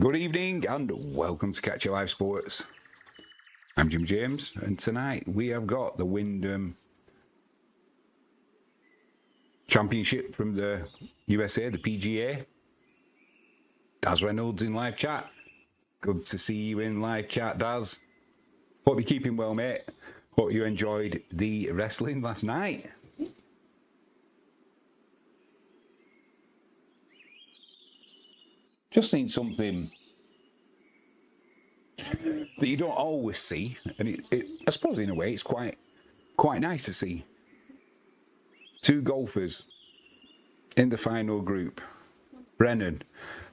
Good evening and welcome to Catch Your Live Sports. I'm Jim James, and tonight we have got the Wyndham Championship from the USA, the PGA. Daz Reynolds in live chat. Good to see you in live chat, Daz. Hope you're keeping well, mate. Hope you enjoyed the wrestling last night. Just seen something that you don't always see, and I suppose in a way it's quite nice to see. Two golfers in the final group, Brennan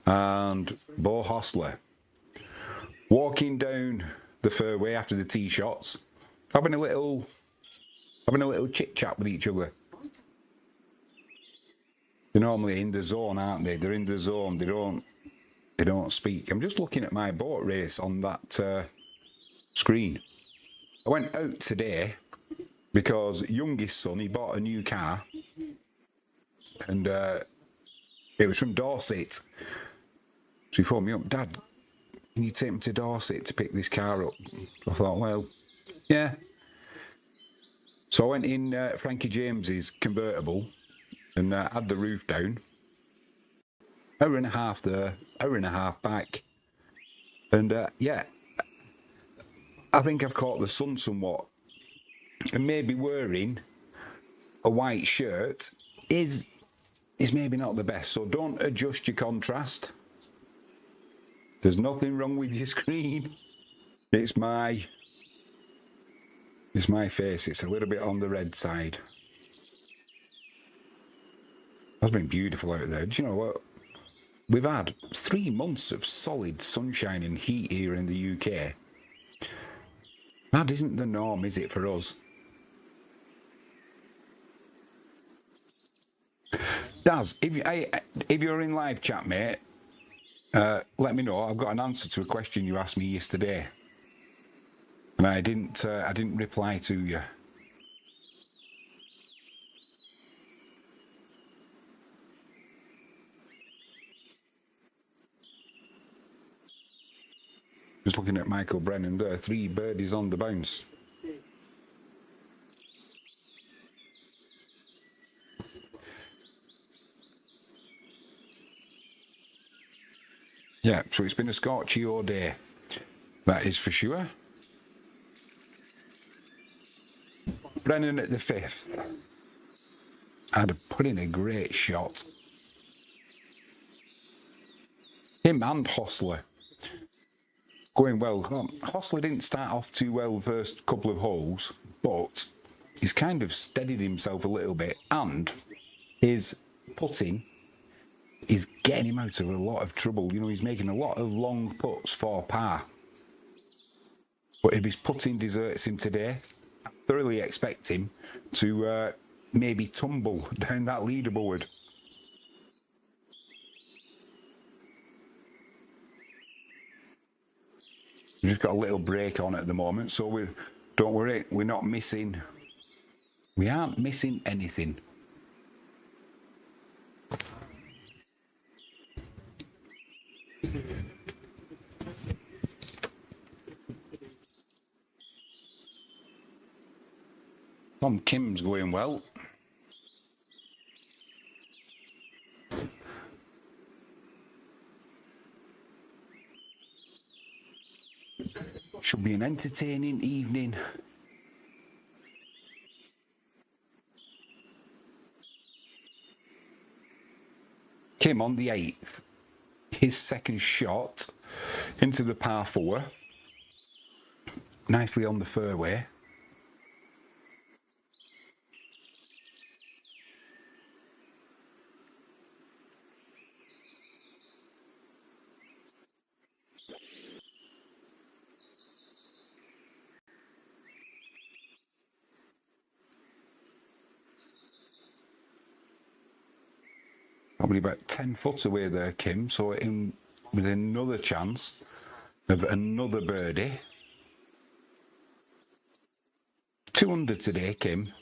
and Bo Hostler, walking down the fairway after the tee shots, having a little chit chat with each other. They're normally in the zone, aren't they? They're in the zone. They don't speak. I'm just looking at my boat race on that screen. I went out today because youngest son, he bought a new car, and it was from Dorset. So he phoned me up, Dad, can you take me to Dorset to pick this car up? I thought, well, yeah. So I went in Frankie James's convertible and had the roof down. Hour and a half there, hour and a half back. And yeah, I think I've caught the sun somewhat. And maybe wearing a white shirt is maybe not the best. So don't adjust your contrast. There's nothing wrong with your screen. It's my face. It's a little bit on the red side. That's been beautiful out there. Do you know what? We've had 3 months of solid sunshine and heat here in the UK. That isn't the norm, is it, for us? Daz, if you're in live chat, mate, let me know. I've got an answer to a question you asked me yesterday, and I didn't reply to you. Just looking at Michael Brennan there, 3 birdies on the bounce. Yeah, so it's been a scorchy all day. That is for sure. Brennan at the 5th. Had put in a great shot. Him and Hostler going well. Hostler didn't start off too well the first couple of holes, but he's kind of steadied himself a little bit, and his putting is getting him out of a lot of trouble. You know, he's making a lot of long putts for par. But if his putting deserts him today, I thoroughly expect him to maybe tumble down that leaderboard. We've just got a little break on at the moment, so don't worry, we're not missing. We aren't missing anything. Tom Kim's going well. Should be an entertaining evening. Kim on the 8th. His second shot into the par 4. Nicely on the fairway. Probably about 10 foot away there, Kim. So in with another chance of another birdie. 2 under today, Kim.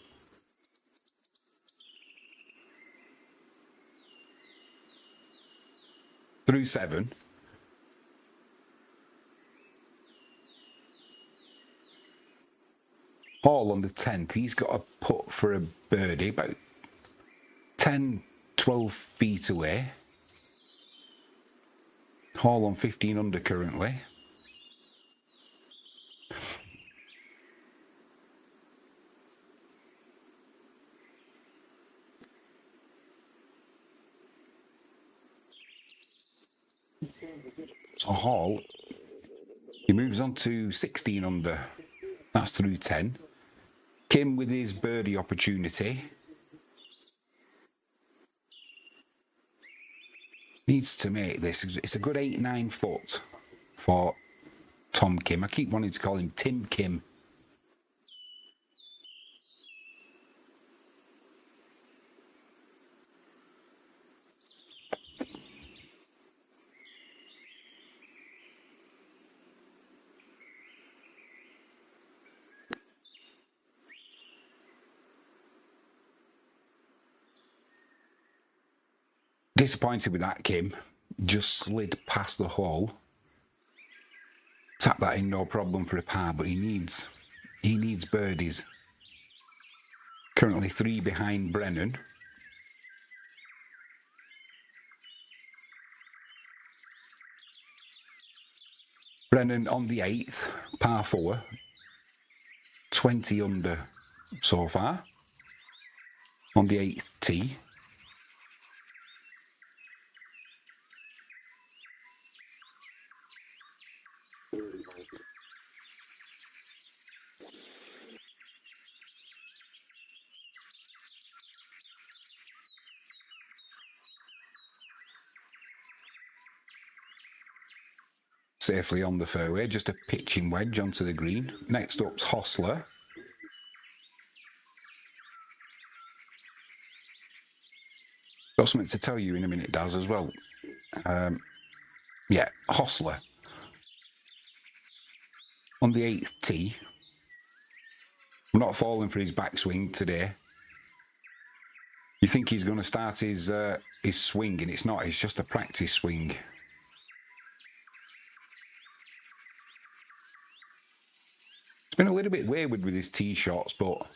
Through 7. Hall on the 10th, he's got a putt for a birdie about 10, 12 feet away. Hall on 15 under currently. So Hall, he moves on to 16 under. That's through 10. Kim with his birdie opportunity. Needs to make this. It's a good 8-9 foot for Tom Kim. I keep wanting to call him Tim Kim. Disappointed with that, Kim. Just slid past the hole. Tap that in, no problem for a par, but he needs birdies. Currently 3 behind Brennan. Brennan on the 8th, par 4. 20 under so far. On the 8th tee. Safely on the fairway, just a pitching wedge onto the green. Next up's Hostler. Got something to tell you in a minute, Daz, as well. Yeah, Hostler. On the 8th tee. I'm not falling for his backswing today. You think he's going to start his swing, and it's not. It's just a practice swing. It's been a little bit wayward with his tee shots, but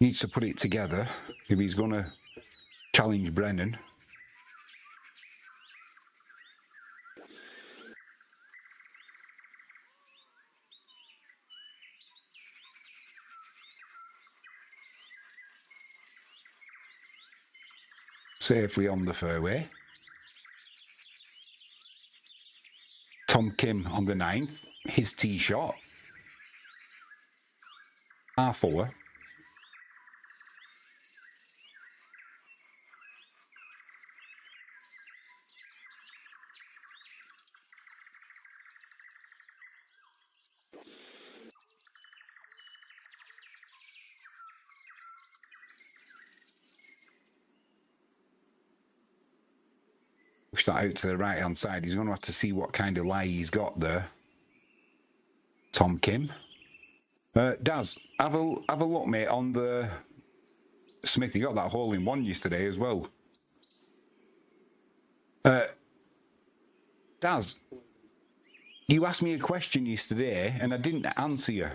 needs to put it together if he's going to challenge Brennan. Safely on the fairway. Tom Kim on the 9th. His tee shot. Par 4. Push that out to the right hand side. He's going to have to see what kind of lie he's got there. Tom Kim. Daz, have a look, mate, on the Smith. He got that hole in one yesterday as well. Daz, you asked me a question yesterday and I didn't answer you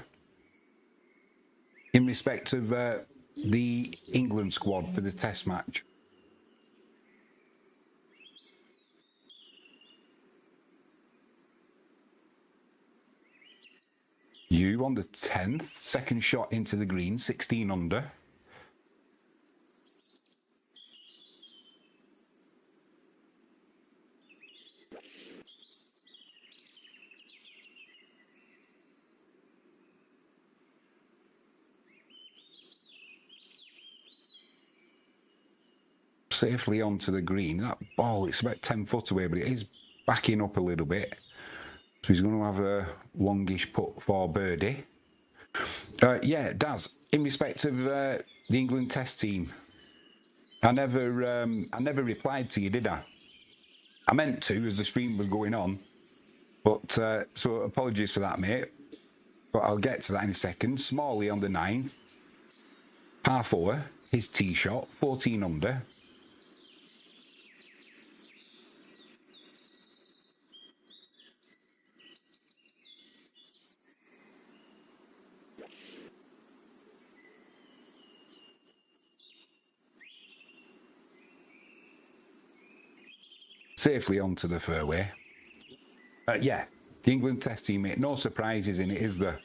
in respect of the England squad for the test match. You on the 10th, second shot into the green, 16 under. Safely onto the green. That ball, it's about 10 foot away, but it is backing up a little bit. So he's going to have a longish putt for birdie. Yeah, Daz, in respect of the England test team, I never replied to you, did I? I meant to as the stream was going on, but so apologies for that, mate. But I'll get to that in a second. Smalley on the 9th, par 4, his tee shot, 14 under. safely onto the fairway. Yeah, the England Test team, mate, no surprises in it, is there?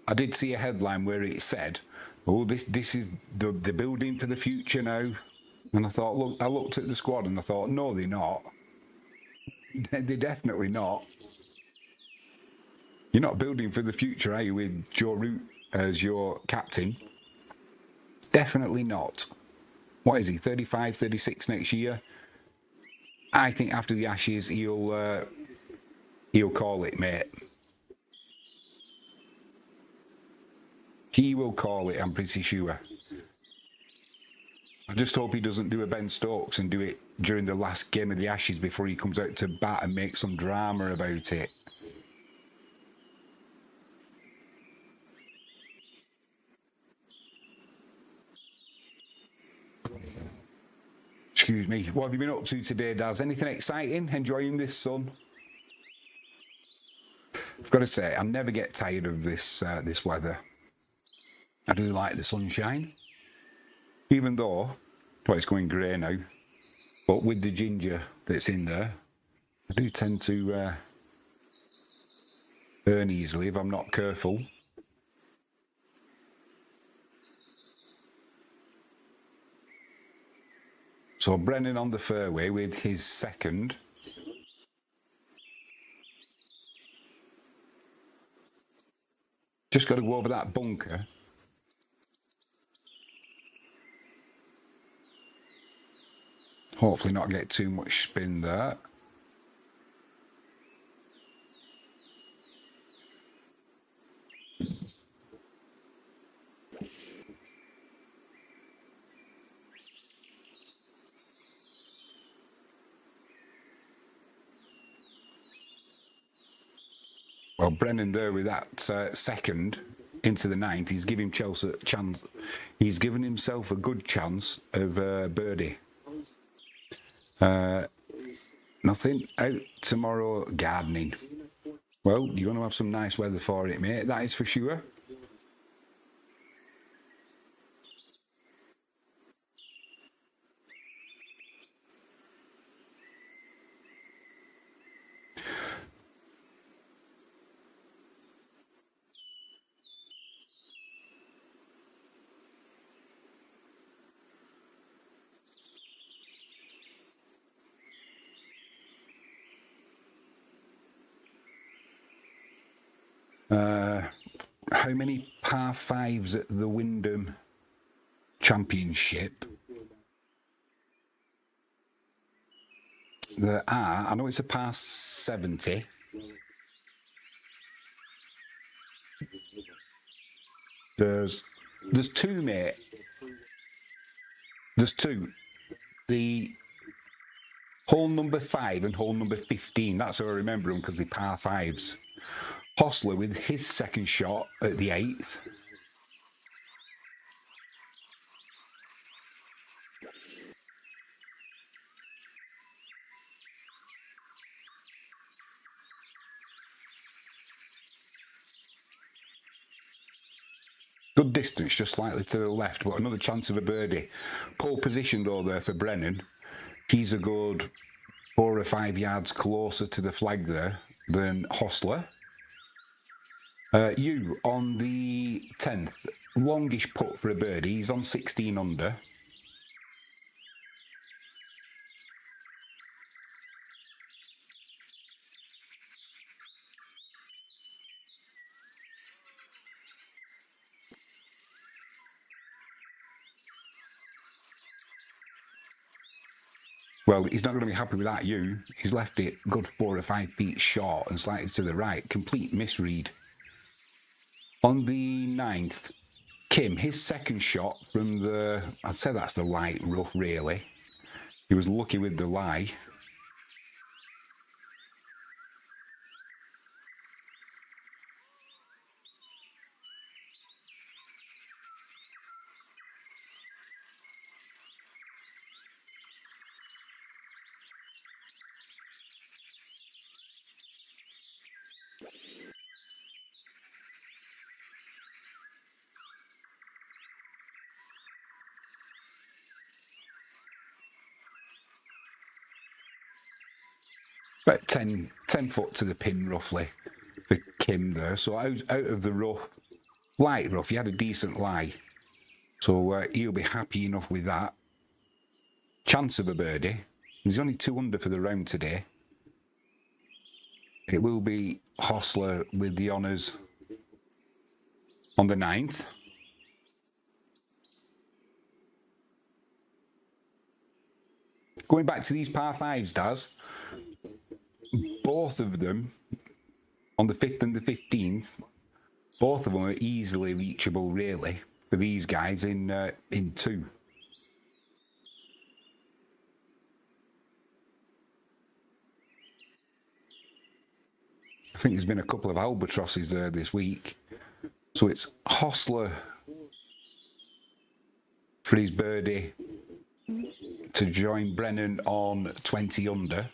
I did see a headline where it said, "Oh, this is the building for the future now." And I thought, look, I looked at the squad and I thought, no, they're not. They're definitely not. You're not building for the future, are you, with Joe Root as your captain? Definitely not. What is he, 35, 36 next year? I think after the Ashes, he'll call it, mate. He will call it, I'm pretty sure. I just hope he doesn't do a Ben Stokes and do it during the last game of the Ashes before he comes out to bat and make some drama about it. Excuse me. What have you been up to today, Daz? Anything exciting? Enjoying this sun? I've got to say, I never get tired of this weather. I do like the sunshine, even though, well, it's going grey now. But with the ginger that's in there, I do tend to burn easily if I'm not careful. So Brennan on the fairway with his second. Just got to go over that bunker. Hopefully not get too much spin there. Well, Brennan there with that second into the ninth, he's giving Chelsea a chance. He's given himself a good chance of birdie. Nothing out tomorrow gardening. Well, you're going to have some nice weather for it, mate. That is for sure. How many par fives at the Wyndham Championship? There are, I know it's a par 70. There's two, mate. There's two. The hole number 5 and hole number 15. That's how I remember them, because they're par 5s. Hostler with his second shot at the 8th. Good distance, just slightly to the left, but another chance of a birdie. Pole position though there for Brennan. He's a good 4 or 5 yards closer to the flag there than Hostler. You on the 10th, longish putt for a birdie. He's on 16 under. Well, he's not going to be happy with that, you. He's left it good 4 or 5 feet short and slightly to the right. Complete misread. On the 9th, Kim, his second shot from the, I'd say that's the light rough, really. He was lucky with the lie. about 10 foot to the pin roughly for Kim there. So out of the rough, light rough, he had a decent lie. So he'll be happy enough with that. Chance of a birdie. He's only 2 under for the round today. It will be Hostler with the honours on the 9th. Going back to these par 5s, Daz, both of them on the 5th and the 15th, both of them are easily reachable, really, for these guys in 2. I think there's been a couple of albatrosses there this week. So it's Hostler for his birdie to join Brennan on 20 under.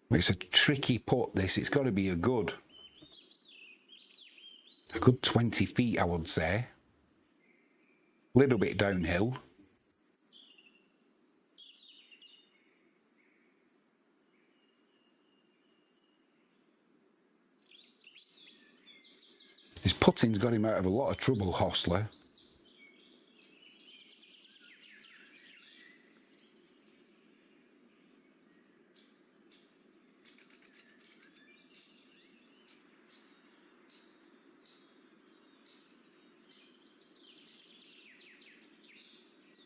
It's a tricky putt, this. It's got to be a good 20 feet, I would say. A little bit downhill. His putting's got him out of a lot of trouble, Hostler.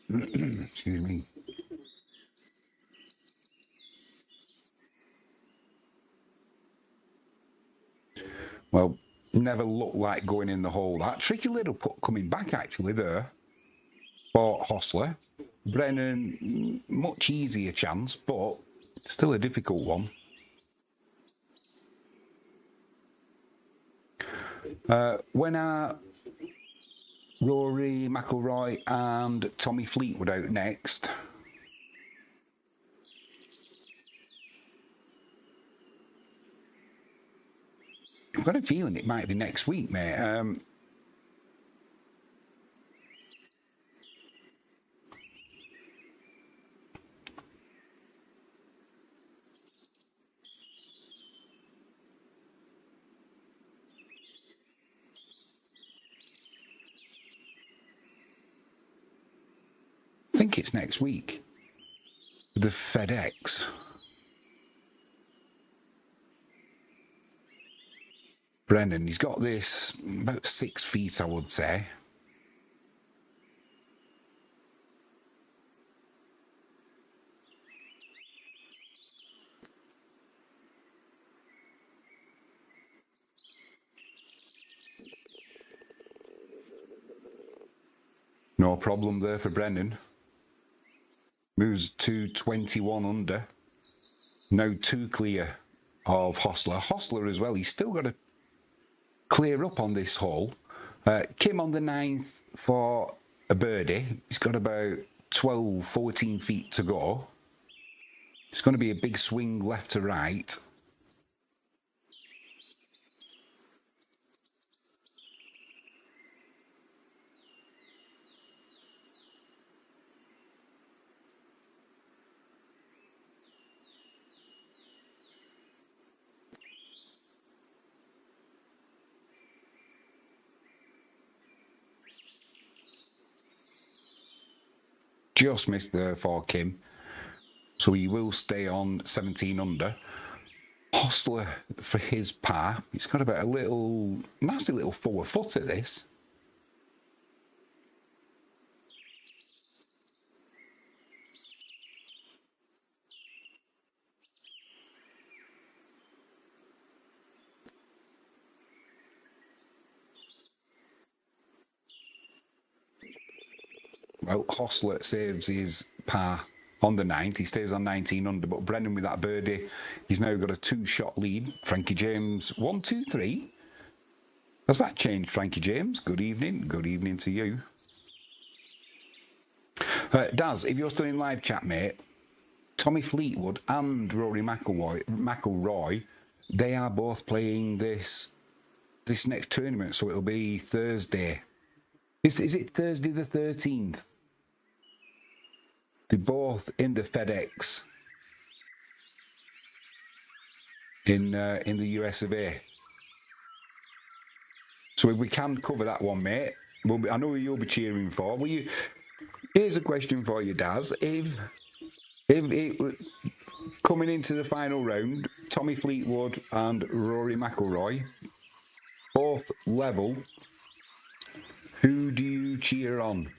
Excuse me. Well, never looked like going in the hole. That tricky little putt coming back actually there for Hostler. Brennan, much easier chance, but still a difficult one. When are Rory McIlroy and Tommy Fleetwood out next? I've got a feeling it might be next week, mate. I think it's next week. The FedEx. Brennan, he's got this about 6 feet, I would say. No problem there for Brennan. Moves to 21 under. Now 2 clear of Hostler. Hostler as well, he's still got to clear up on this hole. Kim on the 9th for a birdie. He's got about 12, 14 feet to go. It's going to be a big swing left to right. Just missed there for Kim. So he will stay on 17 under. Hostler for his par. He's got about a little, nasty little 4 foot at this. Well, Hostler saves his par on the 9th. He stays on 19 under, but Brennan with that birdie, he's now got a 2-shot lead. Frankie James, 1, 2, 3. Has that changed, Frankie James? Good evening. Good evening to you. Daz, if you're still in live chat, mate, Tommy Fleetwood and Rory McIlroy, they are both playing this next tournament, so it'll be Thursday. Is it Thursday the 13th? They're both in the FedEx in the US of A. So if we can cover that one, mate, I know who you'll be cheering for. Here's a question for you, Daz. If it coming into the final round, Tommy Fleetwood and Rory McIlroy both level, who do you cheer on?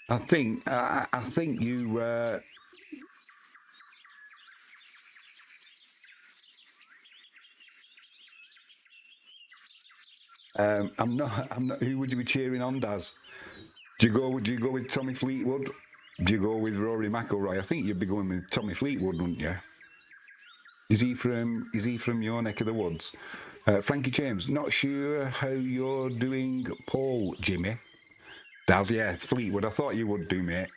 I think you. I'm not. Who would you be cheering on, Daz? Do you go with Tommy Fleetwood? Do you go with Rory McIlroy? I think you'd be going with Tommy Fleetwood, wouldn't you? Is he from your neck of the woods? Frankie James, not sure how you're doing, Paul Jimmy. Daz, yeah, it's Fleetwood. I thought you would do, mate.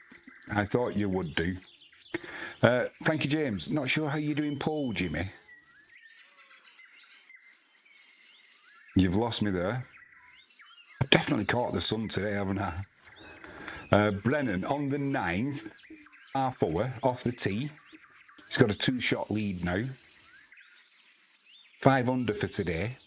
I thought you would do. Frankie James, not sure how you're doing, Paul Jimmy. You've lost me there. I've definitely caught the sun today, haven't I? Brennan on the 9th, par4 off the tee. He's got a 2-shot lead now. 5 under for today.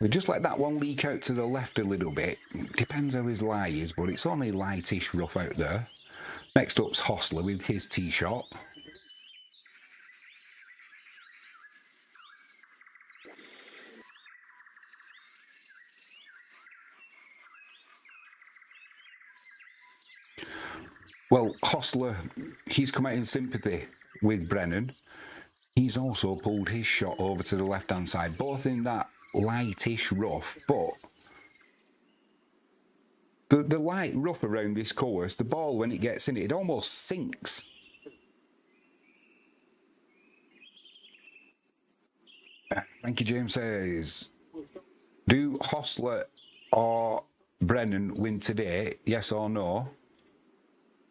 We just let that one leak out to the left a little bit. Depends how his lie is, but it's only lightish rough out there. Next up's Hostler with his tee shot. Well, Hostler, he's come out in sympathy with Brennan. He's also pulled his shot over to the left-hand side, both in that lightish rough, but the light rough around this course, the ball, when it gets in it almost sinks. Frankie James says, do Hostler or Brennan win today? Yes or no?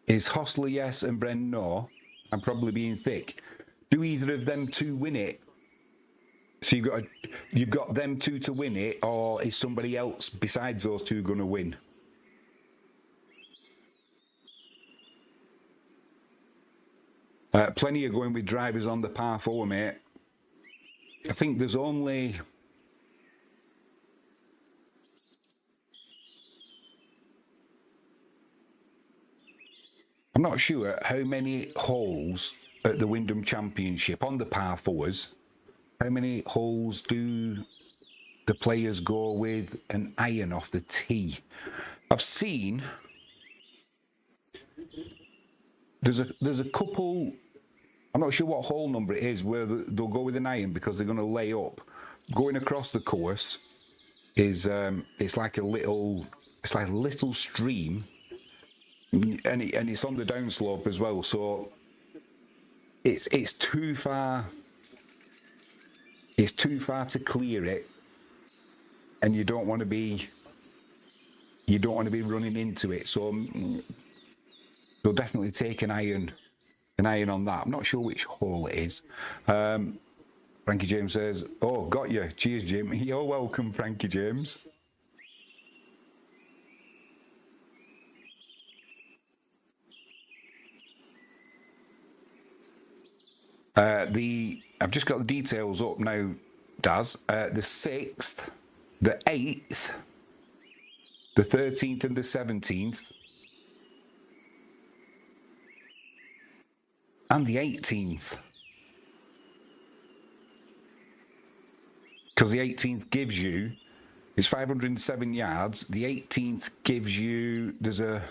Is Hostler yes and Brennan no? I'm probably being thick. Do either of them two win it? So you've got them two to win it, or is somebody else besides those two going to win? Plenty are going with drivers on the par4, mate. I think there's only... I'm not sure how many holes at the Wyndham Championship on the par4s. How many holes do the players go with an iron off the tee? I've seen there's a couple. I'm not sure what hole number it is where they'll go with an iron because they're going to lay up. Going across the course is it's like a little stream, and it's on the downslope as well. So it's too far. It's too far to clear it, and you don't want to be running into it. So they'll definitely take an iron on that. I'm not sure which hole it is. Frankie James says, "Oh, got you. Cheers, Jim. You're welcome, Frankie James." I've just got the details up now, Daz. The 6th, the 8th, the 13th and the 17th, and the 18th. Because the 18th gives you, it's 507 yards. The 18th gives you, there's a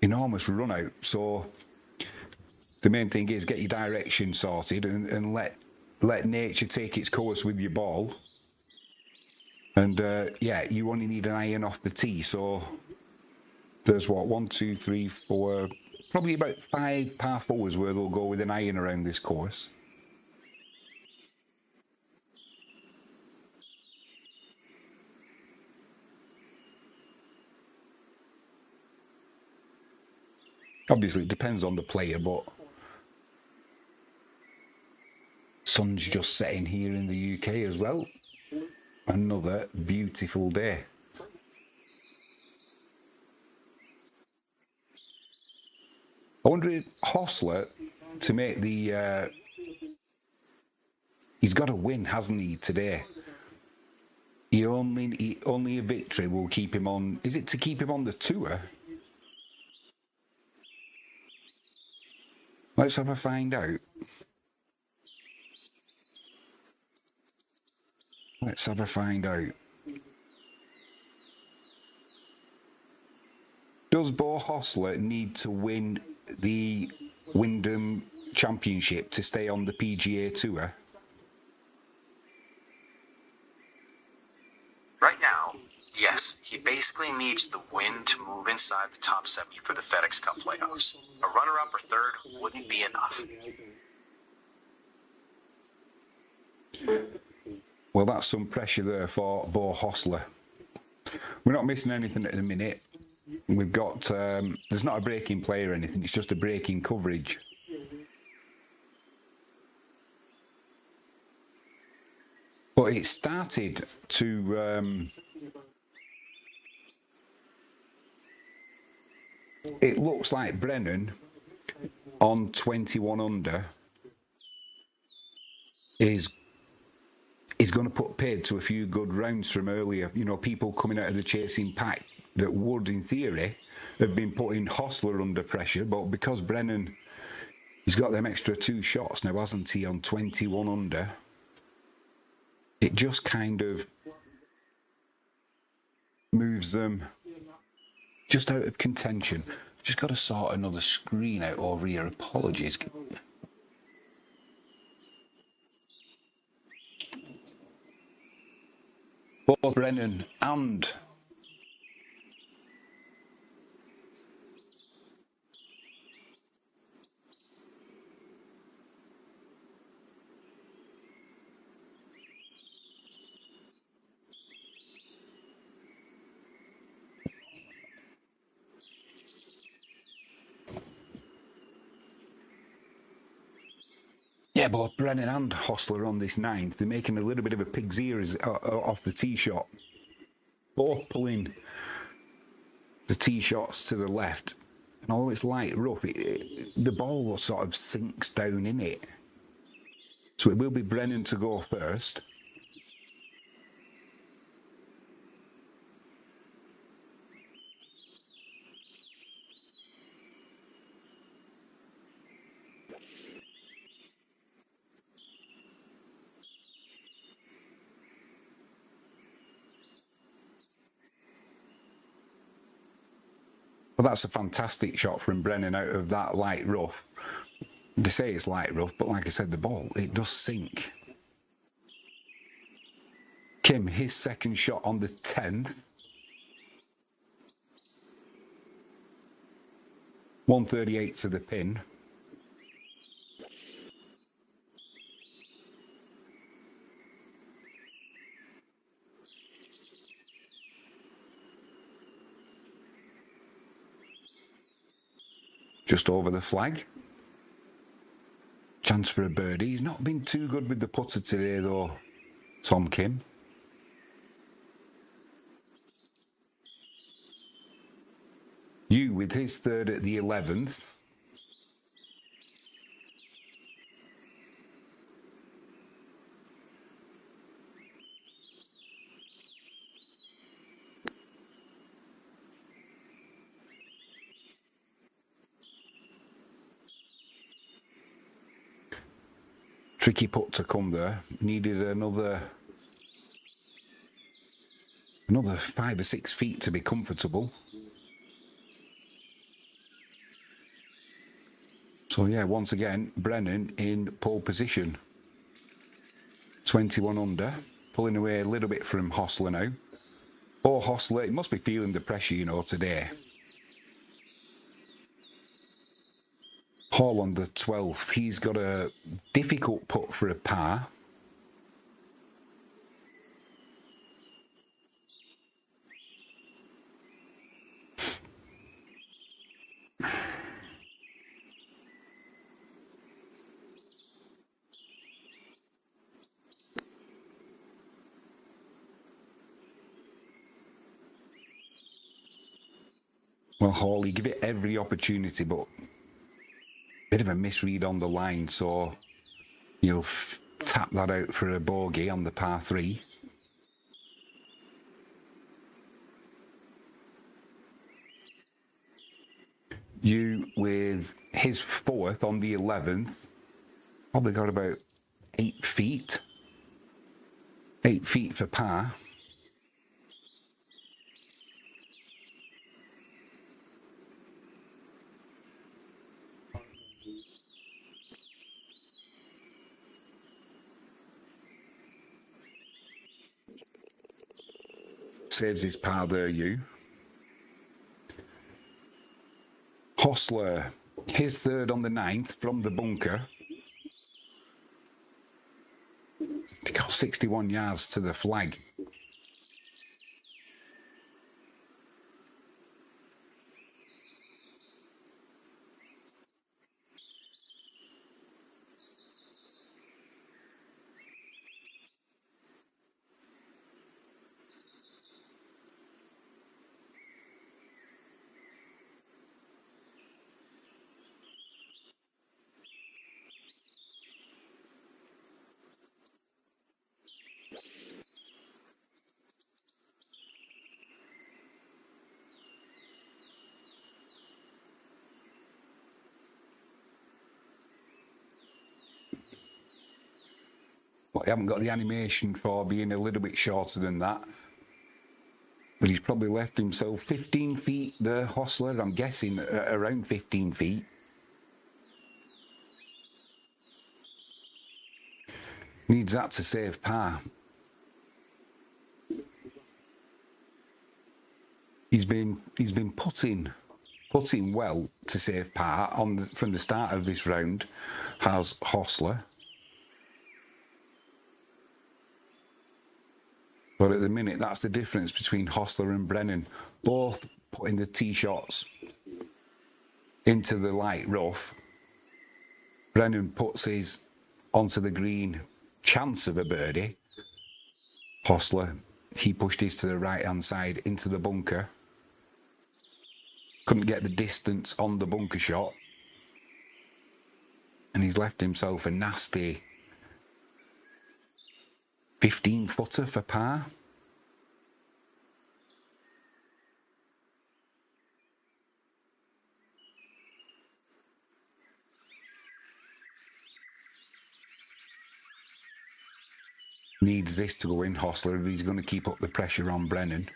enormous run out. So the main thing is get your direction sorted and let nature take its course with your ball. And yeah, you only need an iron off the tee. So there's what, 1, 2, 3, 4, probably about 5 par4s where they'll go with an iron around this course. Obviously, it depends on the player, but sun's just setting here in the UK as well. Another beautiful day. I wonder if Hostler, to make the... he's got to win, hasn't he, today? Only a victory will keep him on... Is it to keep him on the tour? Let's have a find out. Let's have a find out. Does Bo Hostler need to win the Wyndham Championship to stay on the PGA Tour? Right now, yes, he basically needs the win to move inside the top 70 for the FedExCup Playoffs. A runner-up or third wouldn't be enough. Well, that's some pressure there for Bo Hostler. We're not missing anything at the minute. We've got, there's not a breaking play or anything, it's just a breaking coverage. But it started to, it looks like Brennan on 21 under is going to put paid to a few good rounds from earlier. You know, people coming out of the chasing pack that would, in theory, have been putting Hostler under pressure, but because Brennan, he's got them extra 2 shots now, hasn't he, on 21 under, it just kind of moves them just out of contention. Just got to sort another screen out over here. Apologies. Both Brennan and both Brennan and Hostler on this 9th, they're making a little bit of a pig's ear off the tee shot. Both pulling the tee shots to the left. And although it's light rough, the ball sort of sinks down in it. So it will be Brennan to go first. Well, that's a fantastic shot from Brennan out of that light rough. They say it's light rough, but like I said, the ball, it does sink. Kim, his second shot on the 10th. 138 to the pin. Just over the flag. Chance for a birdie. He's not been too good with the putter today, though, Tom Kim. You with his third at the 11th. Tricky putt to come there. Needed another 5 or 6 feet to be comfortable. So yeah, once again, Brennan in pole position. 21 under, pulling away a little bit from Hostler now. Oh, Hostler, he must be feeling the pressure, you know, today. Hall on the 12th, he's got a difficult putt for a par. Well, Hawley, give it every opportunity, but bit of a misread on the line, so you'll tap that out for a bogey on the par 3. You, with his 4th on the 11th, probably got about 8 feet. 8 feet for par. Saves his par there, you. Hostler, his 3rd on the 9th from the bunker. He got 61 yards to the flag. Well, I haven't got the animation for being a little bit shorter than that. But he's probably left himself 15 feet there, Hostler. I'm guessing around 15 feet. Needs that to save par. He's been putting well to save par from the start of this round, has Hostler. But at the minute, that's the difference between Hostler and Brennan. Both putting the tee shots into the light rough. Brennan puts his onto the green, chance of a birdie. Hostler, he pushed his to the right-hand side into the bunker. Couldn't get the distance on the bunker shot. And he's left himself a nasty 15-footer for par. Needs this to go in, Hostler, if he's going to keep up the pressure on Brennan.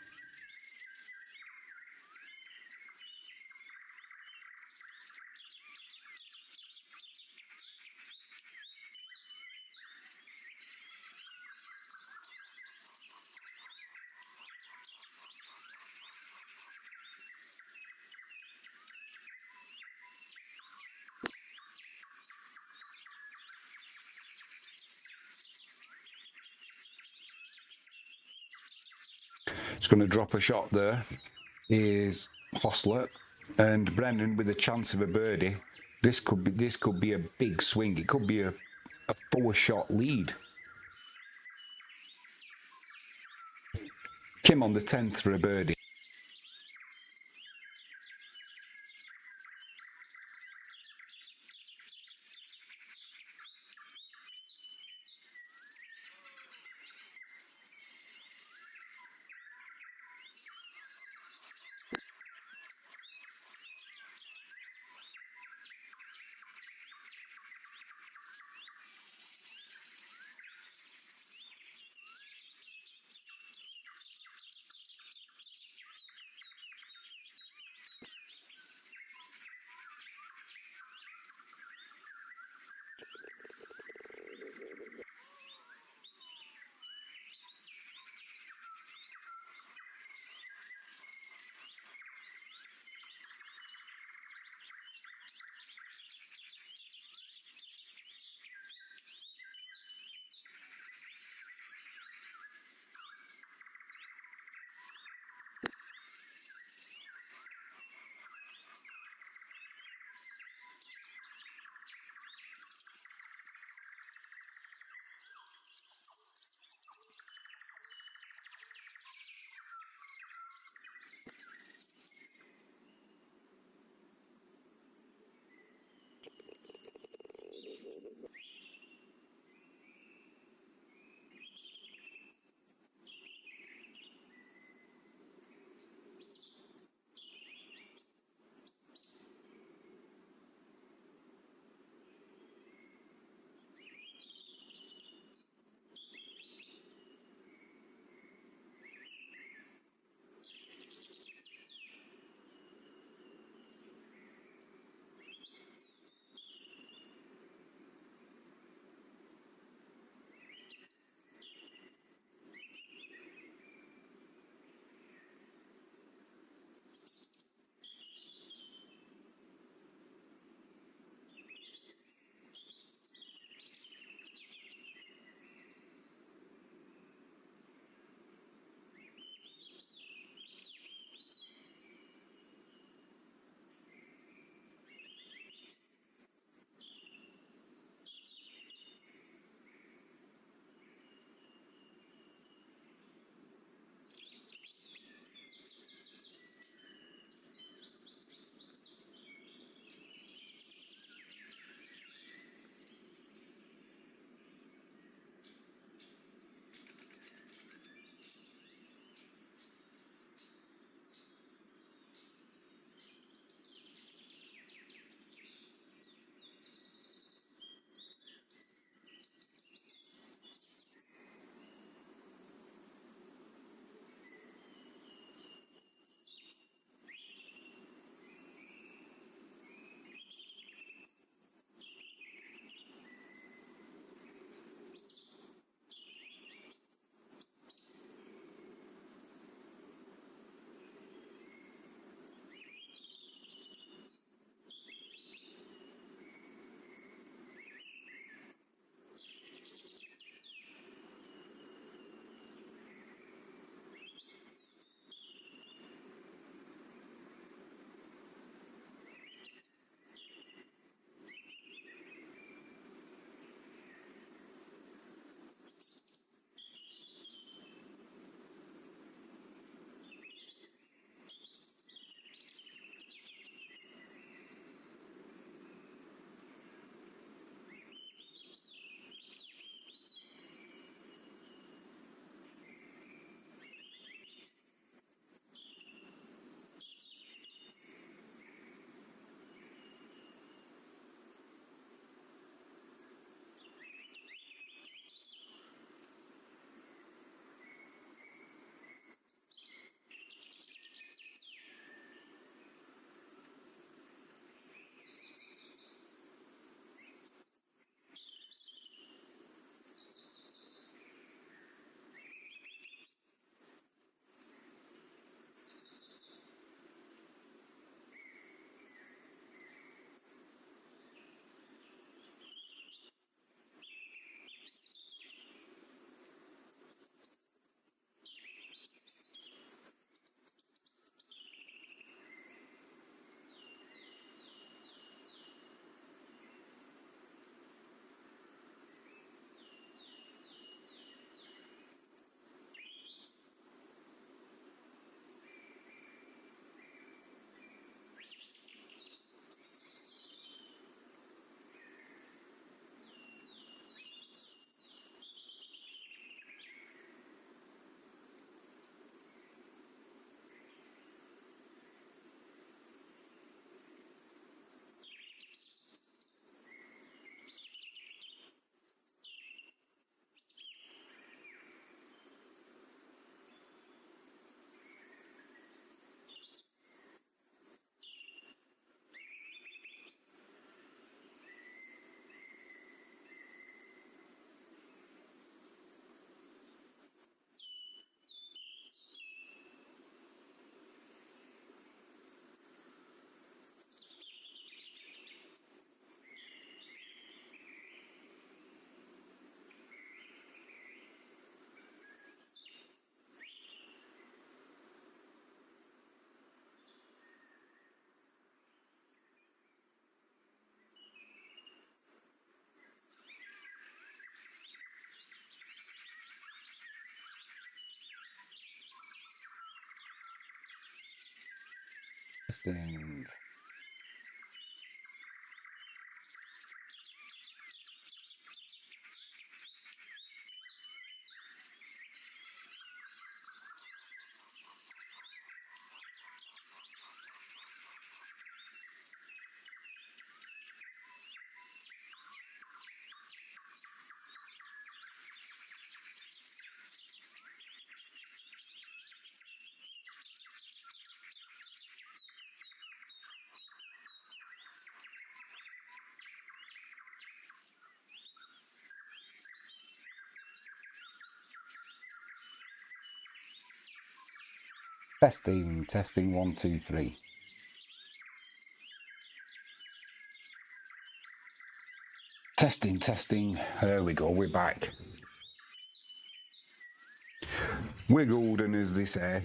It's going to drop a shot there. Is Hostler and Brennan with a chance of a birdie. This could be a big swing. It could be a 4-shot lead. Kim on the 10th for a birdie. Testing. Testing, 1, 2, 3. Testing. There we go, we're back. We're golden, as they say.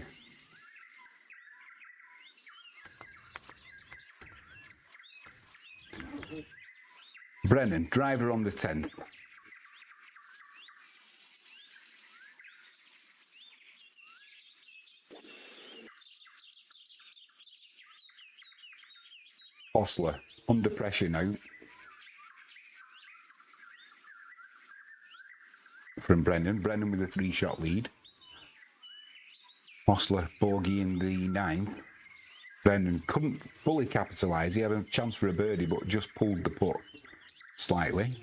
Brennan, driver on the 10th. Osler, under pressure now. From Brennan with a 3-shot lead. Osler bogey in the 9th. Brennan couldn't fully capitalise. He had a chance for a birdie, but just pulled the putt slightly.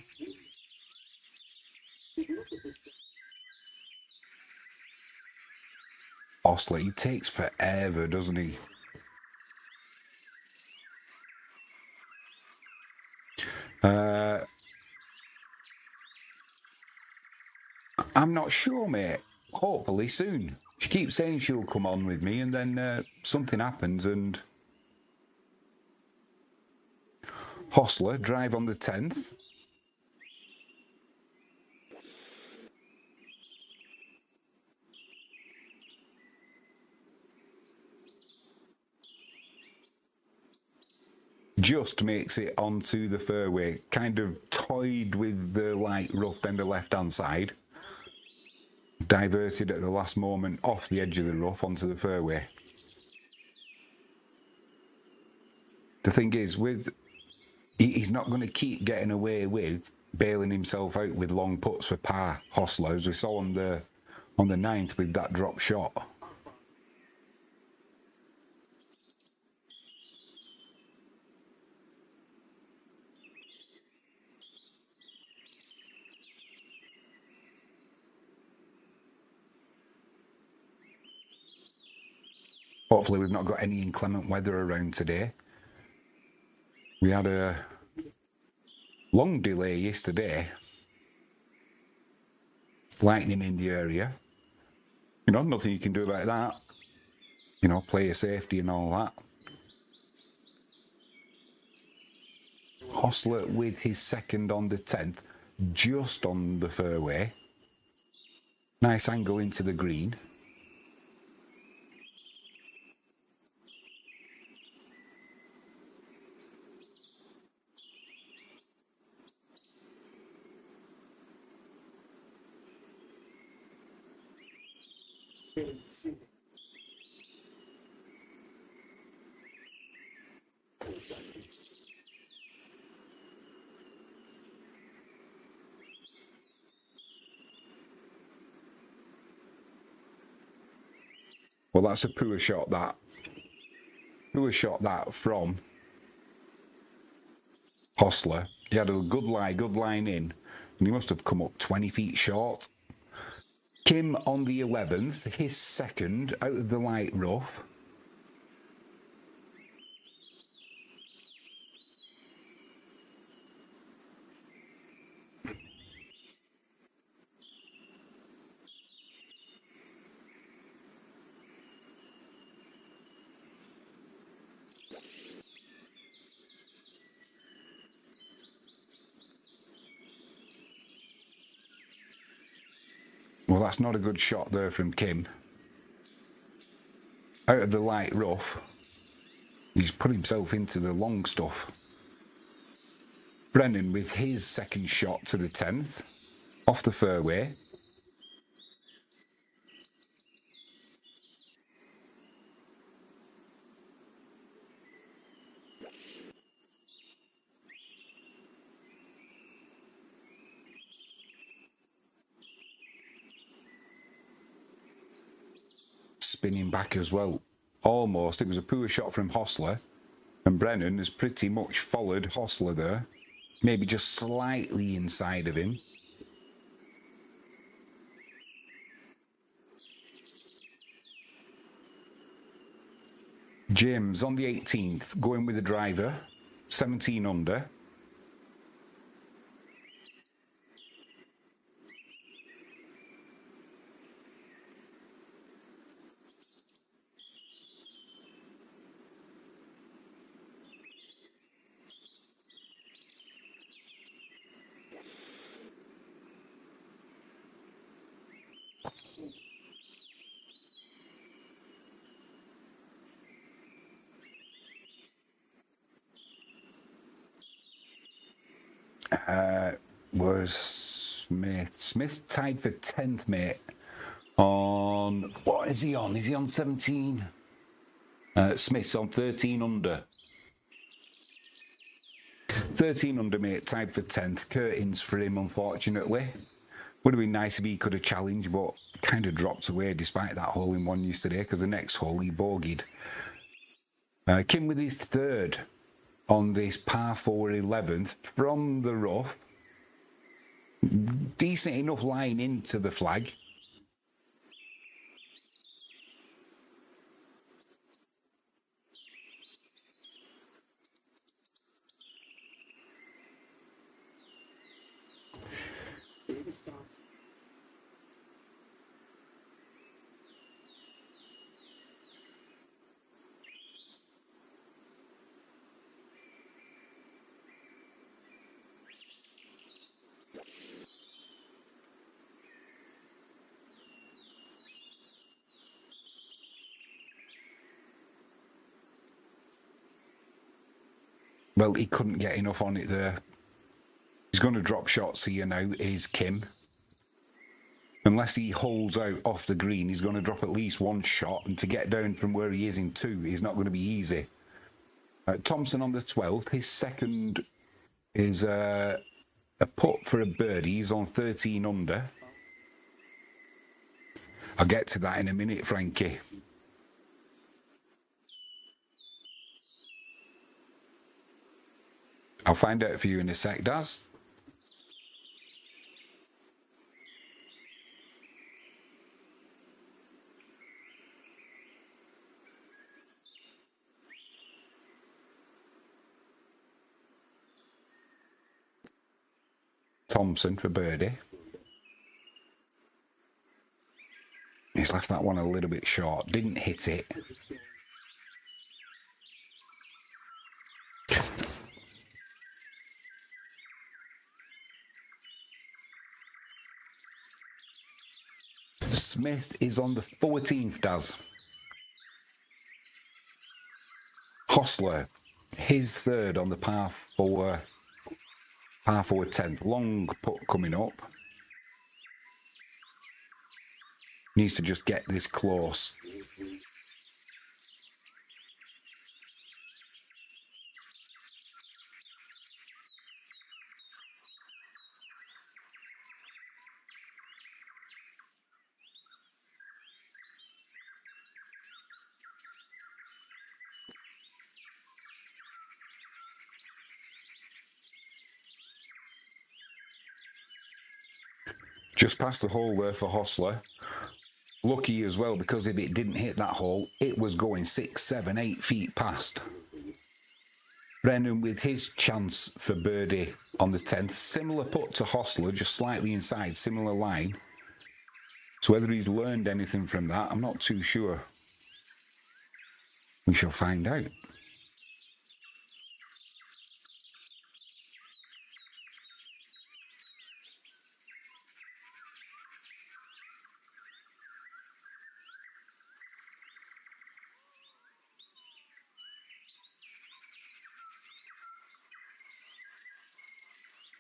Osler, he takes forever, doesn't he? I'm not sure, mate. Hopefully soon. She keeps saying she'll come on with me, and then something happens, and Hostler, drive on the 10th. Just makes it onto the fairway, kind of toyed with the light rough bend of left-hand side. Diverted at the last moment off the edge of the rough onto the fairway. The thing is, he's not going to keep getting away with bailing himself out with long putts for par, Hostler, as we saw on the 9th with that drop shot. Hopefully we've not got any inclement weather around today. We had a long delay yesterday. Lightning in the area. You know, nothing you can do about that. You know, player safety and all that. Hostler with his second on the 10th, just on the fairway. Nice angle into the green. Well, that's a poor shot, that. Poor shot, that, from Hostler. He had a good line in, and he must have come up 20 feet short. Kim on the 11th, his second out of the light rough. Well, that's not a good shot there from Kim. Out of the light rough. He's put himself into the long stuff. Brennan with his second shot to the 10th. Off the fairway. spinning back as well. Almost. It was a poor shot from Hostler. And Brennan has pretty much followed Hostler there. Maybe just slightly inside of him. James on the 18th, going with the driver, 17 under. Was Smith. Smith tied for 10th, mate. On, what is he on? Is he on 17? Smith's on 13 under. 13 under, mate, tied for 10th. Curtains for him, unfortunately. Would have been nice if he could have challenged, but kind of dropped away despite that hole in one yesterday, because the next hole he bogeyed. Kim with his third on this par 4 11th from the rough. Decent enough line into the flag. Well, he couldn't get enough on it there. He's going to drop shots here now, is Kim. Unless he holds out off the green, he's going to drop at least one shot. And to get down from where he is in 2 is not going to be easy. Thompson on the 12th. His second is a putt for a birdie. He's on 13 under. I'll get to that in a minute, Frankie. I'll find out for you in a sec, Daz. Thompson for birdie. He's left that one a little bit short. Didn't hit it. Smith is on the 14th, Daz. Hostler, his third on the par 4 10th. Long putt coming up. Needs to just get this close. Just past the hole there for Hostler. Lucky as well, because if it didn't hit that hole, it was going 6, 7, 8 feet past. Brennan with his chance for birdie on the 10th. Similar putt to Hostler, just slightly inside, similar line. So whether he's learned anything from that, I'm not too sure. We shall find out.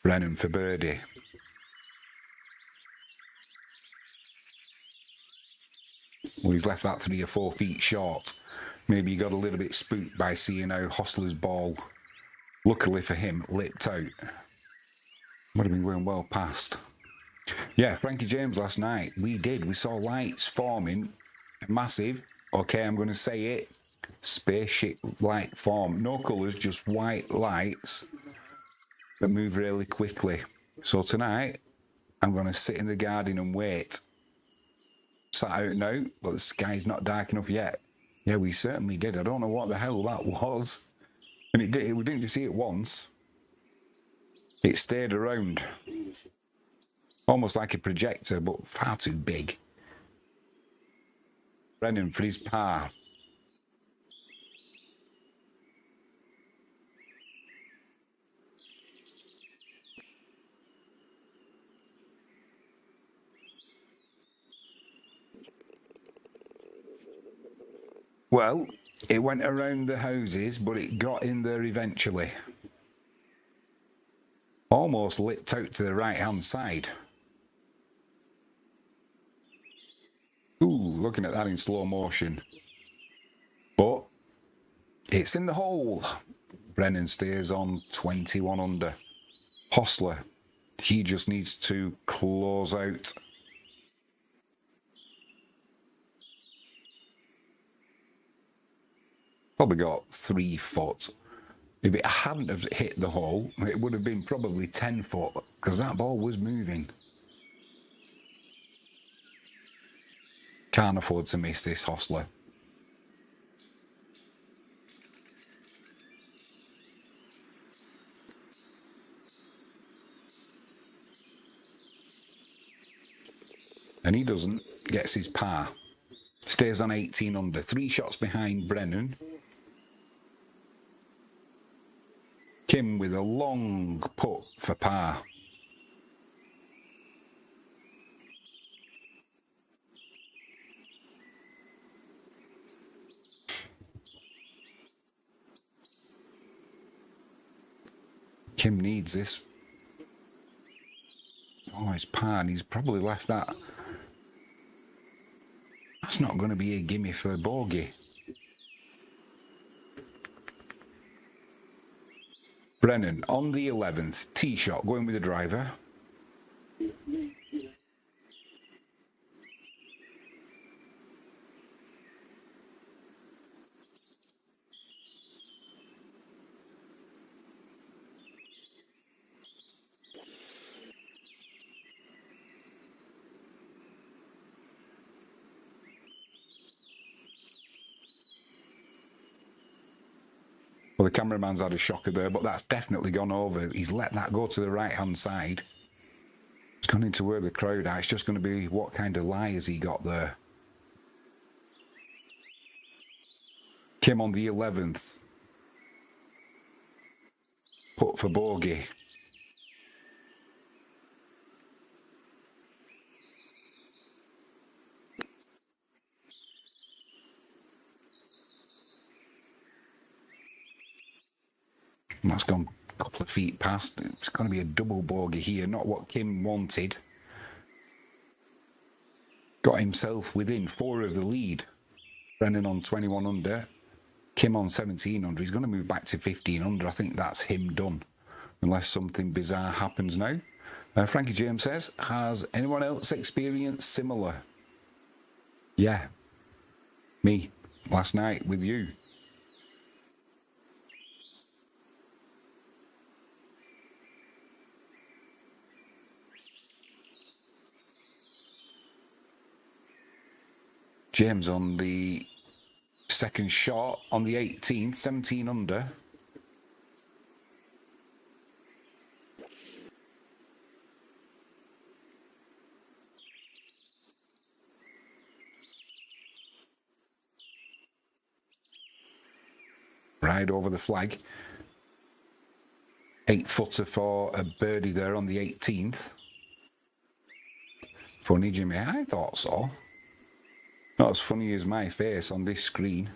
Brennan for birdie. Well, he's left that 3 or 4 feet short. Maybe he got a little bit spooked by seeing how Hostler's ball, luckily for him, lipped out. Would have been going well past. Yeah, Frankie James last night, we saw lights forming, massive, Okay, I'm going to say it. Spaceship-like form. No colours, just white lights that move really quickly. So tonight, I'm going to sit in the garden and wait. Sat out now, but the sky's not dark enough yet. Yeah, we certainly did. I don't know what the hell that was. And it did. We didn't just see it once. It stayed around. Almost like a projector, but far too big. Brennan for his par. Well, it went around the houses, but it got in there eventually. Almost lipped out to the right-hand side. Ooh, looking at that in slow motion. But it's in the hole. Brennan stays on 21 under. Hostler, he just needs to close out. Probably got 3 foot. If it hadn't have hit the hole, it would have been probably 10 foot, because that ball was moving. Can't afford to miss this, Hostler. And he doesn't. Gets his par. Stays on 18 under. 3 shots behind Brennan. Kim with a long putt for par. Kim needs this. Oh, his par, and he's probably left that. That's not going to be a gimme for bogey. Brennan on the 11th, tee shot, going with the driver. Well, the cameraman's had a shocker there, but that's definitely gone over. He's let that go to the right-hand side. It's gone into where the crowd are. It's just going to be what kind of lie has he got there. Kim on the 11th. Put for bogey. And that's gone a couple of feet past. It's going to be a double bogey here, not what Kim wanted. Got himself within 4 of the lead. Brennan on 21 under. Kim on 17 under. He's going to move back to 15 under. I think that's him done. Unless something bizarre happens now. Frankie James says, has anyone else experienced similar? Yeah. Me. Last night with you. James on the second shot on the 18th, 17 under. Right over the flag. 8-footer for a birdie there on the 18th. Funny, Jimmy. I thought so. Not as funny as my face on this screen.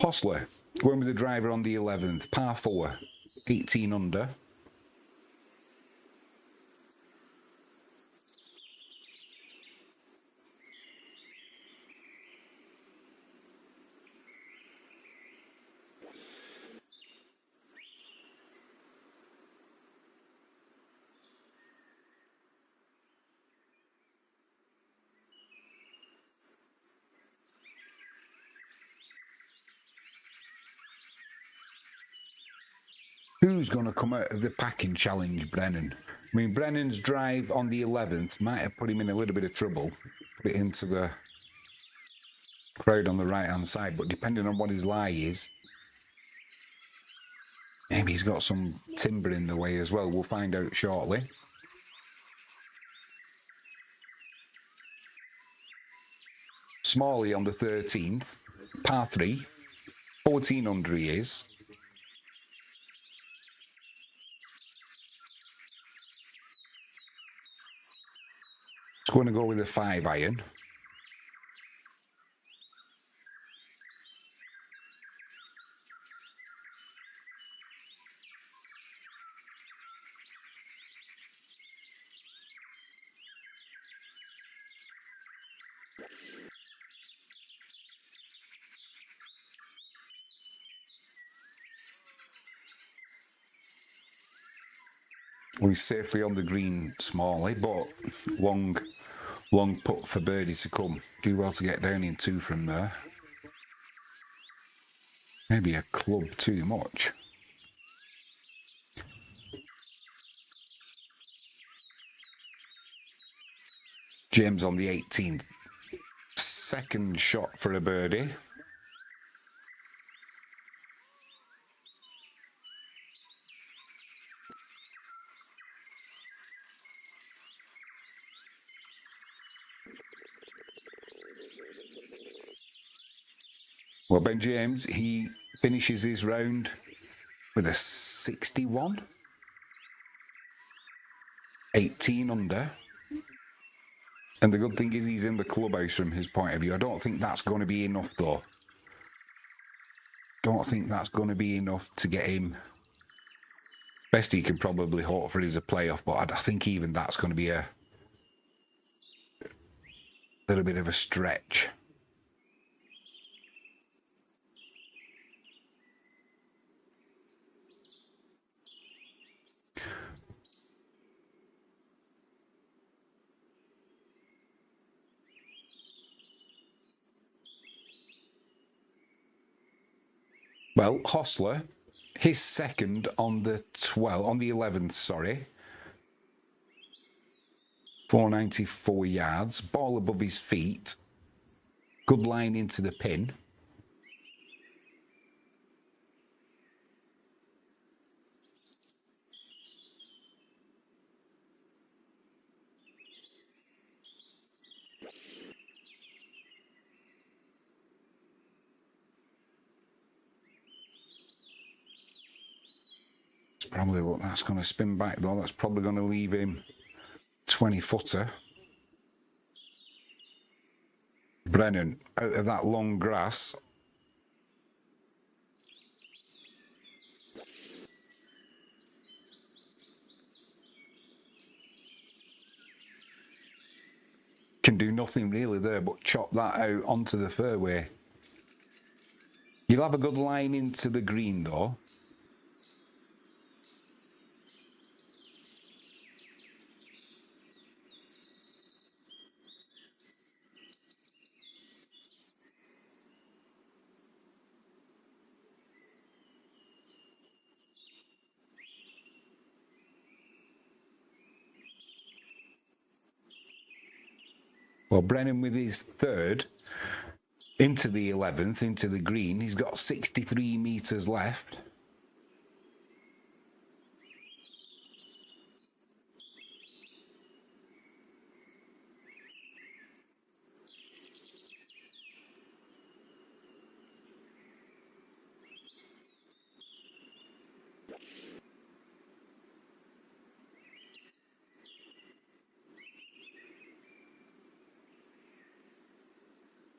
Hostler, going with the driver on the 11th, par 4, 18 under. Who's going to come out of the packing challenge, Brennan? I mean, Brennan's drive on the 11th might have put him in a little bit of trouble. Put it into the crowd on the right-hand side, but depending on what his lie is, maybe he's got some timber in the way as well. We'll find out shortly. Smalley on the 13th, par 3, 14 under he is. It's going to go with a 5 iron. We're safely on the green, Smalley, but long putt for birdie to come. Do well to get down in 2 from there. Maybe a club too much. James on the 18th. Second shot for a birdie. Well, Ben James, he finishes his round with a 61. 18 under. And the good thing is he's in the clubhouse from his point of view. I don't think that's going to be enough, though. Don't think that's going to be enough to get him. Best he could probably hope for is a playoff, but I think even that's going to be a little bit of a stretch. Well, Hostler, his second on the 11th, sorry. 494 yards, ball above his feet. Good line into the pin. Probably what that's going to spin back though. That's probably going to leave him 20-footer. Brennan out of that long grass. Can do nothing really there but chop that out onto the fairway. You'll have a good line into the green though. Well, Brennan with his third into the 11th, into the green. He's got 63 metres left.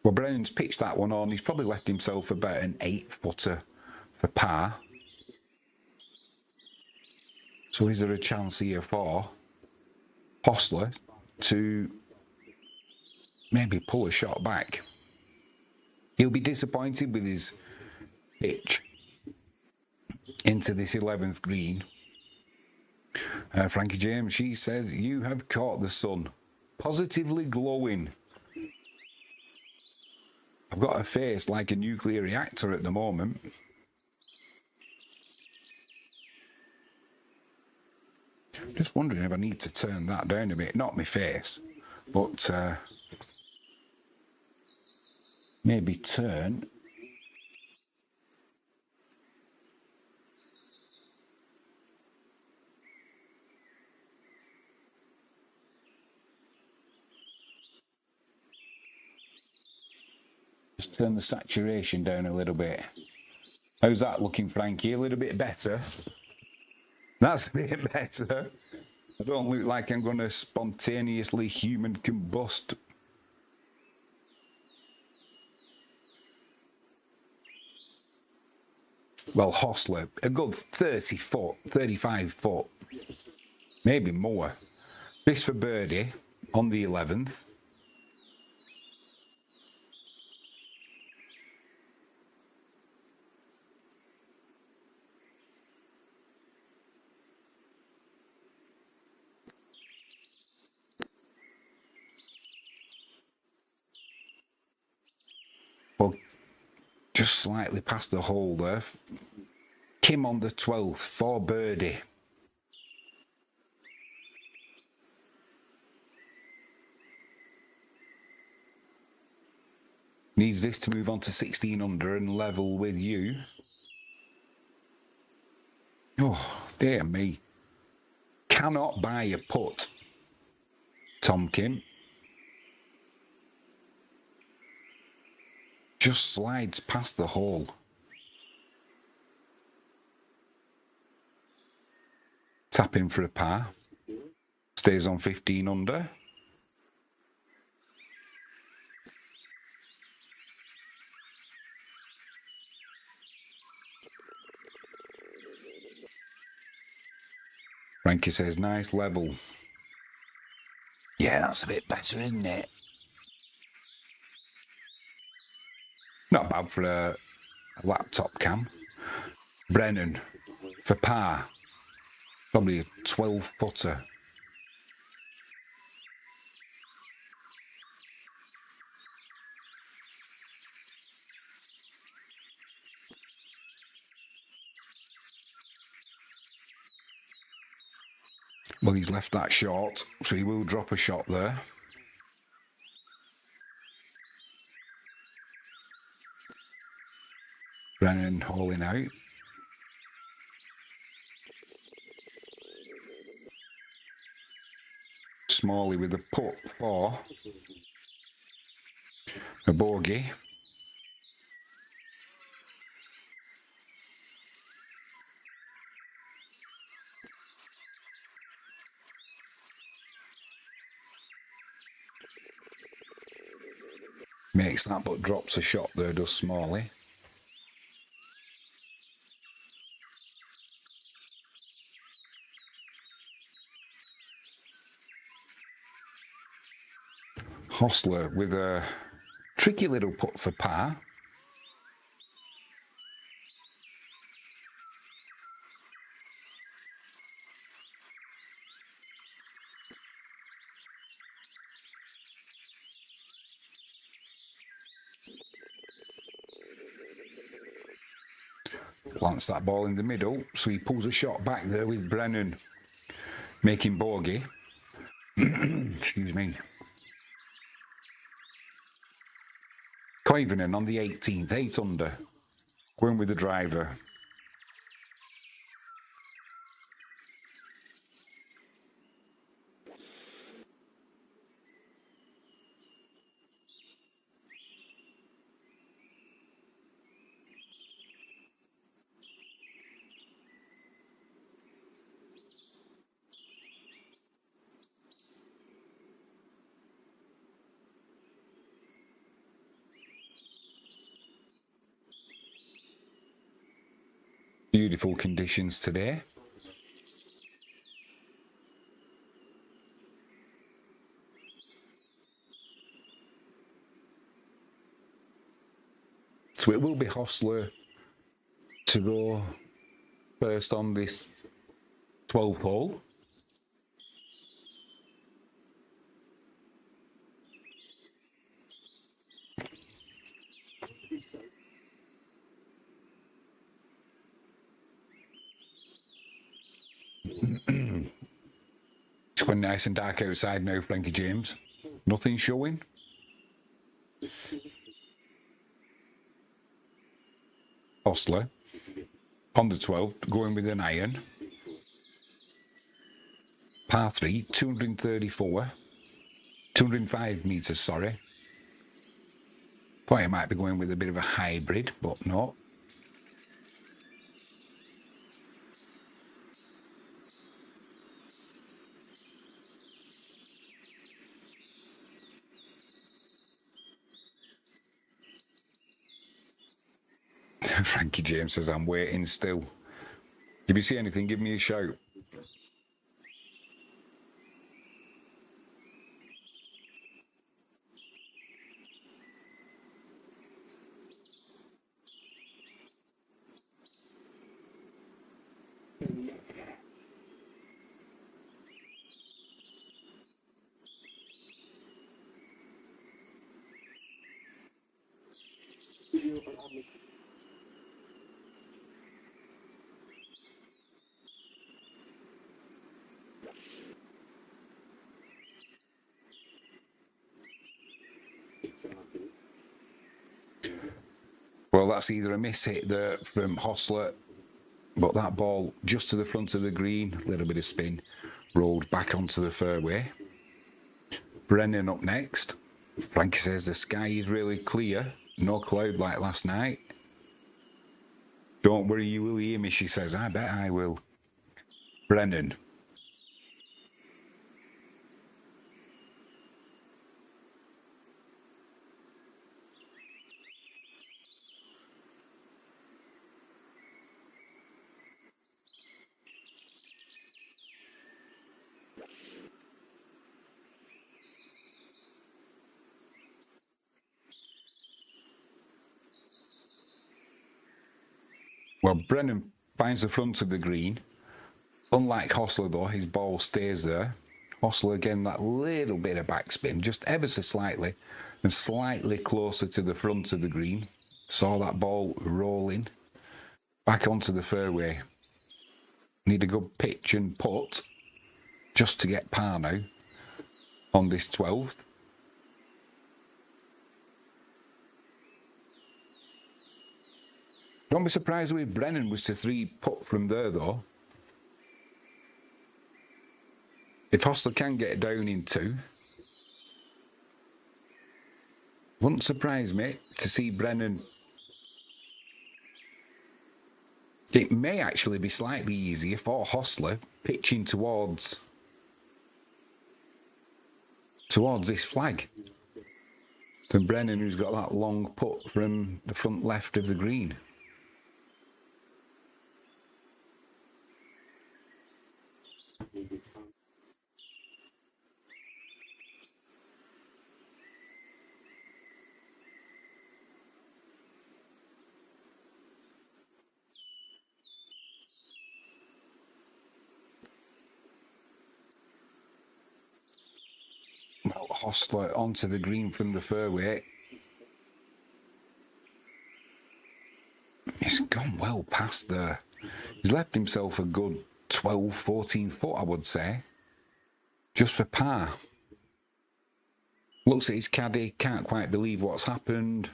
Well, Brennan's pitched that one on. He's probably left himself about an 8-footer for par. So is there a chance here for Hostler to maybe pull a shot back? He'll be disappointed with his pitch into this 11th green. Frankie James, she says, you have caught the sun. Positively glowing. I've got a face like a nuclear reactor at the moment. Just wondering if I need to turn that down a bit. Not my face, but maybe turn. Just turn the saturation down a little bit. How's that looking, Frankie? A little bit better? That's a bit better. I don't look like I'm going to spontaneously human combust. Well, Hostler, a good 30 foot, 35 foot, maybe more. This for birdie on the 11th. Well, just slightly past the hole there. Kim on the 12th for birdie. Needs this to move on to 16 under and level with you. Oh, dear me. Cannot buy a putt, Tom Kim. Just slides past the hole. Tapping for a par. Stays on 15 under. Frankie says, nice level. Yeah, that's a bit better, isn't it? Not bad for a laptop cam. Brennan for par. Probably a 12-footer. Well, he's left that short, so he will drop a shot there. Brennan hauling out. Smalley with a putt for a bogey. Makes that, but drops a shot there, does Smalley. Hostler with a tricky little putt for par. Plants that ball in the middle, so he pulls a shot back there with Brennan making bogey. Excuse me. Koivunen on the 18th, 8 under. Going with the driver. Beautiful conditions today. So it will be Hostler to go first on this 12th hole. Going nice and dark outside now, Frankie James. Nothing showing. Hostler on the 12th, going with an iron. Par 3, 205 metres, sorry. Thought he might be going with a bit of a hybrid, but no. Frankie James says, I'm waiting still. If you see anything, give me a shout. Well, that's either a miss hit there from Hostler, but that ball just to the front of the green, a little bit of spin, rolled back onto the fairway. Brennan up next. Frankie says the sky is really clear, no cloud like last night. Don't worry, you will hear me, she says. I bet I will. Brennan. Well, Brennan finds the front of the green. Unlike Hostler, though, his ball stays there. Hostler, again, that little bit of backspin, just ever so slightly, and slightly closer to the front of the green. Saw that ball rolling back onto the fairway. Need a good pitch and putt just to get par now on this 12th. Don't be surprised if Brennan was to 3-putt from there, though. If Hostler can get down in 2, wouldn't surprise me to see Brennan. It may actually be slightly easier for Hostler pitching towards this flag than Brennan, who's got that long putt from the front left of the green. Well, Hostler onto the green from the fairway. He's gone well past there. He's left himself a good 12, 14 foot, I would say, just for par. Looks at his caddy, can't quite believe what's happened.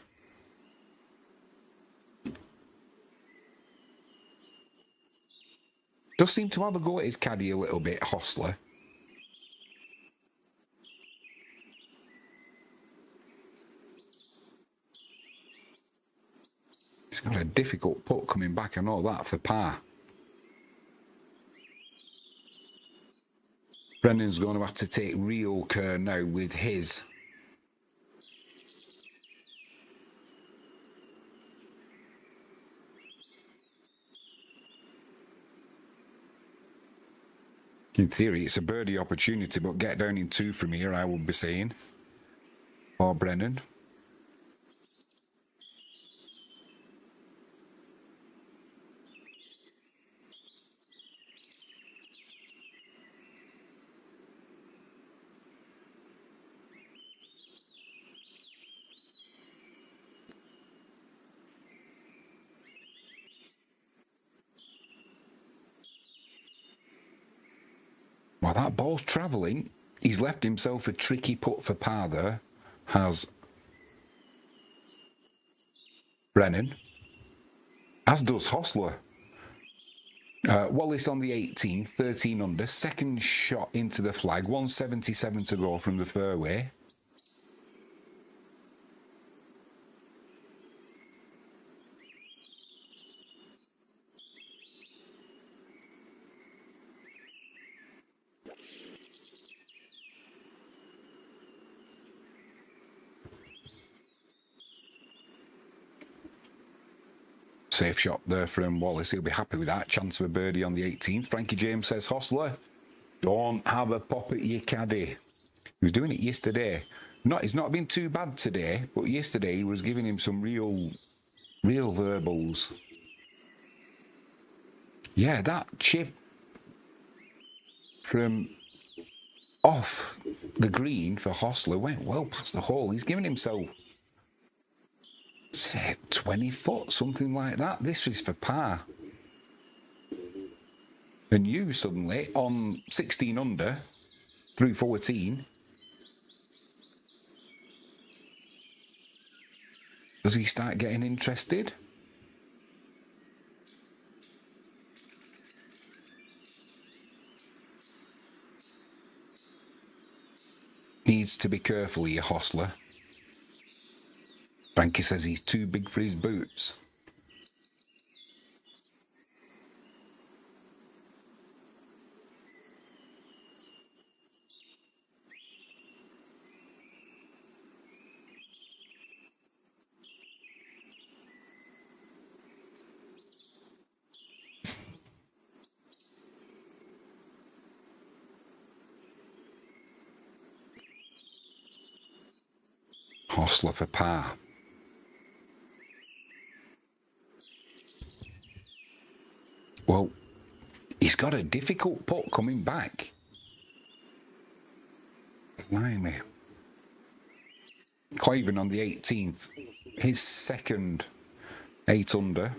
Does seem to have a go at his caddy a little bit, Hostler. He's got a difficult putt coming back and all that for par. Brennan's going to have to take real care now with his. In theory, it's a birdie opportunity, but get down in 2 from here, I would be saying. For Brennan. Well, that ball's travelling. He's left himself a tricky putt for par there. Has Brennan. As does Hostler. Wallace on the 18th, 13 under. Second shot into the flag. 177 to go from the fairway. Safe shot there from Wallace. He'll be happy with that. Chance of a birdie on the 18th. Frankie James says, Hostler, don't have a pop at your caddy. He was doing it yesterday. He's not been too bad today, but yesterday he was giving him some real verbals. Yeah, that chip from off the green for Hostler went well past the hole. He's giving himself 20 foot, something like that. This is for par. And you suddenly, on 16 under, through 14, does he start getting interested? Needs to be careful here, Hostler. Frankie says he's too big for his boots. Hostler for par. Well, he's got a difficult putt coming back. Blimey. Clavin on the 18th. His second 8 under.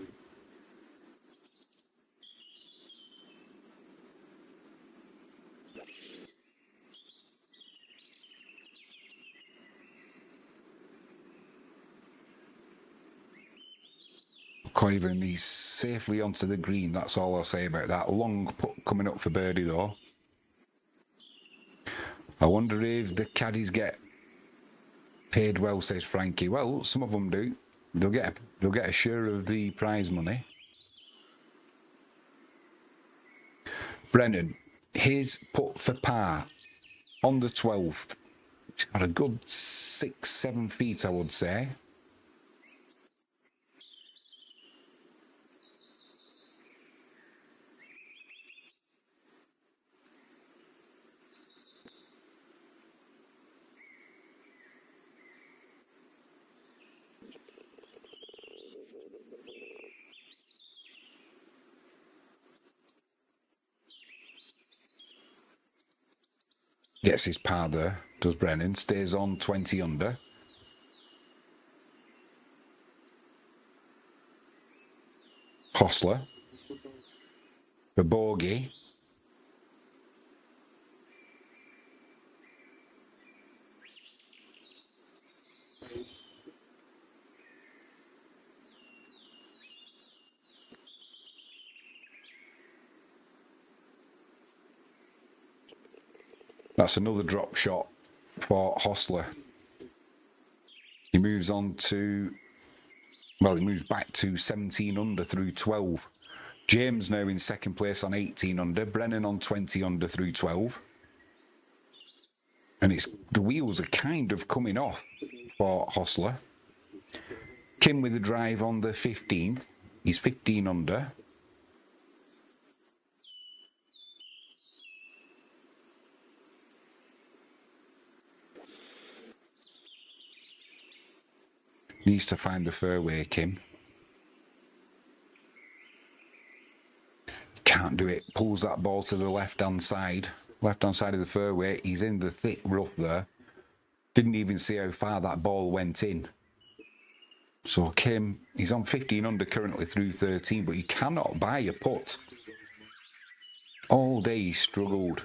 Coiven, he's safely onto the green. That's all I'll say about that. Long putt coming up for birdie, though. I wonder if the caddies get paid well, says Frankie. Well, some of them do. They'll get a share of the prize money. Brennan, his putt for par on the 12th. He's got a good 6-7 feet, I would say. Gets his par there, does Brennan. Stays on 20 under. Hostler. For bogey. That's another drop shot for Hostler. He moves on to, well, he moves back to 17 under through 12. James now in second place on 18 under. Brennan on 20 under through 12. And the wheels are kind of coming off for Hostler. Kim with the drive on the 15th. He's 15 under. Needs to find the fairway, Kim. Can't do it. Pulls that ball to the left-hand side. Left-hand side of the fairway. He's in the thick rough there. Didn't even see how far that ball went in. So Kim, he's on 15 under currently through 13, but he cannot buy a putt. All day he struggled.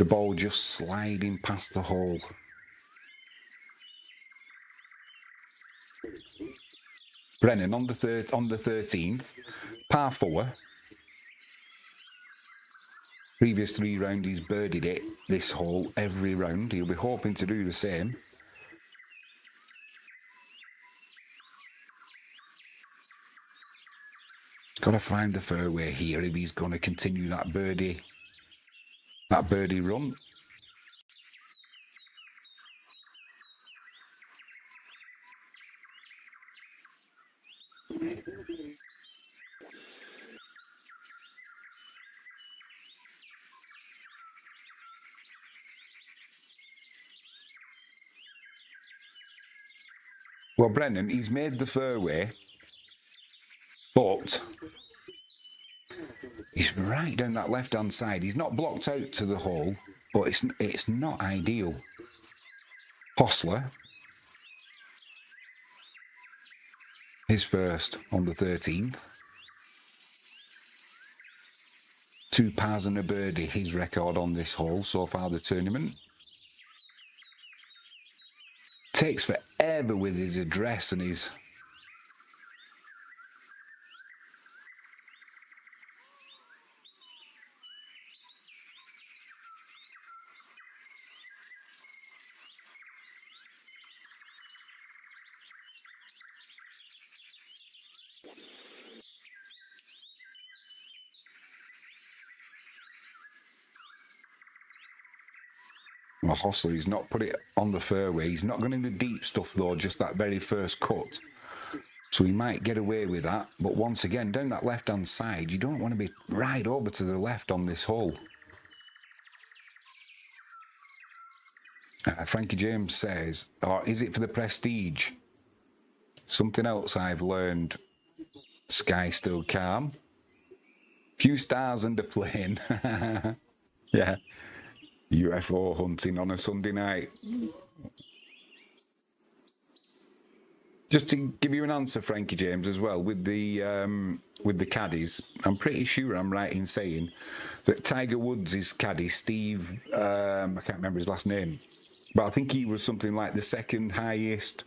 The ball just sliding past the hole. Brennan on the 13th, par 4. Previous 3 rounds he's birdied it this hole every round. He'll be hoping to do the same. Got to find the fairway here if he's going to continue that birdie run. Well, Brennan, he's made the fairway, but he's right down that left-hand side. He's not blocked out to the hole, but it's not ideal. Hostler, his first on the 13th. 2 pars and a birdie, his record on this hole so far the tournament. Takes forever with his address and his... Well, Hostler, he's not put it on the fairway. He's not gone in the deep stuff, though, just that very first cut. So he might get away with that. But once again, down that left-hand side, you don't want to be right over to the left on this hole. Frankie James says, or is it for the prestige? Something else I've learned. Sky still calm. Few stars and a plane. Yeah. UFO hunting on a Sunday night. Just to give you an answer, Frankie James, as well, with the caddies, I'm pretty sure I'm right in saying that Tiger Woods' caddy, Steve, I can't remember his last name, but I think he was something like the second highest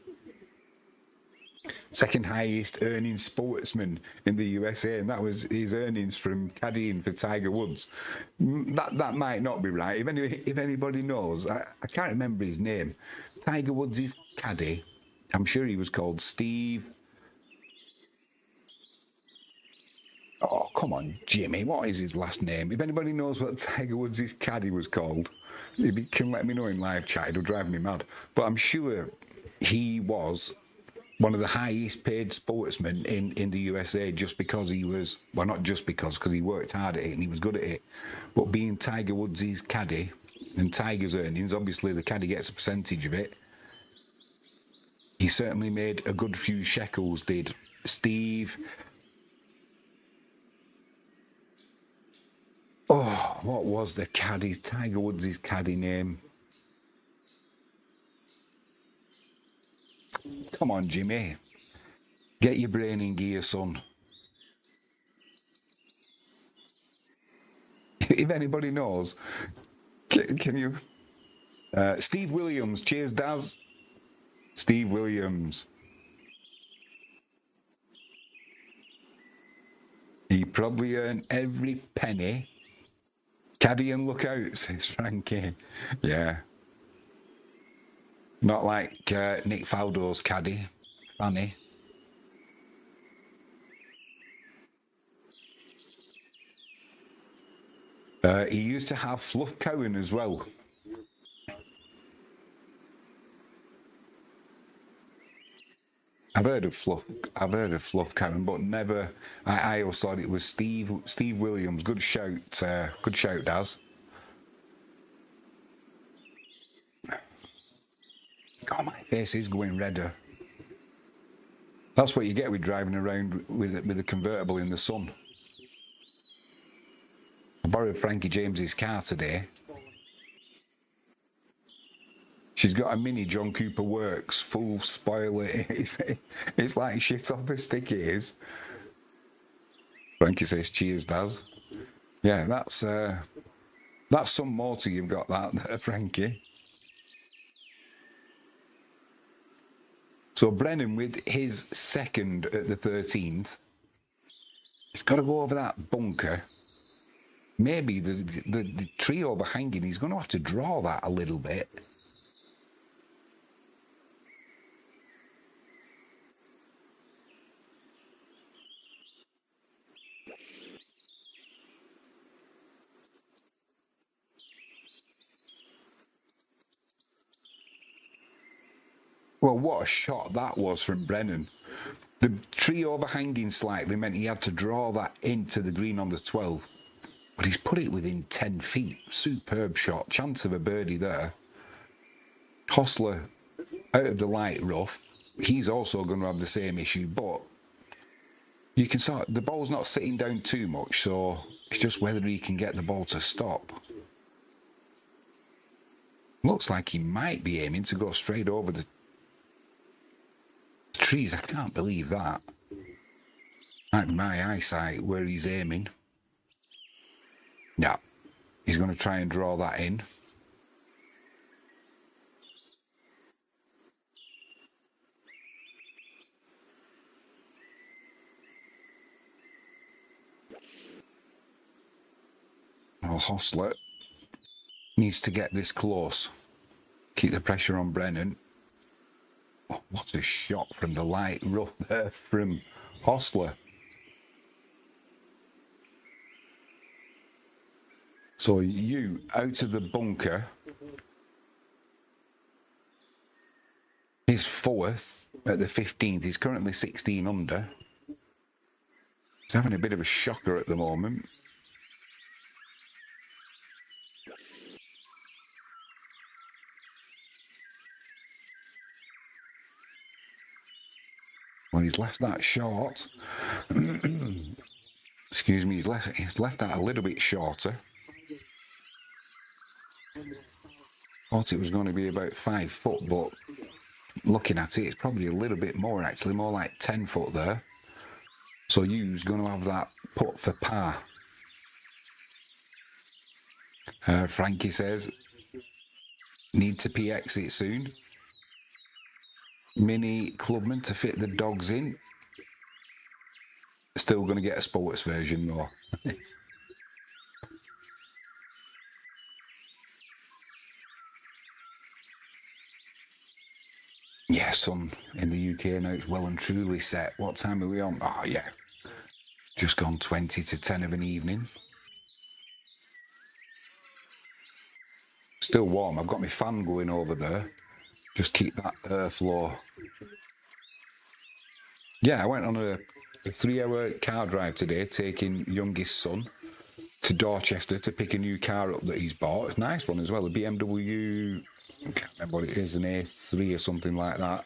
earning sportsman in the USA, and that was his earnings from caddying for Tiger Woods. That might not be right. If anybody knows, I can't remember his name. Tiger Woods' caddy, I'm sure he was called Steve. Oh, come on, Jimmy, what is his last name? If anybody knows what Tiger Woods' caddy was called, if you can let me know in live chat, it'll drive me mad. But I'm sure he was one of the highest paid sportsmen in the USA, just because he was, well, not just because he worked hard at it and he was good at it, but being Tiger Woods' caddy and Tiger's earnings, obviously the caddy gets a percentage of it. He certainly made a good few shekels, did Steve. Oh, what was the caddy, Tiger Woods' caddy name? Come on, Jimmy. Get your brain in gear, son. If anybody knows, can you... Steve Williams. Cheers, Daz. Steve Williams. He probably earned every penny. Caddy and look out, says Frankie. Yeah. Not like Nick Faldo's caddy, Fanny. He used to have Fluff Cowan as well. I've heard of Fluff Cowan, but never. I always thought it was Steve Williams. Good shout, Daz. Oh, my face is going redder. That's what you get with driving around with a convertible in the sun. I borrowed Frankie James's car today. She's got a mini John Cooper Works, full spoiler. It's like shit off a stick, it is. Frankie says, cheers, Daz. Yeah, that's... That's some motor you've got that there, Frankie. So Brennan with his second at the 13th. He's got to go over that bunker. Maybe the tree overhanging, he's going to have to draw that a little bit. Well, what a shot that was from Brennan. The tree overhanging slightly meant he had to draw that into the green on the 12th. But he's put it within 10 feet. Superb shot. Chance of a birdie there. Hostler out of the light rough. He's also going to have the same issue, but you can sort the ball's not sitting down too much, so it's just whether he can get the ball to stop. Looks like he might be aiming to go straight over the trees. I can't believe that. Might be my eyesight where he's aiming. Yeah, he's going to try and draw that in. Well, Hostler needs to get this close. Keep the pressure on Brennan. Oh, what a shot from the light rough there from Hostler. So you out of the bunker. He's fourth at the 15th. He's currently 16 under. He's having a bit of a shocker at the moment. Well, he's left that short. Excuse me, he's left that a little bit shorter. Thought it was going to be about 5 foot, but looking at it, it's probably a little bit more actually, more like 10 foot there. So you's going to have that putt for par. Frankie says, need to PX it soon. Mini Clubman to fit the dogs in. Still going to get a sports version though. Yeah, sun in the UK now, it's well and truly set. What time are we on? Oh, yeah. Just gone 20 to 10 of an evening. Still warm. I've got my fan going over there. Just keep that airflow. Yeah, I went on a 3-hour car drive today, taking youngest son to Dorchester to pick a new car up that he's bought. It's a nice one as well, a BMW, I can't remember what it is, an A3 or something like that.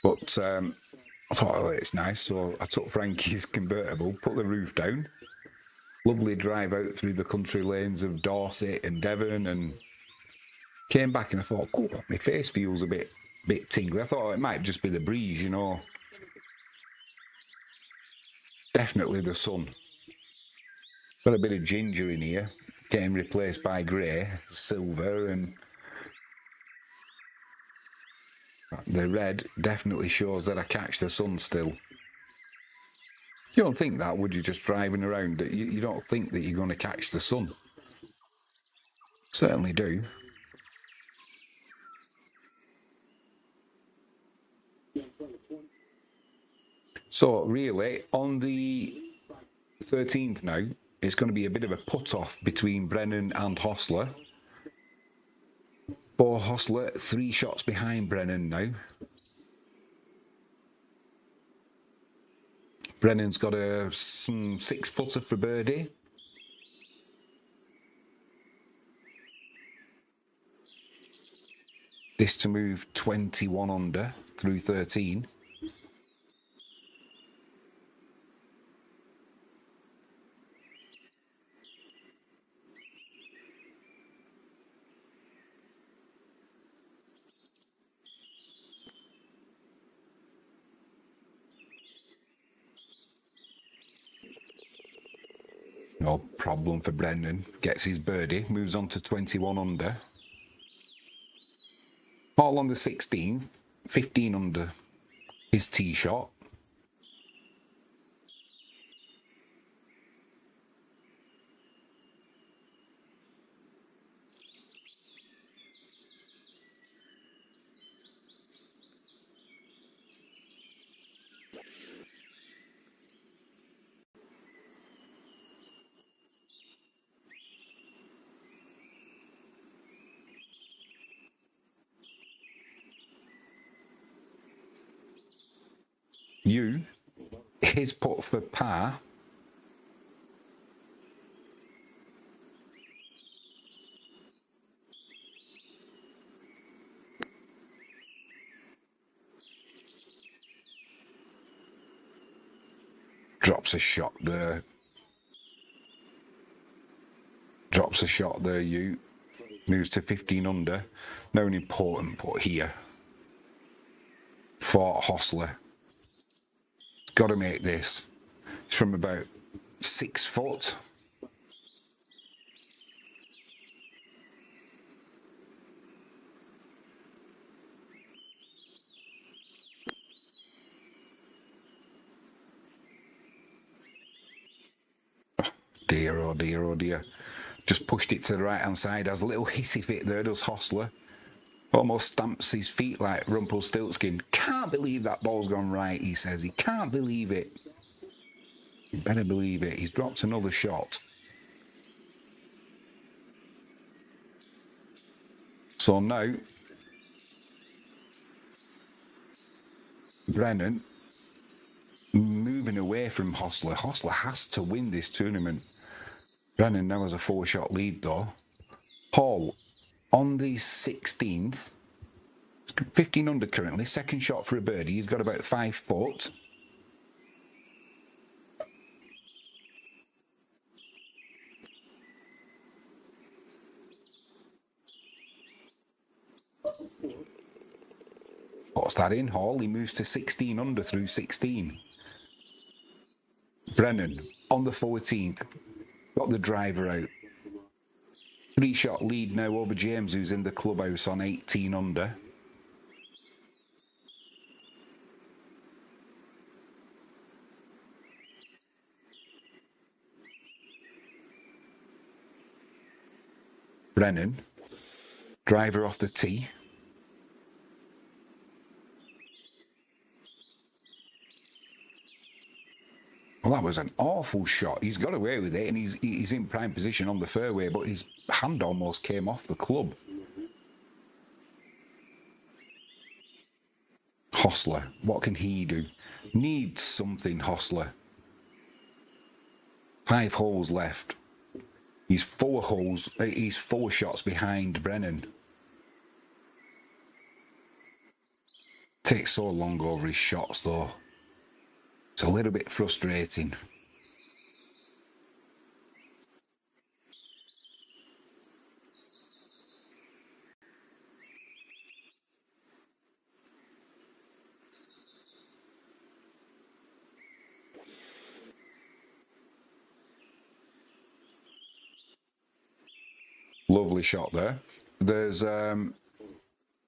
But I thought, oh, it's nice. So I took Frankie's convertible, put the roof down. Lovely drive out through the country lanes of Dorset and Devon, and came back and I thought, cool, my face feels a bit tingly. I thought it might just be the breeze, you know. Definitely the sun. Got a bit of ginger in here, getting replaced by grey, silver, and the red definitely shows that I catch the sun still. You don't think that, would you, just driving around? You don't think that you're going to catch the sun. Certainly do. So really, on the 13th now, it's going to be a bit of a put-off between Brennan and Hostler. Bo Hostler 3 shots behind Brennan now. Brennan's got a 6-footer for birdie. This to move 21 under through 13. No problem for Brendan. Gets his birdie, moves on to 21 under. All on the 16th, 15 under his tee shot. His putt for par. Drops a shot there. Moves to 15 under. Now an important putt here for Hostler. Got to make this. It's from about 6 foot. Oh dear, oh dear. Just pushed it to the right hand side. Has a little hissy fit there, does Hostler. Almost stamps his feet like Rumpelstiltskin. Can't believe that ball's gone right, he says. He can't believe it. You better believe it. He's dropped another shot. So now, Brennan moving away from Hostler. Hostler has to win this tournament. Brennan now has a 4-shot lead though. Hall on the 16th, 15 under currently, second shot for a birdie. He's got about 5 foot. Puts that in, Hall. He moves to 16 under through 16. Brennan on the 14th, got the driver out. 3-shot lead now over James, who's in the clubhouse on 18 under. Brennan, driver off the tee. Well, that was an awful shot. He's got away with it, and he's in prime position on the fairway, but his hand almost came off the club. Hostler, what can he do? Needs something, Hostler. 5 holes left. He's 4 shots behind Brennan. Takes so long over his shots, though. It's a little bit frustrating. Lovely shot there. There's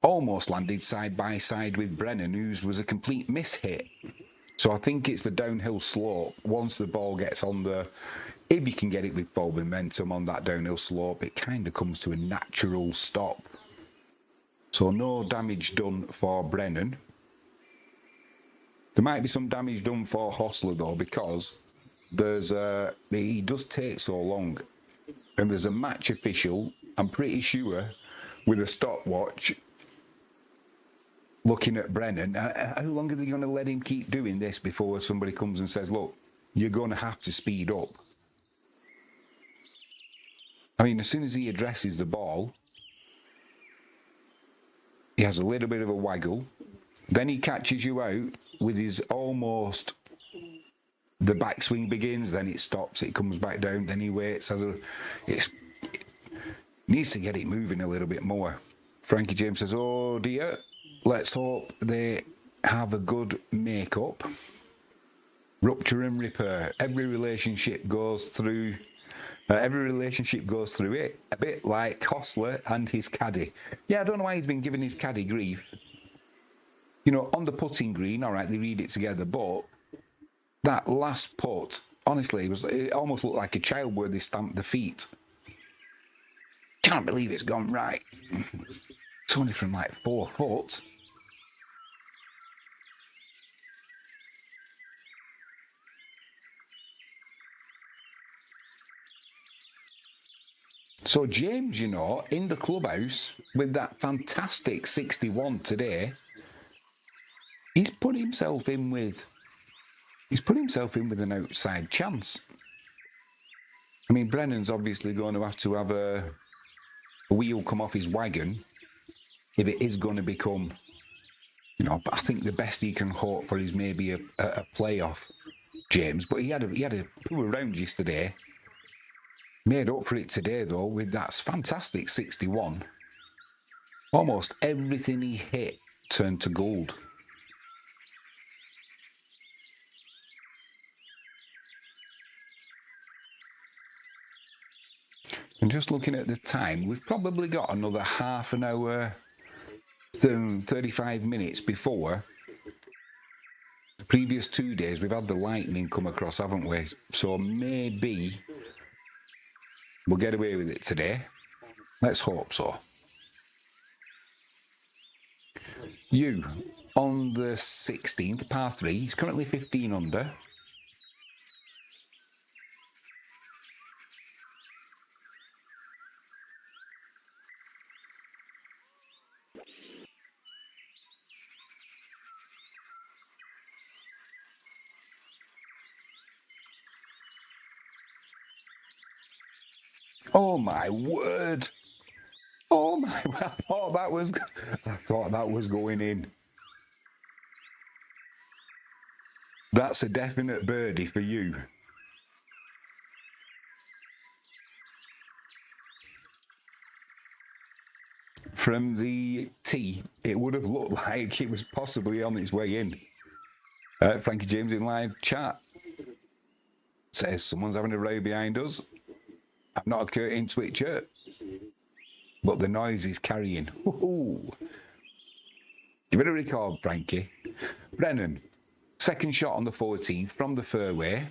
almost landed side by side with Brennan, whose was a complete miss hit. So I think it's the downhill slope. Once the ball gets on the, if you can get it with full momentum on that downhill slope, it kind of comes to a natural stop. So no damage done for Brennan. There might be some damage done for Hostler though, because he does take so long. And there's a match official, I'm pretty sure, with a stopwatch, looking at Brennan. How long are they going to let him keep doing this before somebody comes and says, look, you're going to have to speed up? I mean, as soon as he addresses the ball, he has a little bit of a waggle. Then he catches you out with his almost... The backswing begins, then it stops, it comes back down, then he waits. Needs to get it moving a little bit more. Frankie James says, oh dear, let's hope they have a good make-up. Rupture and repair. Every relationship goes through Every relationship goes through it, a bit like Hostler and his caddy. Yeah, I don't know why he's been giving his caddy grief. You know, on the putting green, all right, they read it together, but that last putt, honestly, it almost looked like a child where they stamped the feet. Can't believe it's gone right. It's only from like 4 foot. So James, you know, in the clubhouse with that fantastic 61 today, he's put himself in with an outside chance. I mean, Brennan's obviously going to have a wheel come off his wagon if it is going to become, you know. But I think the best he can hope for is maybe a playoff, James. But he had a poor round yesterday. Made up for it today, though, with that fantastic 61. Almost everything he hit turned to gold. And just looking at the time, we've probably got another half an hour, 35 minutes before. The previous 2 days, we've had the lightning come across, haven't we? So maybe we'll get away with it today. Let's hope so. You, on the 16th, par 3, he's currently 15 under. Oh my word! Oh my! I thought that was going in. That's a definite birdie for you. From the tee, it would have looked like it was possibly on its way in. Frankie James in live chat says someone's having a row behind us. I'm not a curtain twitcher, but the noise is carrying. Woo-hoo. Give it a record, Frankie. Brennan, second shot on the 14th from the fairway.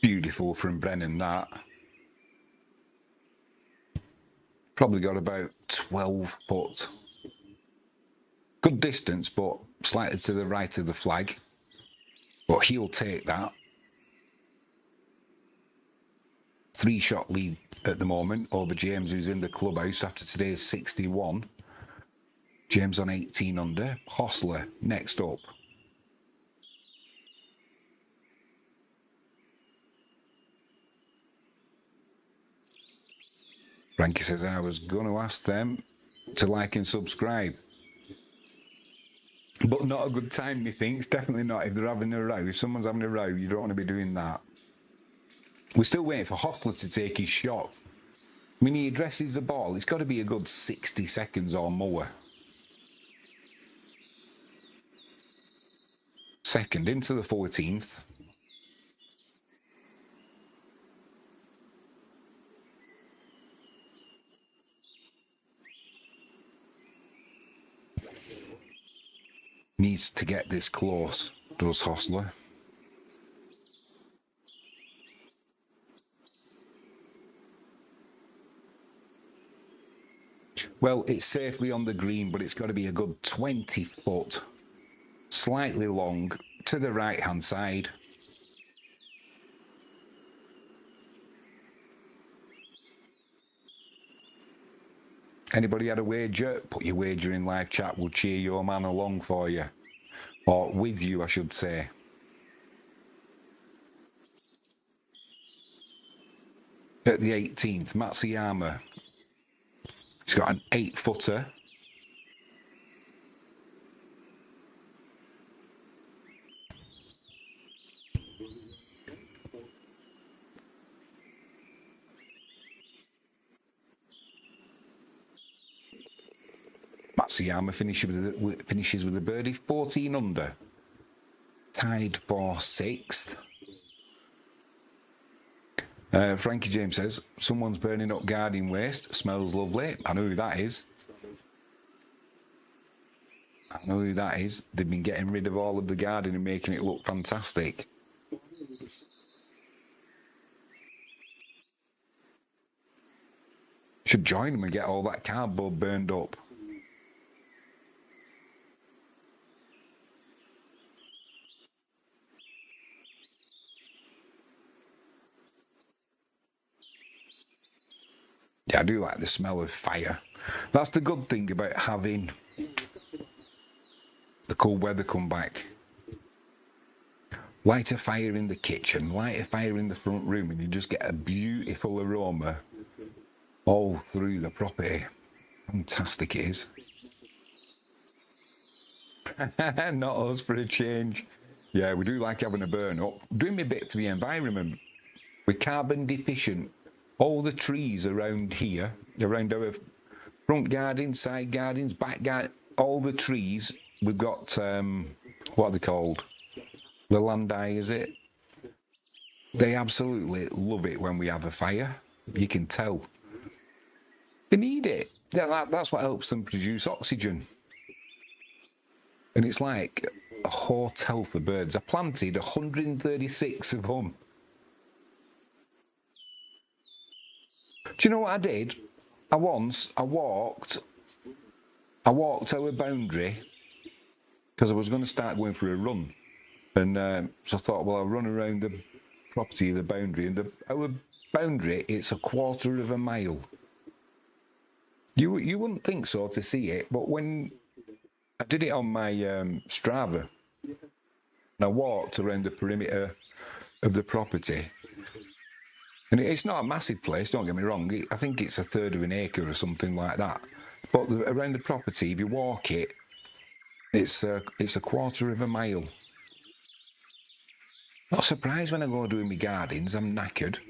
Beautiful from Brennan, that. Probably got about 12 foot. Good distance, but slightly to the right of the flag. But he'll take that. 3-shot lead at the moment over James, who's in the clubhouse after today's 61. James on 18 under. Hostler next up. Frankie says, I was going to ask them to like and subscribe. But not a good time, methinks. Definitely not if they're having a row. If someone's having a row, you don't want to be doing that. We're still waiting for Hostler to take his shot. When he addresses the ball, it's got to be a good 60 seconds or more. Second into the 14th. Needs to get this close, does Hostler. Well, it's safely on the green, but it's got to be a good 20 foot, slightly long, to the right-hand side. Anybody had a wager? Put your wager in live chat. We'll cheer your man along for you. Or with you, I should say. At the 18th, Matsuyama. He's got an 8-footer. Matsuyama finishes with a birdie, 14 under. Tied for 6th. Frankie James says, someone's burning up garden waste. Smells lovely. I know who that is. They've been getting rid of all of the garden and making it look fantastic. Should join them and get all that cardboard burned up. Yeah, I do like the smell of fire. That's the good thing about having the cold weather come back. Light a fire in the kitchen, light a fire in the front room, and you just get a beautiful aroma all through the property. Fantastic it is. Not us for a change. Yeah, we do like having a burn up. Doing a bit for the environment. We're carbon deficient. All the trees around here, around our front gardens, side gardens, back garden, all the trees, we've got, what are they called? The landai, is it? They absolutely love it when we have a fire. You can tell. They need it. That's what helps them produce oxygen. And it's like a hotel for birds. I planted 136 of them. Do you know what I did? I walked our boundary because I was going to start going for a run. And so I thought, well, I'll run around the property of the boundary. And our boundary, it's 1/4 mile. You wouldn't think so to see it, but when I did it on my Strava, and I walked around the perimeter of the property, and it's not a massive place, don't get me wrong, I think it's 1/3 of an acre or something like that, but around the property, if you walk it, it's 1/4 mile. Not surprised when I go doing my gardens, I'm knackered.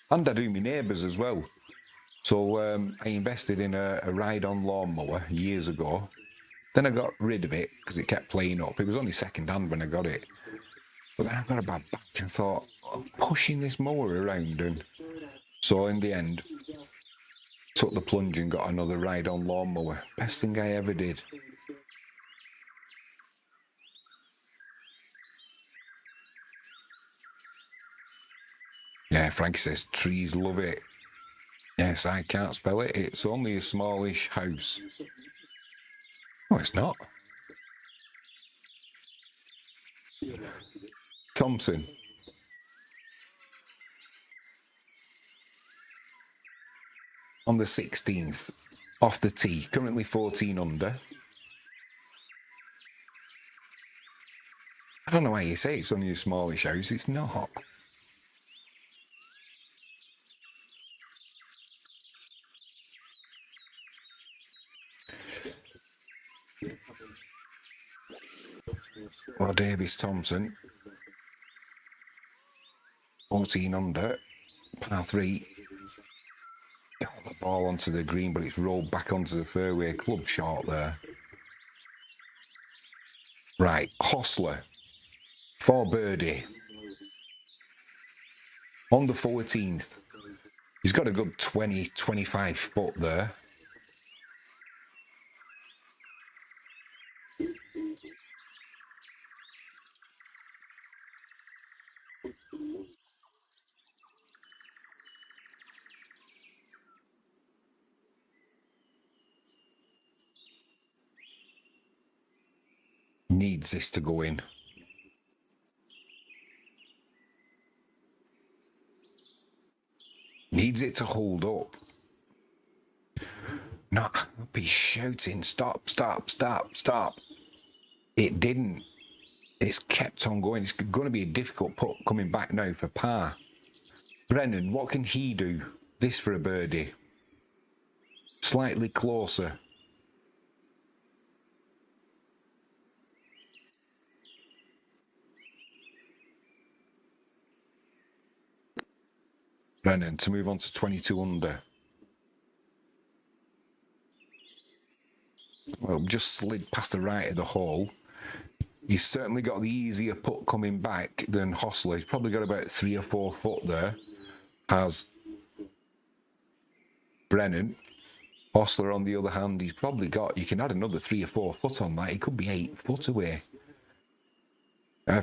And I do my neighbours as well. So I invested in a ride-on lawnmower years ago. Then I got rid of it because it kept playing up. It was only second-hand when I got it. But then I got a bad back and thought, I'm pushing this mower around. And so in the end, took the plunge and got another ride-on lawnmower. Best thing I ever did. Yeah, Frankie says, trees love it. Yes, I can't spell it. It's only a smallish house. No, it's not. Thompson. On the 16th, off the tee, currently 14 under. I don't know why you say it's only a smallish house. It's not. Well, Davis Thompson, 14 under, par 3. Got the ball onto the green, but it's rolled back onto the fairway. Club short there. Right, Hostler, 4 birdie. On the 14th, he's got a good 20, 25 foot there. Needs this to go in. Needs it to hold up. Not be shouting, stop, stop, stop, stop. It didn't. It's kept on going. It's going to be a difficult putt coming back now for par. Brennan, what can he do? This for a birdie. Slightly closer. Brennan to move on to 22 under. well, just slid past the right of the hole. He's certainly got the easier putt coming back than Hostler. He's probably got about 3 or 4 foot there. Has Brennan. Hostler, on the other hand, he's probably got, you can add another 3 or 4 foot on that. He could be 8 foot away.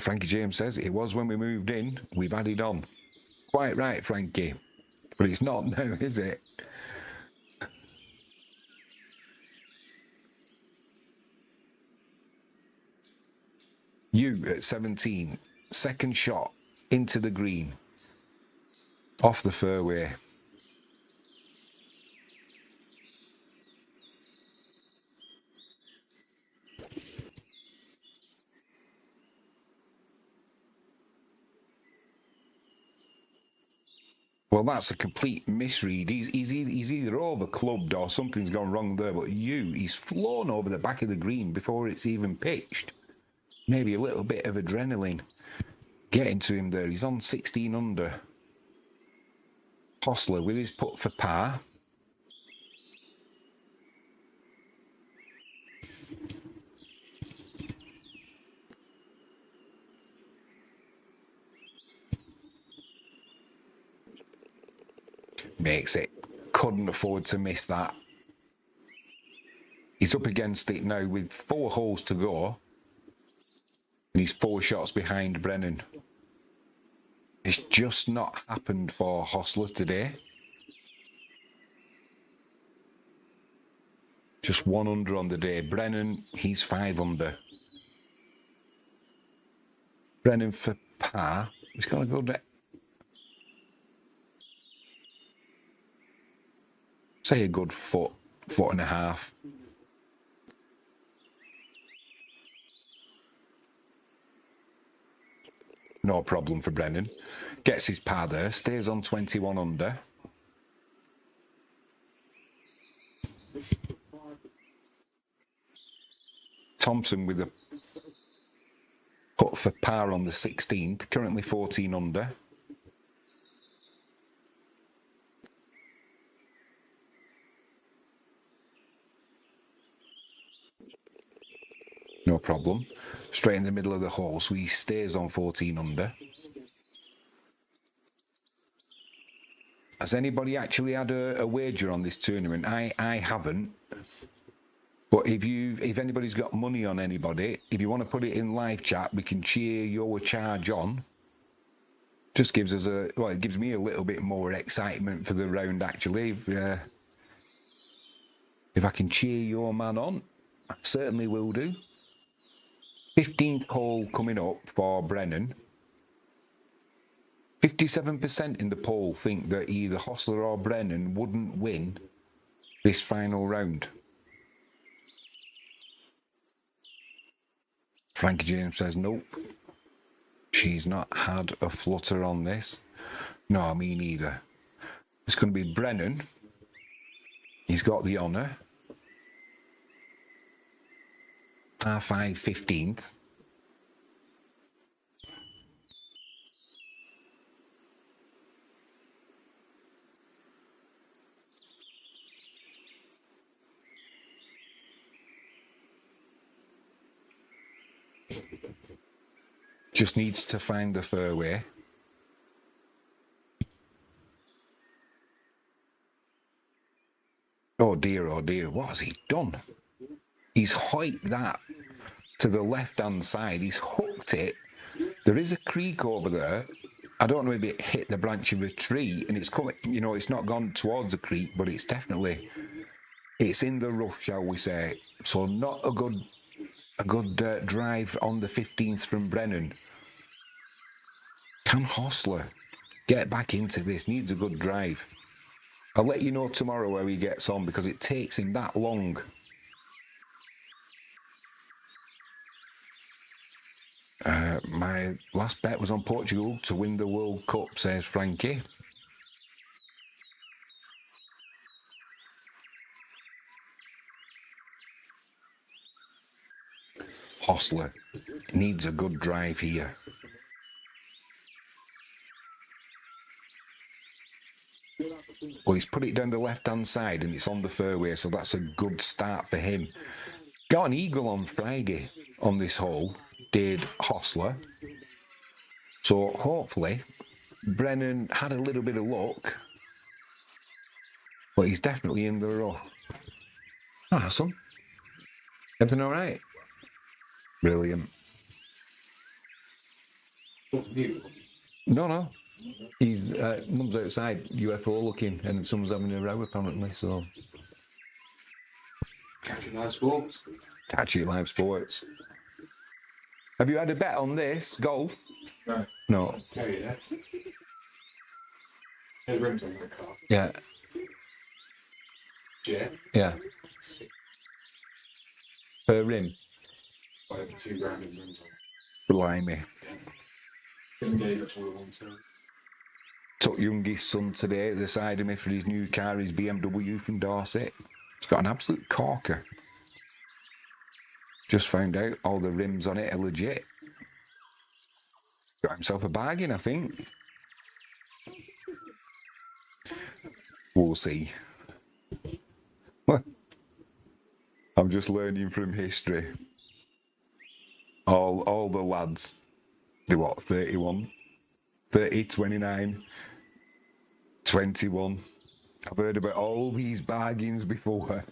Frankie James says, it was when we moved in, we've added on. Quite right, Frankie. But it's not now, is it? You at 17, second shot into the green, off the fairway. Well, that's a complete misread. He's either over clubbed or something's gone wrong there. But he's flown over the back of the green before it's even pitched. Maybe a little bit of adrenaline getting to him there. He's on 16 under. Hostler with his putt for par. Makes it. Couldn't afford to miss that. He's up against it now with 4 holes to go. And he's 4 shots behind Brennan. It's just not happened for Hostler today. Just 1 under on the day. Brennan, he's 5 under. Brennan for par. He's got to go down. Say a good foot and a half. No problem for Brennan. Gets his par there, stays on 21 under. Thompson with a putt for par on the 16th, currently 14 under. No problem. Straight in the middle of the hole, so he stays on 14 under. Has anybody actually had a wager on this tournament? I haven't. But if anybody's got money on anybody, if you want to put it in live chat, we can cheer your charge on. Just gives us it gives me a little bit more excitement for the round, actually. If I can cheer your man on, I certainly will do. 15th hole coming up for Brennan. 57% in the poll think that either Hostler or Brennan wouldn't win this final round. Frankie James says, nope. She's not had a flutter on this. No, me neither. It's going to be Brennan. He's got the honour. Par 5, 15th. Just needs to find the fairway. Oh dear, what has he done? He's hiked that to the left-hand side. He's hooked it. There is a creek over there. I don't know if it hit the branch of a tree and it's coming, it's not gone towards a creek, but it's definitely, it's in the rough, shall we say. So not a good drive on the 15th from Brennan. Can Hostler get back into this? Needs a good drive. I'll let you know tomorrow how he gets on because it takes him that long. My last bet was on Portugal to win the World Cup, says Frankie. Hostler needs a good drive here. Well, he's put it down the left-hand side and it's on the fairway, so that's a good start for him. Got an eagle on Friday on this hole, did Hostler. So hopefully Brennan had a little bit of luck, but he's definitely in the rough. Awesome. Everything all right? Brilliant. No. He's Mum's outside UFO looking, and someone's having a row apparently. So Catching live sports. catch it live sports. Have you had a bet on this golf? Right. No. Tell you that. There's rims on my car. Yeah. Yeah. Yeah. Per rim. Over 2 grand in rims on. Blimey. Didn't get it for a long time. Took youngest son today at the side of me for his new car, his BMW from Dorset. It's got an absolute corker. Just found out all the rims on it are legit. Got himself a bargain, I think. We'll see. I'm just learning from history. All the lads, they're what, 31, 30, 29, 21. I've heard about all these bargains before.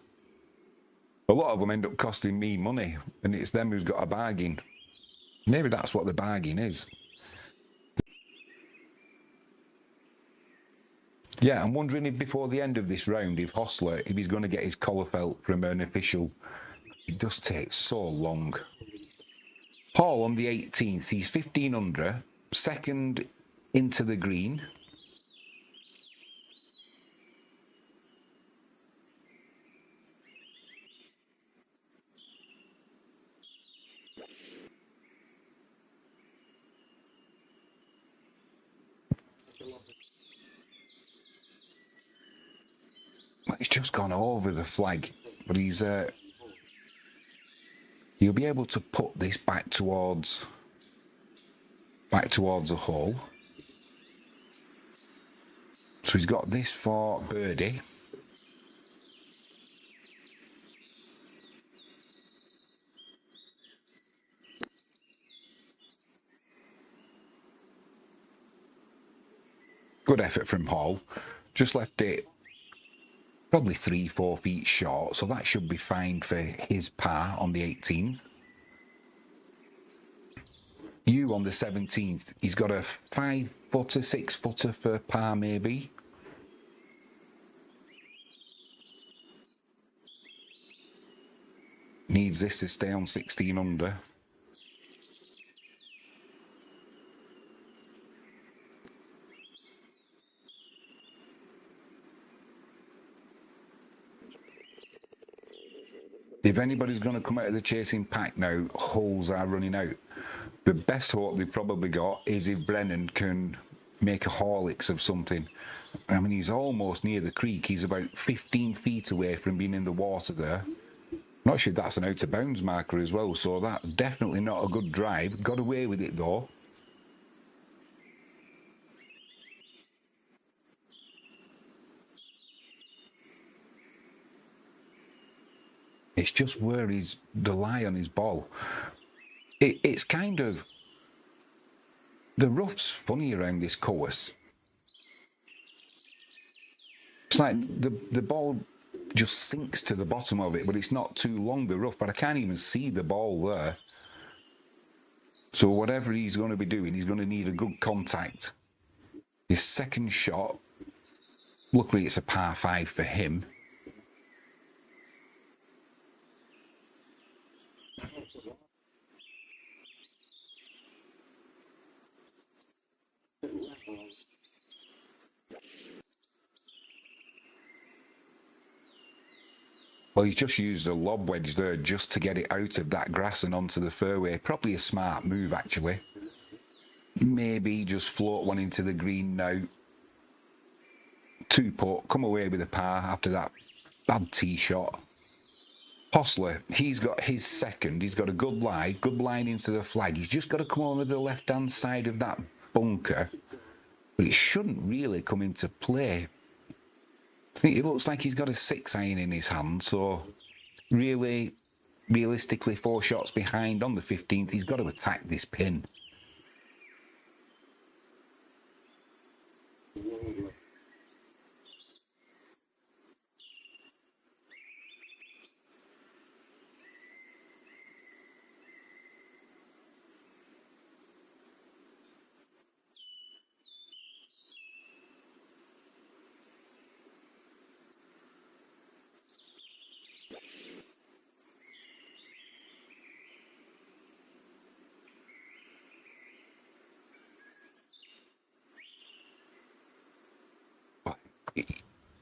A lot of them end up costing me money, and it's them who's got a bargain. Maybe that's what the bargain is. Yeah, I'm wondering if before the end of this round, if Hostler, if he's going to get his collar felt from an official. It does take so long. Hall on the 18th, he's 15 under, second into the green. He's just gone over the flag, but he's he'll be able to put this back towards a hole. So he's got this for birdie. Good effort from Hall. Just left it probably 3-4 feet short, so that should be fine for his par on the 18th. You on the 17th, he's got a 5-footer, 6-footer for par maybe. Needs this to stay on 16 under. If anybody's going to come out of the chasing pack now, holes are running out. The best hope they've probably got is if Brennan can make a Horlicks of something. I mean, he's almost near the creek. He's about 15 feet away from being in the water there. Not sure if that's an out of bounds marker as well, so that's definitely not a good drive. Got away with it though. It's just where he's the lie on his ball. It's kind of, the rough's funny around this course. It's like the ball just sinks to the bottom of it, but it's not too long, the rough, but I can't even see the ball there. So whatever he's going to be doing, he's going to need a good contact. His second shot, luckily it's a par 5 for him. Well, he's just used a lob wedge there just to get it out of that grass and onto the fairway. Probably a smart move, actually. Maybe just float one into the green now. 2-putt, come away with a par after that bad tee shot. Hostler, he's got his second. He's got a good line into the flag. He's just got to come over the left-hand side of that bunker. But it shouldn't really come into play. I think it looks like he's got a 6-iron in his hand, so really realistically 4 shots behind on the 15th. He's got to attack this pin.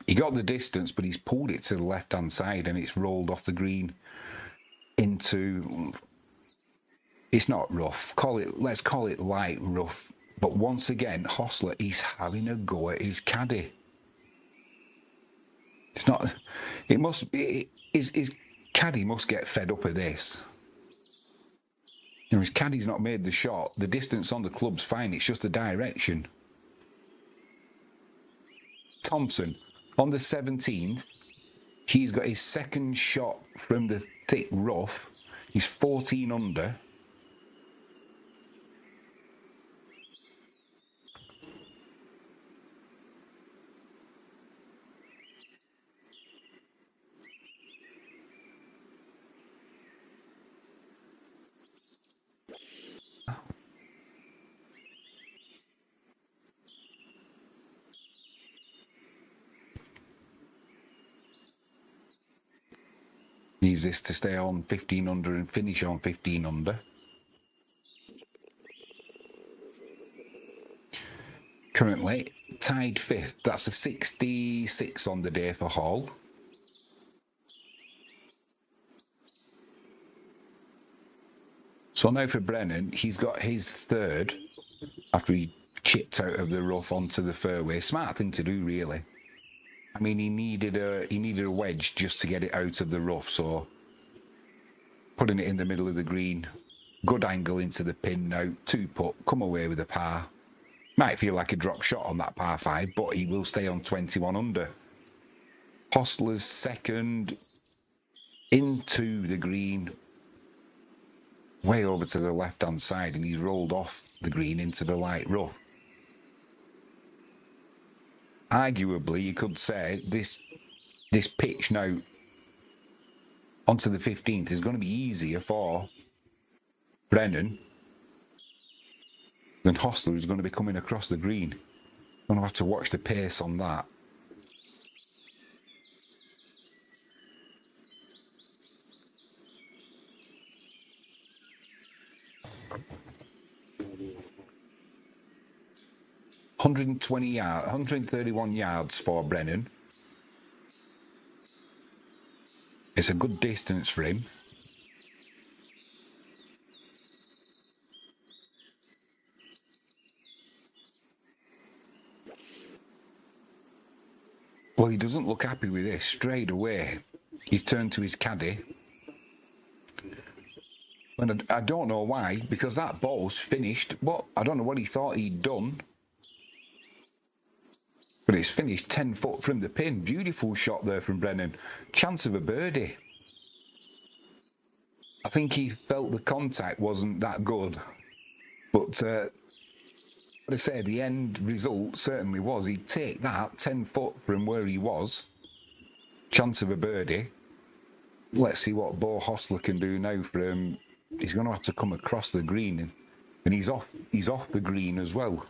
He got the distance, but he's pulled it to the left-hand side and it's rolled off the green into... It's not rough. Let's call it light rough. But once again, Hostler is having a go at his caddy. It's not... It must... His caddy must get fed up of this. You know, his caddy's not made the shot. The distance on the club's fine. It's just the direction. Thompson, on the 17th, he's got his second shot from the thick rough. He's 14 under. Needs this to stay on 15 under and finish on 15 under. Currently tied 5th. That's a 66 on the day for Hall. So now for Brennan, he's got his 3rd after he chipped out of the rough onto the fairway. Smart thing to do, really. I mean, he needed a wedge just to get it out of the rough, so putting it in the middle of the green, good angle into the pin now, 2-putt, come away with a par. Might feel like a drop shot on that par 5, but he will stay on 21 under. Hostler's 2nd into the green, way over to the left-hand side, and he's rolled off the green into the light rough. Arguably, you could say this pitch now onto the 15th is going to be easier for Brennan than Hostler, who's going to be coming across the green. Going to have to watch the pace on that. ...120 yards, 131 yards for Brennan. It's a good distance for him. Well, he doesn't look happy with this. Straight away, he's turned to his caddy. And I don't know why, because that ball's finished. But I don't know what he thought he'd done. But it's finished 10 foot from the pin. Beautiful shot there from Brennan. Chance of a birdie. I think he felt the contact wasn't that good. But, like I say, the end result certainly was. He'd take that 10 foot from where he was. Chance of a birdie. Let's see what Bo Hostler can do now for him. He's going to have to come across the green. And he's off the green as well.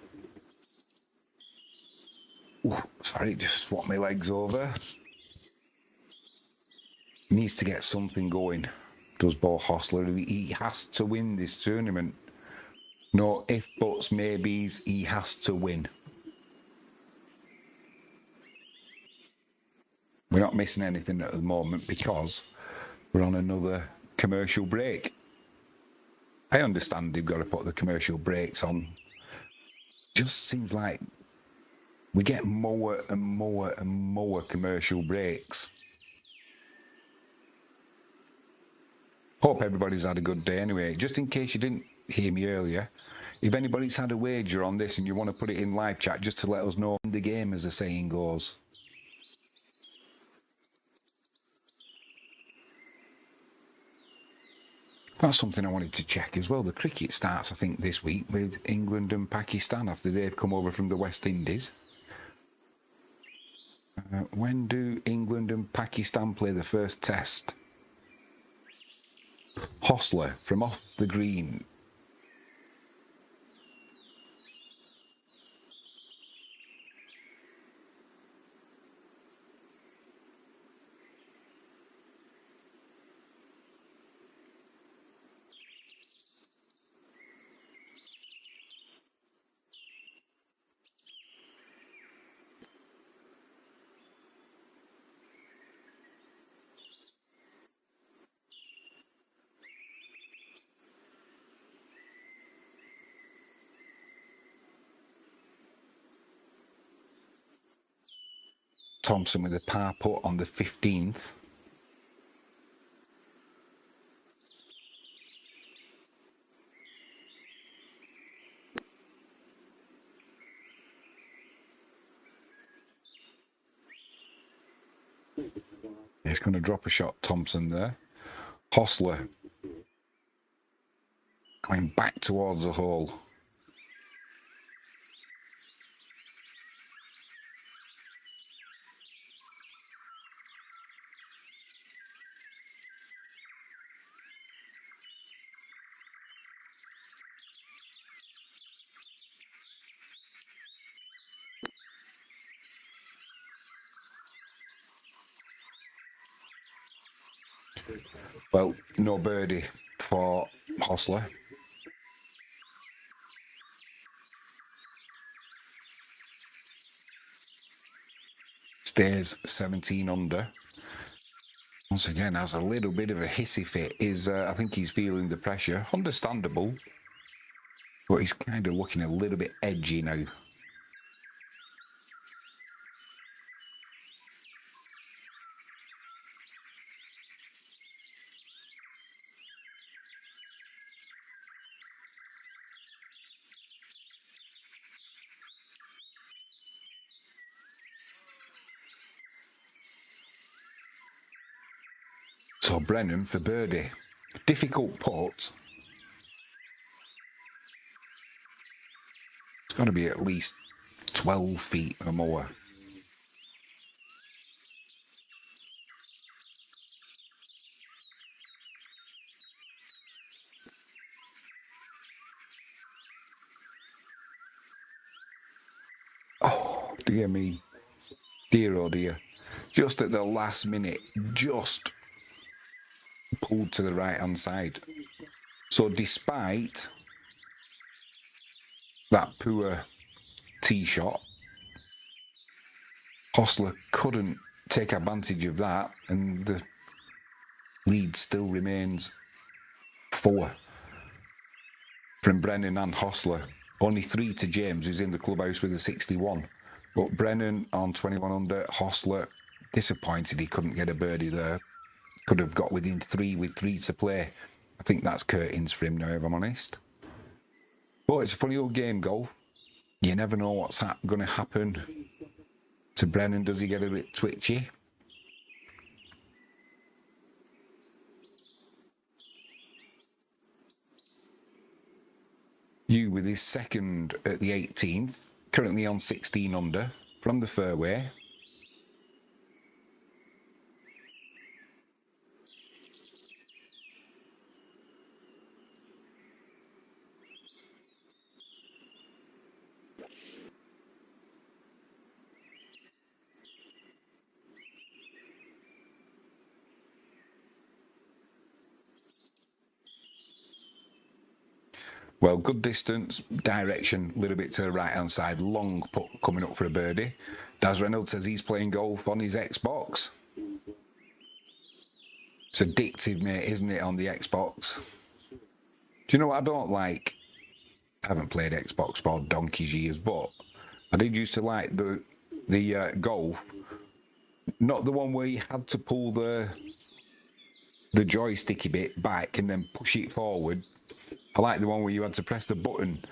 Ooh, sorry, just swapped my legs over. Needs to get something going, does Bo Hostler. He has to win this tournament. No if, buts, maybes, he has to win. We're not missing anything at the moment because we're on another commercial break. I understand they've got to put the commercial breaks on. Just seems like we get more and more and more commercial breaks. Hope everybody's had a good day anyway. Just in case you didn't hear me earlier, if anybody's had a wager on this and you want to put it in live chat just to let us know the game, as the saying goes. That's something I wanted to check as well. The cricket starts, I think, this week with England and Pakistan after they've come over from the West Indies. When do England and Pakistan play the first test? Hostler from off the green. Thompson with a par putt on the 15th. He's going to drop a shot, Thompson there. Hostler going back towards the hole. Well, no birdie for Hostler. Stays 17 under. Once again, has a little bit of a hissy fit. I think he's feeling the pressure. Understandable. But he's kind of looking a little bit edgy now. So Brennan for birdie. Difficult putt. It's got to be at least 12 feet or more. Oh, dear me. Dear, oh dear. Just at the last minute, just pulled to the right-hand side. So despite that poor tee shot, Hostler couldn't take advantage of that, and the lead still remains 4 from Brennan and Hostler. Only 3 to James, who's in the clubhouse with a 61. But Brennan on 21 under, Hostler disappointed he couldn't get a birdie there. Could have got within 3 with 3 to play. I think that's curtains for him now, if I'm honest. But it's a funny old game, golf. You never know what's going to happen to Brennan. Does he get a bit twitchy? You with his second at the 18th, currently on 16 under from the fairway. Well, good distance, direction, a little bit to the right-hand side, long putt coming up for a birdie. Daz Reynolds says he's playing golf on his Xbox. It's addictive, mate, isn't it, on the Xbox? Do you know what I don't like? I haven't played Xbox for donkey's years, but I did used to like the golf. Not the one where you had to pull the joysticky bit back and then push it forward. I like the one where you had to press the button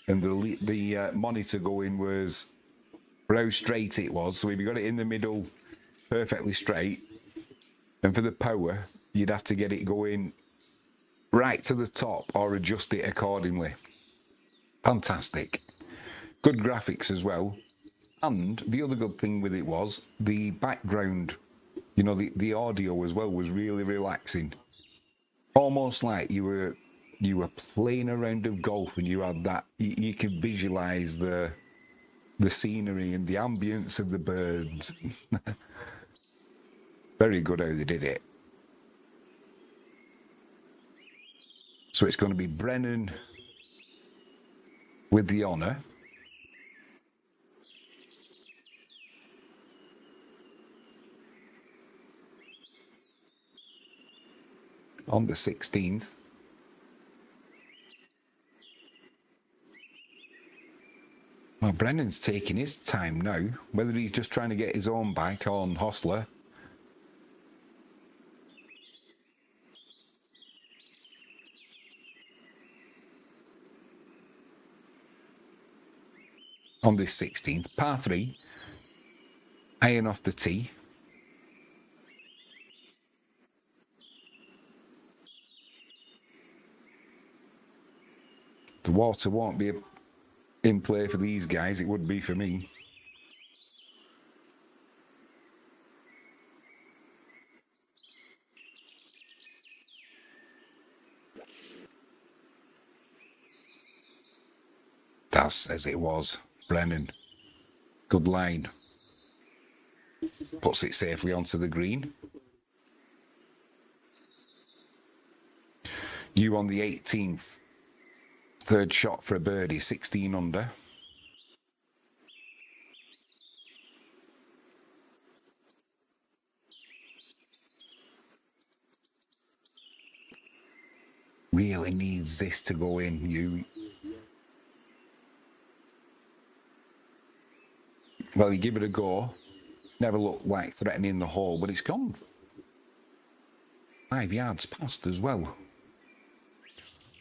and the monitor going was for how straight it was. So if you got it in the middle perfectly straight, and for the power, you'd have to get it going right to the top or adjust it accordingly. Fantastic. Good graphics as well. And the other good thing with it was the background, you know, the audio as well was really relaxing. Almost like you were playing a round of golf and you had that, you could visualize the scenery and the ambience of the birds. Very good how they did it. So it's going to be Brennan with the honour. On the 16th. Well, Brennan's taking his time now, whether he's just trying to get his own back on Hostler. On this 16th, par 3, iron off the tee. The water won't be in play for these guys, it would be for me. That's as it was. Brennan. Good line. Puts it safely onto the green. You on the 18th. Third shot for a birdie, 16 under. Really needs this to go in, you. Well, you give it a go. Never looked like threatening the hole, but it's gone 5 yards past as well.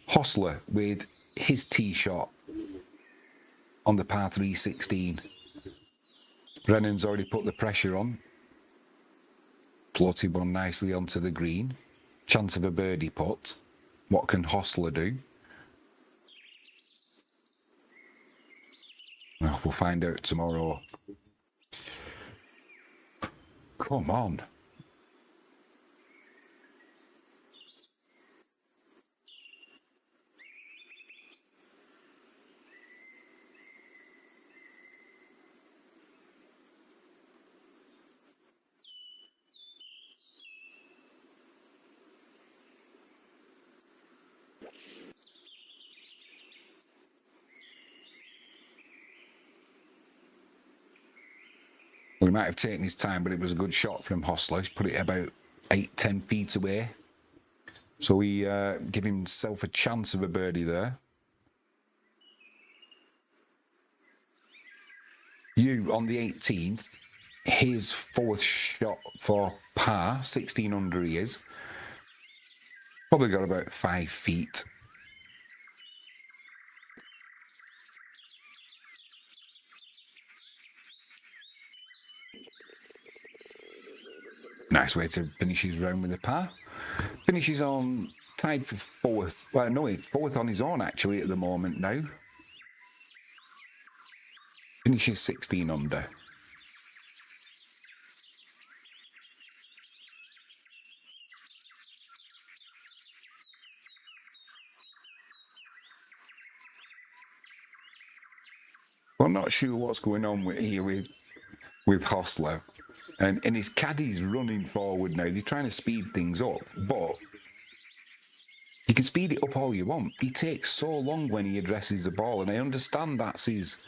Hostler with his tee shot on the par 3 16. Brennan's already put the pressure on. Floated one nicely onto the green. Chance of a birdie putt. What can Hostler do? Well, we'll find out tomorrow. Come on. Well, he might have taken his time, but it was a good shot from Hostler. He's put it about 8-10 feet away. So he gave himself a chance of a birdie there. You on the 18th, his fourth shot for par, 16 under he is. Probably got about 5 feet. Nice way to finish his round with a par. Finishes on tied for fourth. Well, no, he's fourth on his own actually at the moment now. Finishes 16 under. Well, I'm not sure what's going on with Hostler. And his caddy's running forward now. They're trying to speed things up, but you can speed it up all you want. He takes so long when he addresses the ball, and I understand that's his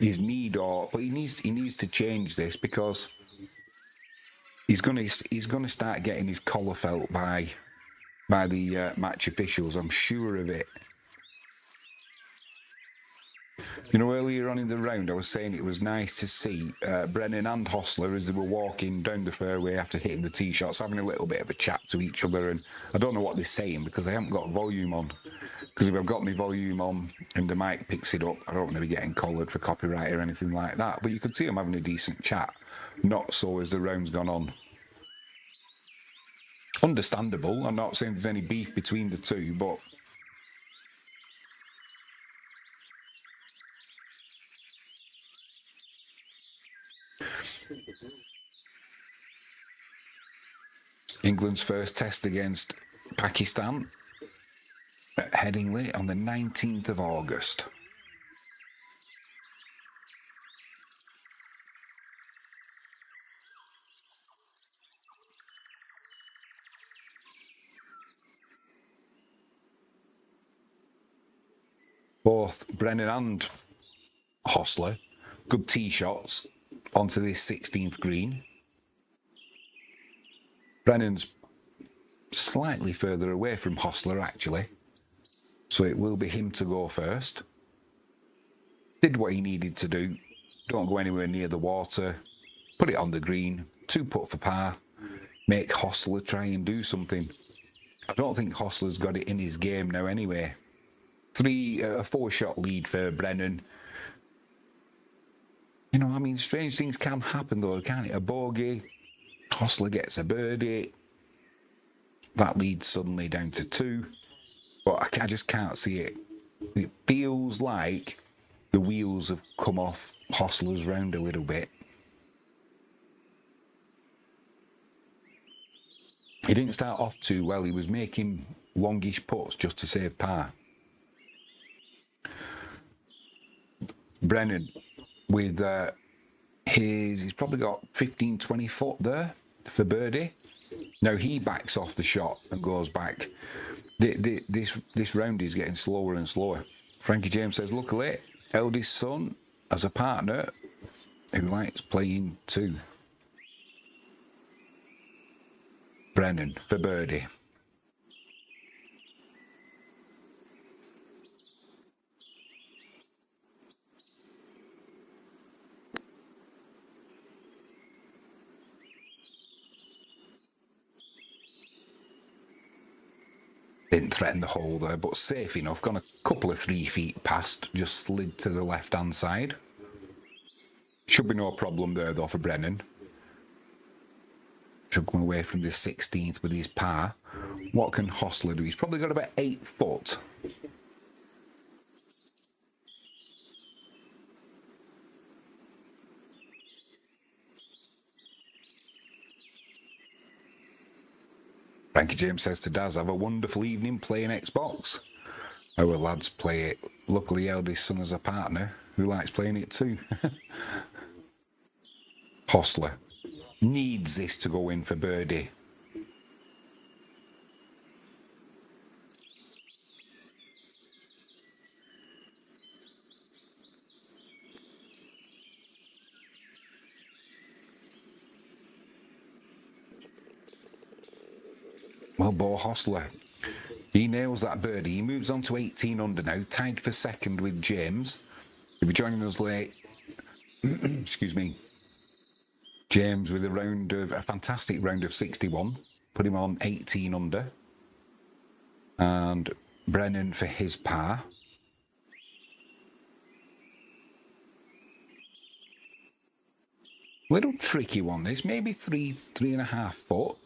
need, but he needs to change this because he's gonna start getting his collar felt by the match officials. I'm sure of it. You know, earlier on in the round, I was saying it was nice to see Brennan and Hostler as they were walking down the fairway after hitting the tee shots, having a little bit of a chat to each other. And I don't know what they're saying because I haven't got volume on. Because if I've got my volume on and the mic picks it up, I don't want to be getting collared for copyright or anything like that. But you could see them having a decent chat. Not so as the round's gone on. Understandable. I'm not saying there's any beef between the two, but England's first test against Pakistan at Headingley on the 19th of August. Both Brennan and Hostler, good tee shots onto this 16th green. Brennan's slightly further away from Hostler, actually, so it will be him to go first. Did what he needed to do. Don't go anywhere near the water. Put it on the green. 2 putt for par. Make Hostler try and do something. I don't think Hostler's got it in his game now anyway. A 4-shot lead for Brennan. You know, I mean, strange things can happen though, can't it? A bogey, Hostler gets a birdie. That leads suddenly down to 2. But I just can't see it. It feels like the wheels have come off Hostler's round a little bit. He didn't start off too well. He was making longish putts just to save par. Brennan with he's probably got 15, 20 foot there for birdie. Now he backs off the shot and goes back. This round is getting slower and slower. Frankie James says, luckily, eldest son has a partner who likes playing too. Brennan for birdie. Didn't threaten the hole there, but safe enough. Gone a couple of 3 feet past, just slid to the left-hand side. Should be no problem there, though, for Brennan. Should come away from the 16th with his par. What can Hostler do? He's probably got about 8 foot. Frankie James says to Daz, have a wonderful evening playing Xbox. Our lads play it. Luckily, eldest son has a partner who likes playing it too. Hostler needs this to go in for birdie. Well, Bo Hostler, he nails that birdie. He moves on to 18 under now, tied for second with James. If you're joining us late, excuse me, James with a fantastic round of 61, put him on 18 under. And Brennan for his par. Little tricky one, this, maybe 3.5 foot.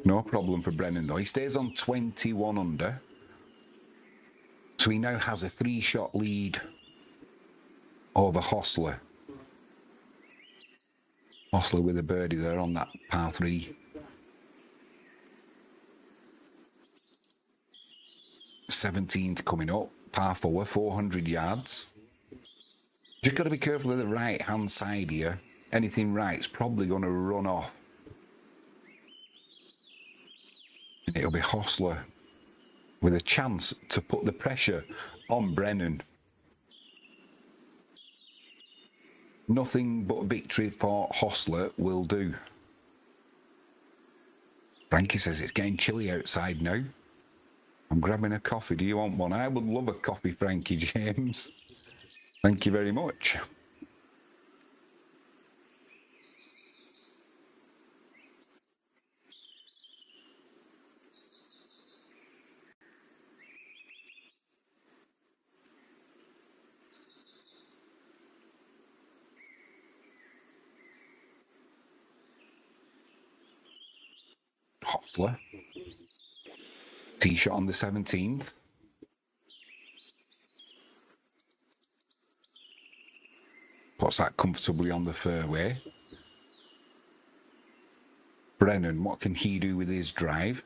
No problem for Brennan, though. He stays on 21 under. So he now has a 3-shot lead over Hostler. Hostler with a birdie there on that par 3. 17th coming up, par 4, 400 yards. Just got to be careful of the right-hand side here. Anything right's probably going to run off. It'll be Hostler with a chance to put the pressure on Brennan. Nothing but victory for Hostler will do. Frankie says it's getting chilly outside now. I'm grabbing a coffee. Do you want one? I would love a coffee, Frankie James. Thank you very much. Hostler. Tee shot on the 17th. Puts that comfortably on the fairway. Brennan, what can he do with his drive?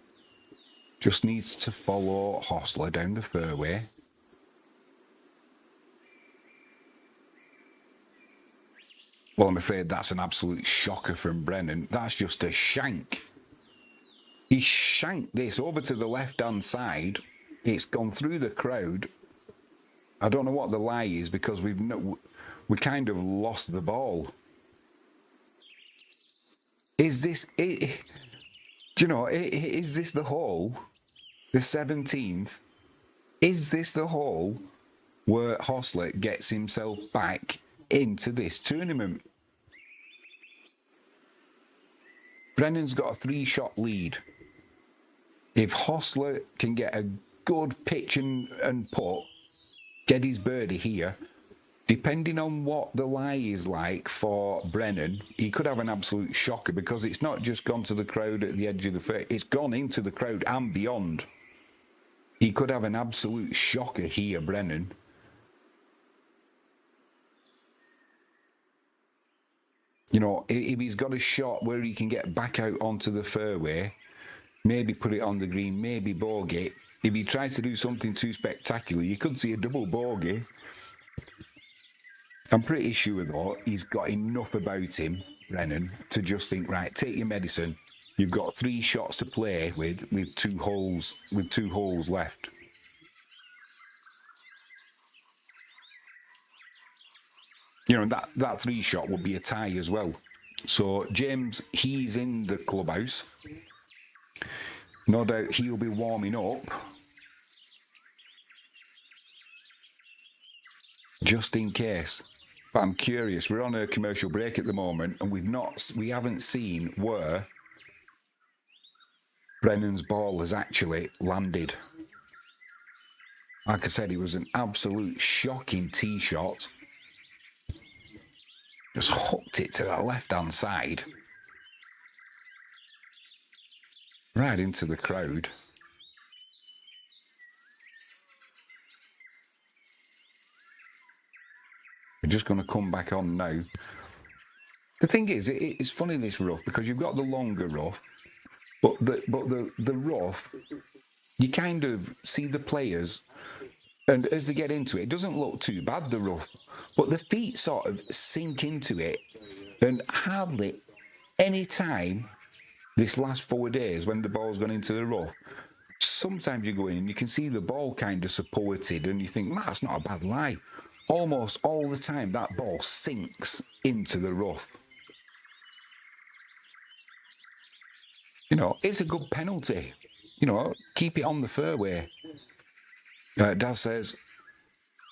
Just needs to follow Hostler down the fairway. Well, I'm afraid that's an absolute shocker from Brennan. That's just a shank. He shanked this over to the left-hand side. It's gone through the crowd. I don't know what the lie is because we kind of lost the ball. Is this it? Do you know? Is this the hole? The 17th. Is this the hole where Hostler gets himself back into this tournament? Brennan's got a 3-shot lead. If Hostler can get a good pitch and putt, get his birdie here, depending on what the lie is like for Brennan, he could have an absolute shocker because it's not just gone to the crowd at the edge of the fairway, it's gone into the crowd and beyond. He could have an absolute shocker here, Brennan. You know, if he's got a shot where he can get back out onto the fairway, maybe put it on the green, maybe bogey. If he tries to do something too spectacular, you could see a double bogey. I'm pretty sure, though, he's got enough about him, Brennan, to just think, right, take your medicine. You've got 3 shots to play with 2 holes left. You know, that 3 shot would be a tie as well. So James, he's in the clubhouse. No doubt he'll be warming up. Just in case. But I'm curious, we're on a commercial break at the moment and we haven't seen where Brennan's ball has actually landed. Like I said, it was an absolute shocking tee shot. Just hooked it to the left-hand side. Right into the crowd. We're just going to come back on now. The thing is, it's funny this rough because you've got the longer rough, but the rough, you kind of see the players, and as they get into it, it doesn't look too bad, the rough, but the feet sort of sink into it, and hardly any time this last 4 days when the ball's gone into the rough, sometimes you go in and you can see the ball kind of supported, and you think, that's not a bad lie. Almost all the time, that ball sinks into the rough. You know, it's a good penalty. You know, keep it on the fairway. Daz says,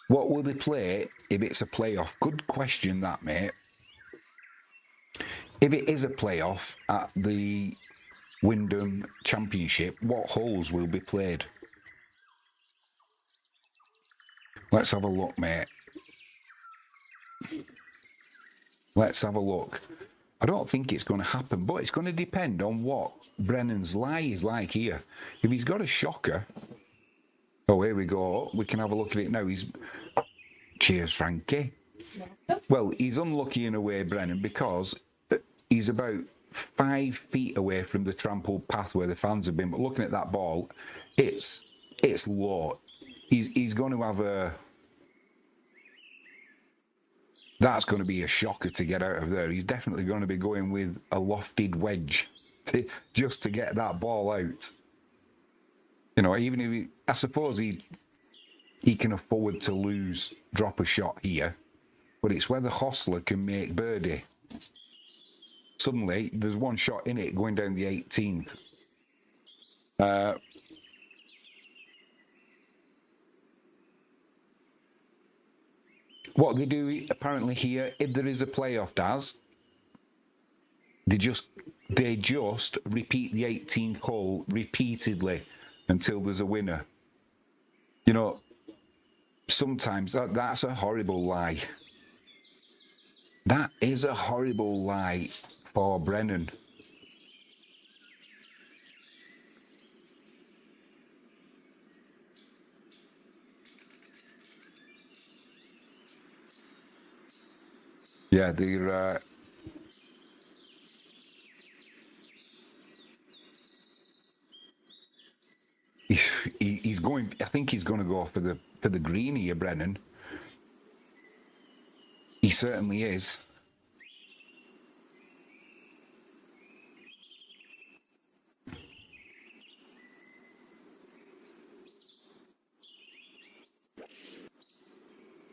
what will they play if it's a playoff? Good question, that, mate. If it is a playoff at the Wyndham Championship, what holes will be played? Let's have a look, mate. Let's have a look. I don't think it's going to happen, but it's going to depend on what Brennan's lie is like here. If he's got a shocker... Oh, here we go. We can have a look at it now. Cheers, Frankie. Well, he's unlucky in a way, Brennan, because he's about 5 feet away from the trampled path where the fans have been. But looking at that ball, it's low. He's going to have a... That's going to be a shocker to get out of there. He's definitely going to be going with a lofted wedge just to get that ball out. You know, even if I suppose he can afford to drop a shot here, but it's whether Hostler can make birdie. Suddenly, there's one shot in it going down the 18th. What they do apparently here, if there is a playoff, Daz, they just repeat the 18th hole repeatedly until there's a winner. You know, sometimes that's a horrible lie. That is a horrible lie for Brennan. Yeah, they're. He's going. I think he's going to go for the green here, Brennan. He certainly is.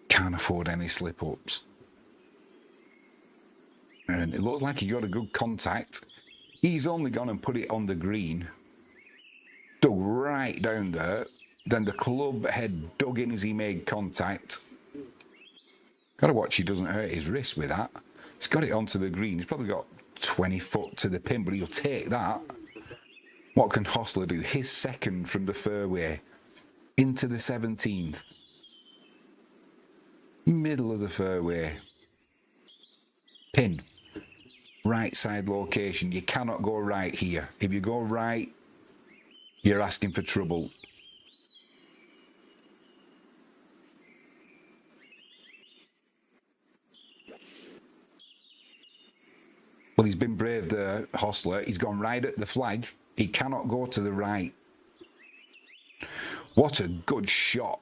Can't afford any slip ups. And it looks like he got a good contact. He's only gone and put it on the green. Dug right down there. Then the club head dug in as he made contact. Got to watch he doesn't hurt his wrist with that. He's got it onto the green. He's probably got 20 foot to the pin, but he'll take that. What can Hostler do? His second from the fairway into the 17th. Middle of the fairway. Pin. Right side location. You cannot go right here. If you go right, you're asking for trouble. Well, he's been brave there, Hostler. He's gone right at the flag. He cannot go to the right. What a good shot.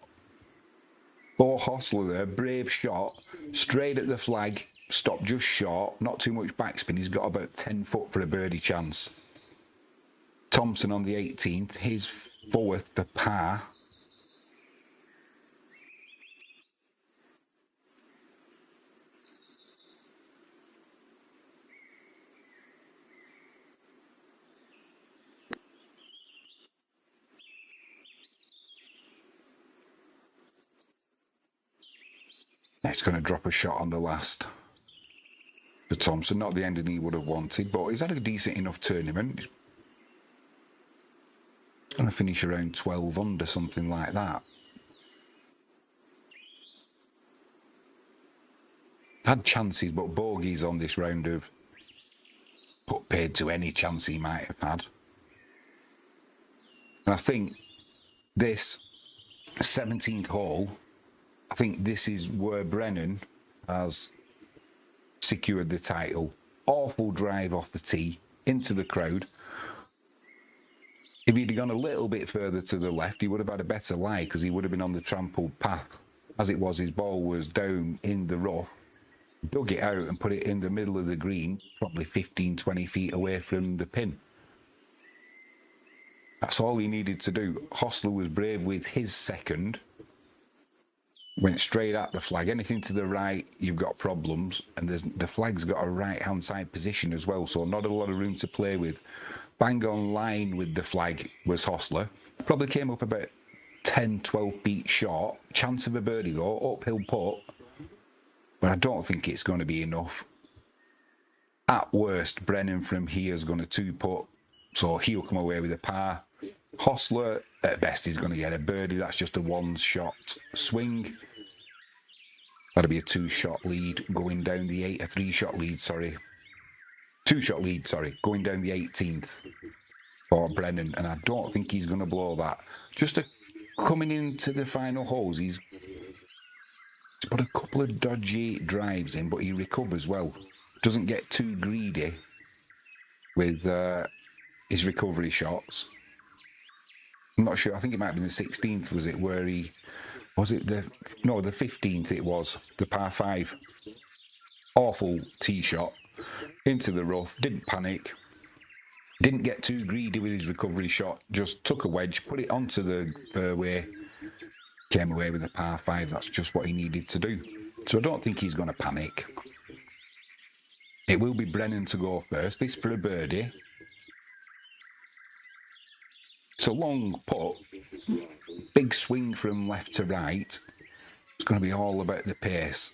Oh, Hostler there, brave shot. Straight at the flag. Stopped just short. Not too much backspin. He's got about 10 foot for a birdie chance. Thompson on the 18th. His fourth for par. Next, going to drop a shot on the last for Thompson. Not the ending he would have wanted, but he's had a decent enough tournament. He's going to finish around 12 under, something like that. Had chances, but bogeys on this round have put paid to any chance he might have had. And I think this 17th hole, I think this is where Brennan has secured the title. Awful drive off the tee into the crowd. If he'd gone a little bit further to the left, he would have had a better lie because he would have been on the trampled path. As it was, his ball was down in the rough. Dug it out and put it in the middle of the green, probably 15, 20 feet away from the pin. That's all he needed to do. Hostler was brave with his second. Went straight at the flag. Anything to the right, you've got problems. And the flag's got a right-hand side position as well, so not a lot of room to play with. Bang on line with the flag was Hostler. Probably came up about 10, 12 feet short. Chance of a birdie though, uphill putt. But I don't think it's going to be enough. At worst, Brennan from here is going to two-putt, so he'll come away with a par. Hostler, at best, is going to get a birdie. That's just a one-shot swing. That'll be a two-shot lead going down the a three-shot lead, sorry. Two-shot lead, sorry, going down the 18th for Brennan, and I don't think he's going to blow that. Just coming into the final holes, he's put a couple of dodgy drives in, but he recovers well. Doesn't get too greedy with his recovery shots. I'm not sure. I think it might have been the 16th, was it, where he... Was it the... No, the 15th it was. The par 5. Awful tee shot. Into the rough. Didn't panic. Didn't get too greedy with his recovery shot. Just took a wedge, put it onto the fairway. Came away with a par 5. That's just what he needed to do. So I don't think he's going to panic. It will be Brennan to go first. This for a birdie. It's a long putt. Big swing from left to right. It's going to be all about the pace.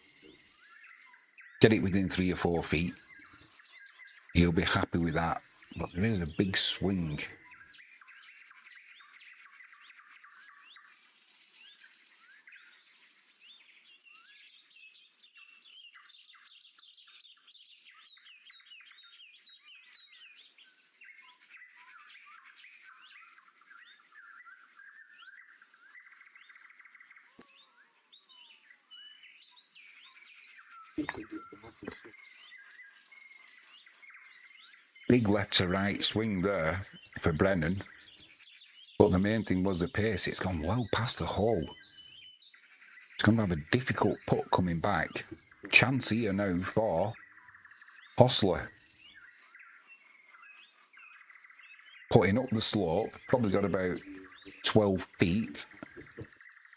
Get it within 3 or 4 feet. He'll be happy with that. But there is a big swing. Big left to right swing there for Brennan. But the main thing was the pace. It's gone well past the hole. It's going to have a difficult putt coming back. Chance here now for Hostler. Putting up the slope. Probably got about 12 feet.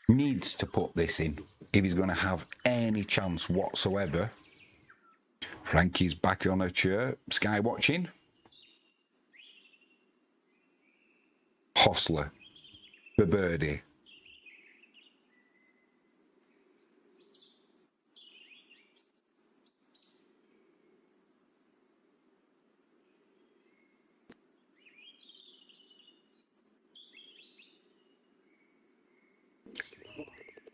Needs to put this in if he's going to have any chance whatsoever. Frankie's back on her chair. Sky watching. Hostler for birdie.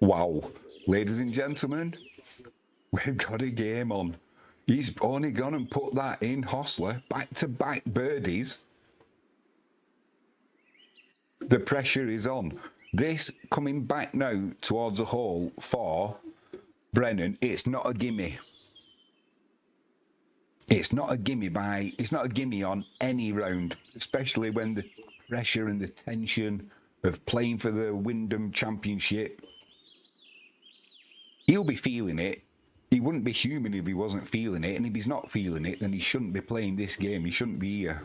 Wow, ladies and gentlemen, we've got a game on. He's only gone and put that in, Hostler, back-to-back birdies. The pressure is on. This coming back now towards the hole for Brennan, it's not a gimme. It's not a gimme on any round, especially when the pressure and the tension of playing for the Wyndham Championship. He'll be feeling it. He wouldn't be human if he wasn't feeling it. And if he's not feeling it, then he shouldn't be playing this game. He shouldn't be here.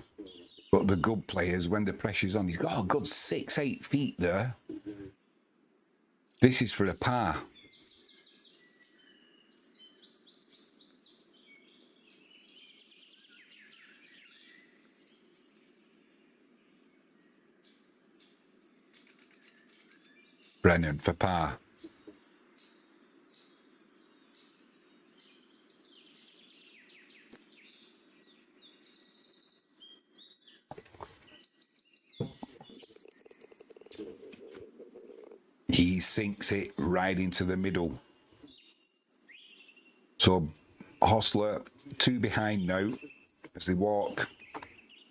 But the good players, when the pressure's on, he's got a good 6-8 feet there. This is for a par. Brennan for par. He sinks it right into the middle. So Hostler, 2 behind now as they walk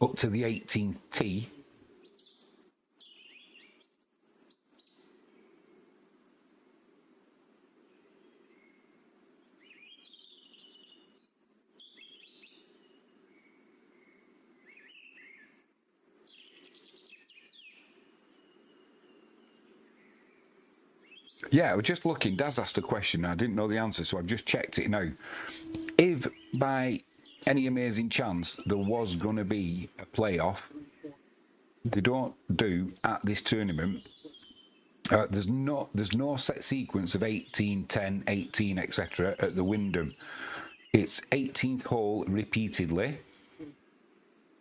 up to the 18th tee. Yeah, I was just looking. Daz asked a question. I didn't know the answer, so I've just checked it now. If by any amazing chance there was going to be a playoff, they don't do at this tournament. There's no set sequence of 18, 10, 18, etc. at the Wyndham. It's 18th hole repeatedly.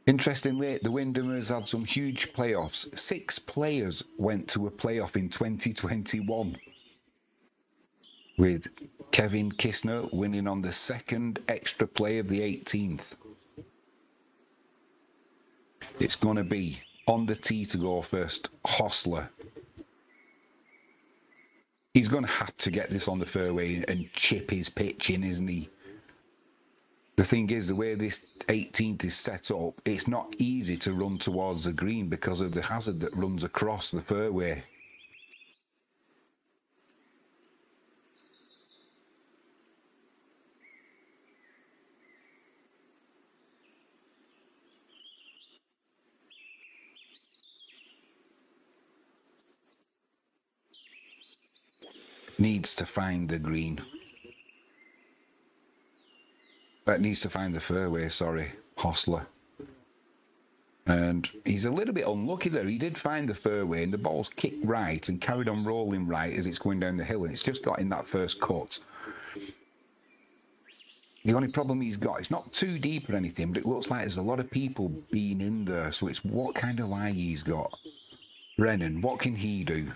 Interestingly, the Wyndham has had some huge playoffs. 6 players went to a playoff in 2021. With Kevin Kistner winning on the second extra play of the 18th. It's going to be on the tee to go first, Hostler. He's going to have to get this on the fairway and chip his pitch in, isn't he? The thing is, the way this 18th is set up, it's not easy to run towards the green because of the hazard that runs across the fairway. Needs to find the green. Needs to find the fairway, sorry, Hostler. And he's a little bit unlucky there. He did find the fairway and the ball's kicked right and carried on rolling right as it's going down the hill, and it's just got in that first cut. The only problem he's got, it's not too deep or anything, but it looks like there's a lot of people being in there, so it's what kind of lie he's got. Brennan, what can he do?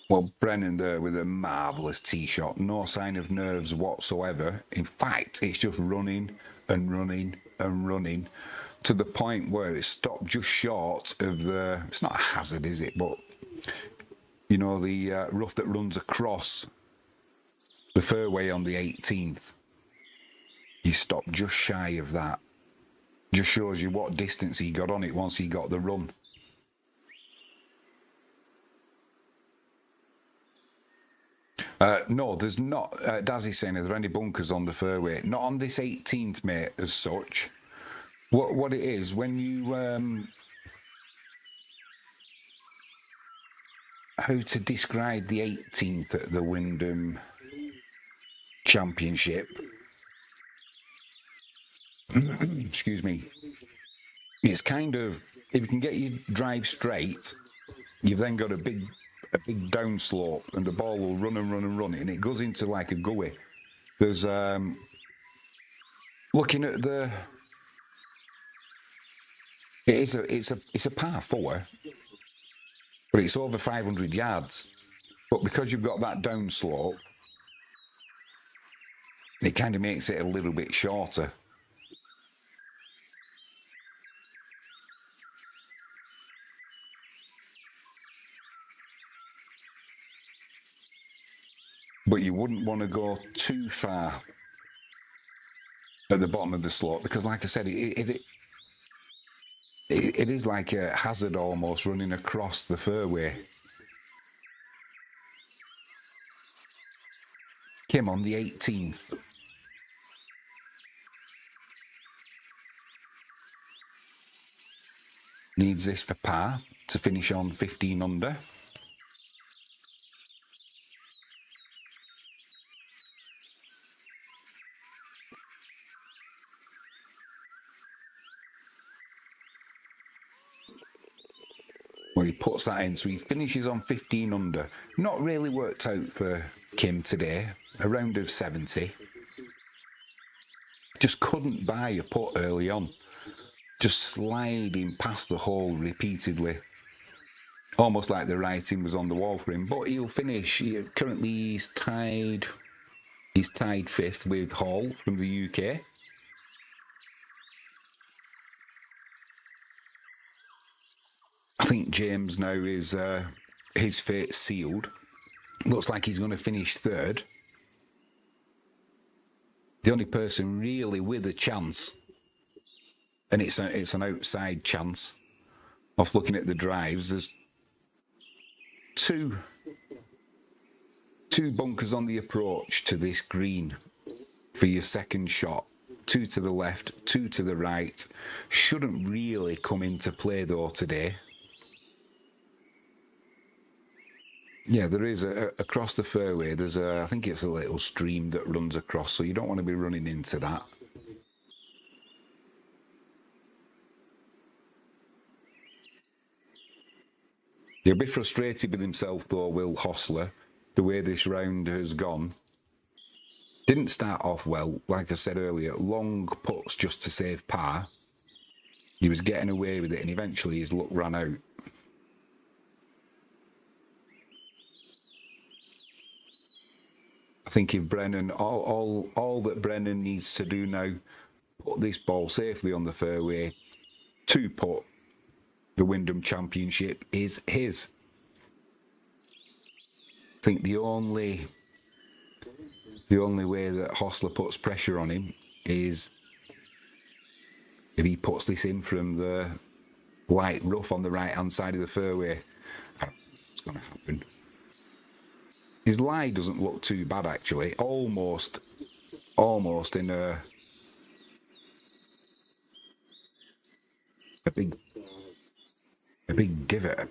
Well, Brennan there with a marvellous tee shot. No sign of nerves whatsoever. In fact, it's just running and running and running to the point where it stopped just short of the... It's not a hazard, is it? But, you know, the rough that runs across the fairway on the 18th. He stopped just shy of that. Just shows you what distance he got on it once he got the run. No, there's not. Dazzy's saying, are there any bunkers on the fairway? Not on this 18th, mate, as such. What it is, when you... how to describe the 18th at the Wyndham Championship? Excuse me. It's kind of, if you can get your drive straight, you've then got a big downslope, and the ball will run and run and run, and it goes into like a gully. There's looking at the, it's a par 4, but it's over 500 yards. But because you've got that downslope, it kind of makes it a little bit shorter. But you wouldn't want to go too far at the bottom of the slope, because like I said, it is like a hazard almost running across the fairway. Came on the 18th. Needs this for par to finish on 15 under. Well, he puts that in, so he finishes on 15 under. Not really worked out for Kim today. A round of 70. Just couldn't buy a putt early on. Just sliding past the hole repeatedly. Almost like the writing was on the wall for him. But he'll finish. Currently he's tied 5th with Hall from the UK. I think James now is his fate sealed. Looks like he's going to finish 3rd. The only person really with a chance, and it's an outside chance, off looking at the drives. There's two bunkers on the approach to this green for your second shot. 2 to the left, 2 to the right. Shouldn't really come into play though today. Yeah, there is across the fairway. There's I think it's a little stream that runs across, so you don't want to be running into that. He'll be frustrated with himself though, Will Hostler, the way this round has gone. Didn't start off well, like I said earlier. Long putts just to save par. He was getting away with it, and eventually his luck ran out. I think if Brennan, all that Brennan needs to do now, put this ball safely on the fairway, 2-putt, the Wyndham Championship is his. I think the only way that Hostler puts pressure on him is if he puts this in from the light rough on the right-hand side of the fairway. I don't know what's going to happen. His lie doesn't look too bad, actually. Almost in a big divot,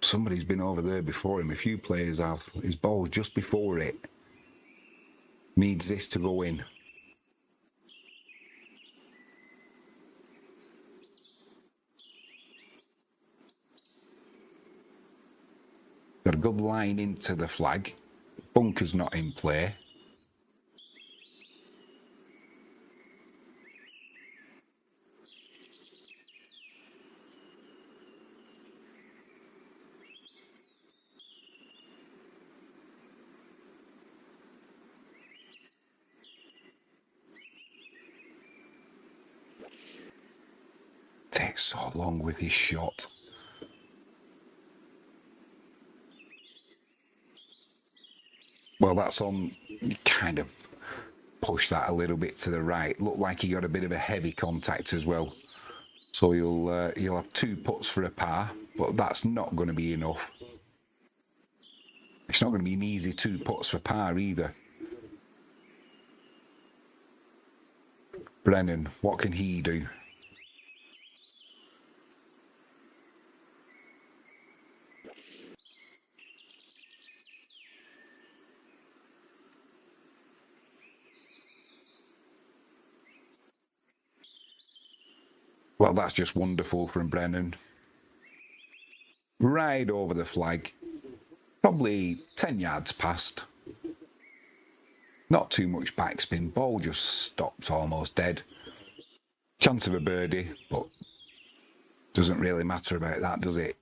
somebody's been over there before him. A few players have. His ball's just before it. Needs this to go in. Got a good line into the flag. Bunker's not in play. Takes so long with his shot. Well, that's on. You kind of push that a little bit to the right. Looked like he got a bit of a heavy contact as well. So you'll have 2 putts for a par, but that's not going to be enough. It's not going to be an easy 2 putts for par either. Brennan, what can he do? Well, that's just wonderful from Brennan. Right over the flag. Probably 10 yards past. Not too much backspin. Ball just stops almost dead. Chance of a birdie, but doesn't really matter about that, does it?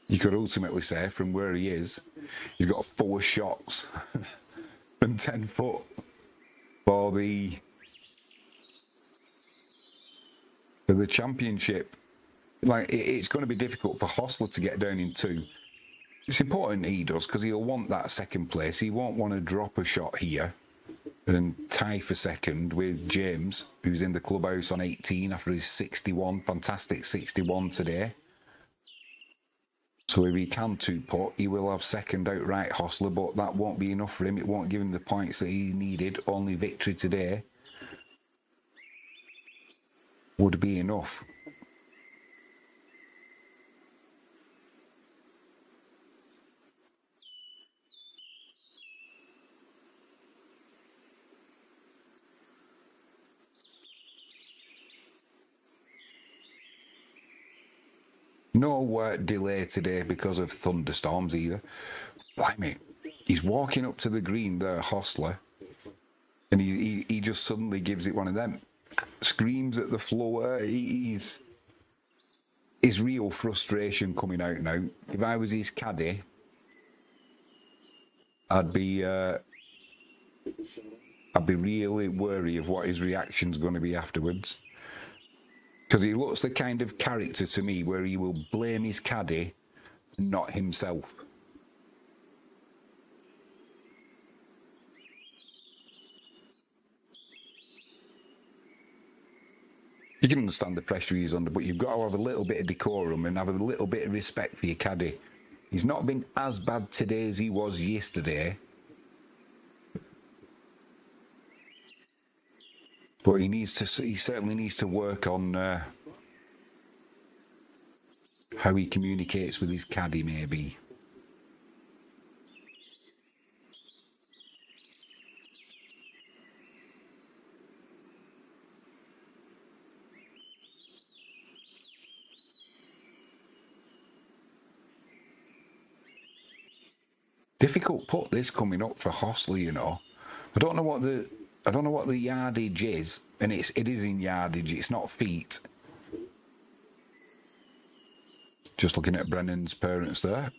You could ultimately say from where he is, he's got 4 shots from 10 foot for the championship. Like, it's going to be difficult for Hostler to get down in 2. It's important he does, because he'll want that second place. He won't want to drop a shot here and tie for second with James, who's in the clubhouse on 18 after his 61. Fantastic 61 today. So if he can 2-putt, he will have second outright, Hostler, but that won't be enough for him. It won't give him the points that he needed. Only victory today would be enough. No delay today because of thunderstorms either. Blimey, he's walking up to the green there, Hostler, and he just suddenly gives it one of them. Screams at the floor. His real frustration coming out now. If I was his caddy, I'd be really wary of what his reaction's going to be afterwards. Because he looks the kind of character to me where he will blame his caddy, not himself. You can understand the pressure he's under, but you've got to have a little bit of decorum and have a little bit of respect for your caddy. He's not been as bad today as he was yesterday. But he certainly needs to work on how he communicates with his caddy, maybe. Difficult putt this coming up for Hostler, you know. I don't know what the yardage is, and it is in yardage, it's not feet. Just looking at Brennan's parents there.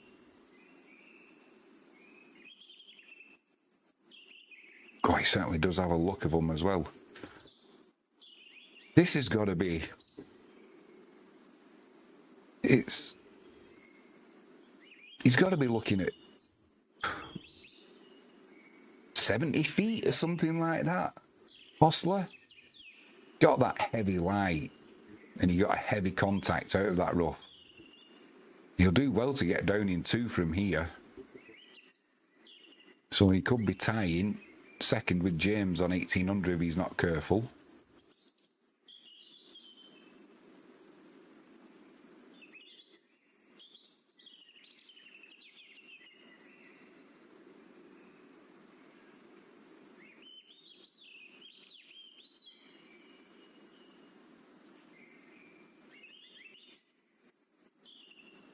God, he certainly does have a look of them as well. This has got to be... He's got to be looking at 70 feet or something like that. Hostler got that heavy light and he got a heavy contact out of that rough. He'll do well to get down in 2 from here. So he could be tying second with James on 1800 if he's not careful.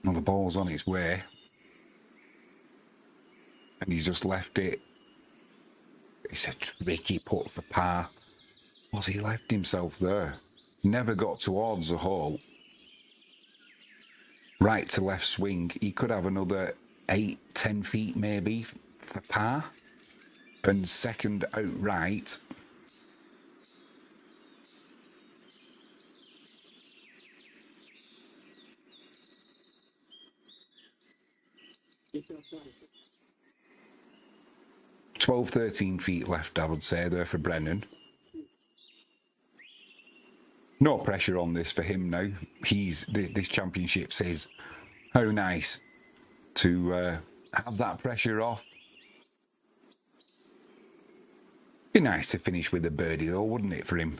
Well, the ball's on its way. And he's just left it. It's a tricky putt for par. Was he left himself there? Never got towards the hole. Right to left swing. He could have another 8-10 feet maybe for par. And second outright. 12, 13 feet left, I would say, there for Brennan. No pressure on this for him now. This championship says, how nice to have that pressure off. Be nice to finish with a birdie though, wouldn't it, for him?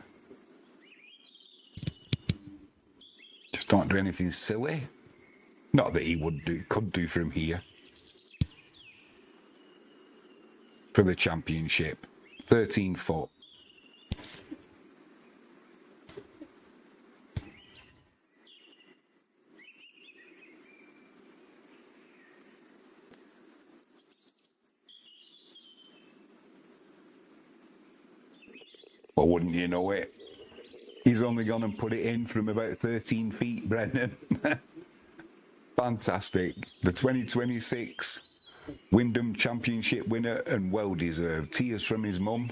Just don't do anything silly. Not that he could do from here. For the championship. 13 foot. Well, wouldn't you know it? He's only gone and put it in from about 13 feet, Brendan. Fantastic. The 2026 Wyndham Championship winner, and well deserved. Tears from his mum.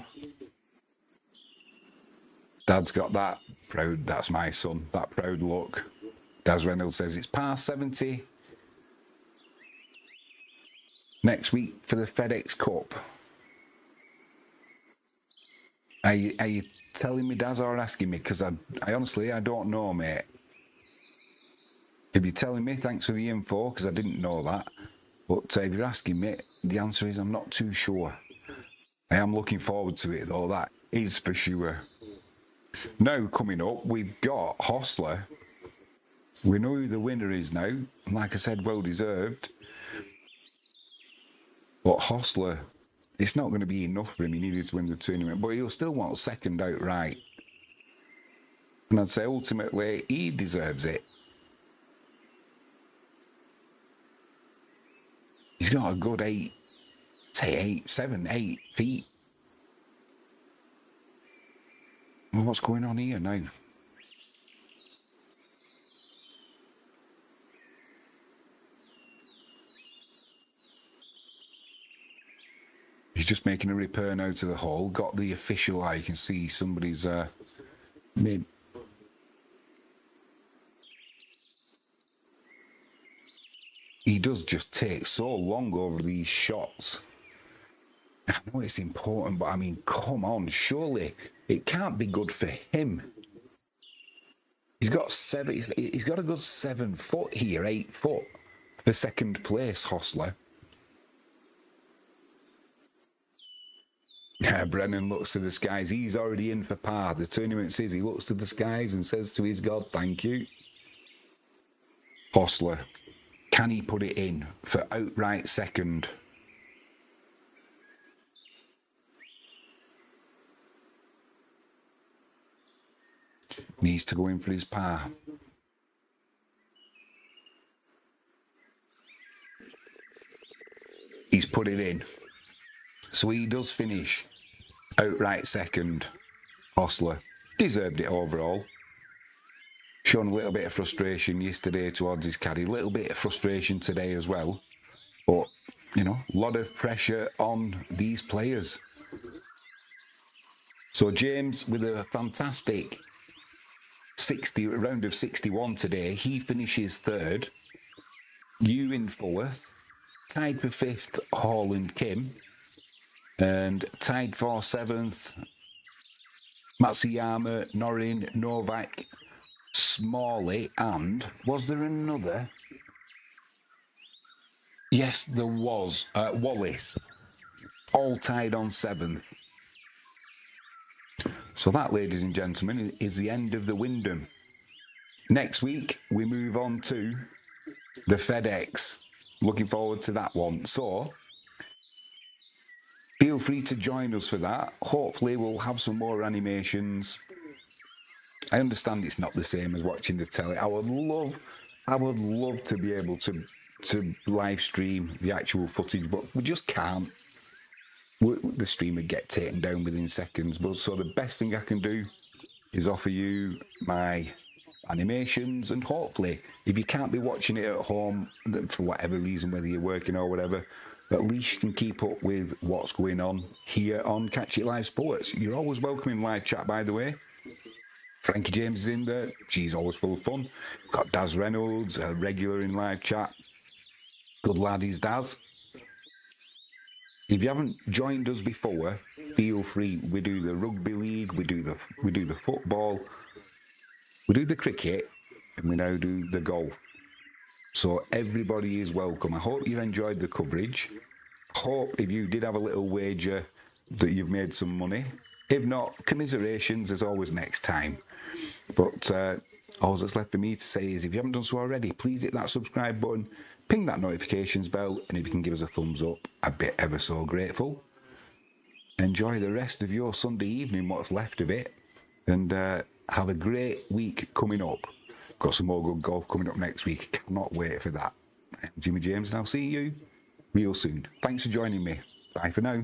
Dad's got that proud, that's my son, that proud look. Daz Reynolds says it's par 70 next week for the FedExCup. Are you telling me, Daz, or asking me? Because I honestly, I don't know, mate. If you're telling me, thanks for the info, because I didn't know that. But if you're asking me, the answer is I'm not too sure. I am looking forward to it, though, that is for sure. Now, coming up, we've got Hostler. We know who the winner is now. And like I said, well deserved. But Hostler, it's not going to be enough for him. He needed to win the tournament, but he'll still want second outright. And I'd say ultimately he deserves it. He's got a good 7, 8 feet. Well, what's going on here now? He's just making a repair now to the hole. Got the official eye. You can see somebody's mid. He does just take so long over these shots. I know it's important, but I mean, come on, surely it can't be good for him. He's got a good 7 foot here, 8 foot for second place, Hostler. Yeah, Brennan looks to the skies. He's already in for par. The tournament says he looks to the skies and says to his God, thank you. Hostler, can he put it in for outright second? Needs to go in for his par. He's put it in. So he does finish outright second. Hostler deserved it overall. Shown a little bit of frustration yesterday towards his caddy. A little bit of frustration today as well. But, you know, a lot of pressure on these players. So James with a fantastic round of 61 today. He finishes third. You in fourth. Tied for fifth, Hall and Kim. And tied for seventh, Matsuyama, Norin, Novak, Smalley, and was there another? Yes, there was. Wallace. All tied on seventh. So that, ladies and gentlemen, is the end of the Wyndham. Next week, we move on to the FedEx. Looking forward to that one. So feel free to join us for that. Hopefully we'll have some more animations. I understand it's not the same as watching the telly. I would love to be able to live stream the actual footage, but we just can't. The stream would get taken down within seconds. But so the best thing I can do is offer you my animations, and hopefully if you can't be watching it at home for whatever reason, whether you're working or whatever, at least you can keep up with what's going on here on Catch It Live Sports. You're always welcome in live chat, by the way. Frankie James is in there. She's always full of fun. We've got Daz Reynolds, a regular in live chat. Good lad is Daz. If you haven't joined us before, feel free. We do the rugby league, we do the football, we do the cricket, and we now do the golf. So everybody is welcome. I hope you enjoyed the coverage. Hope if you did have a little wager that you've made some money. If not, commiserations as always next time. But all that's left for me to say is if you haven't done so already, please hit that subscribe button, ping that notifications bell, and if you can give us a thumbs up, I'd be ever so grateful. Enjoy the rest of your Sunday evening, what's left of it, and have a great week coming up. Got some more good golf coming up next week. Cannot wait for that. I'm Jimmy James, and I'll see you real soon. Thanks for joining me. Bye for now.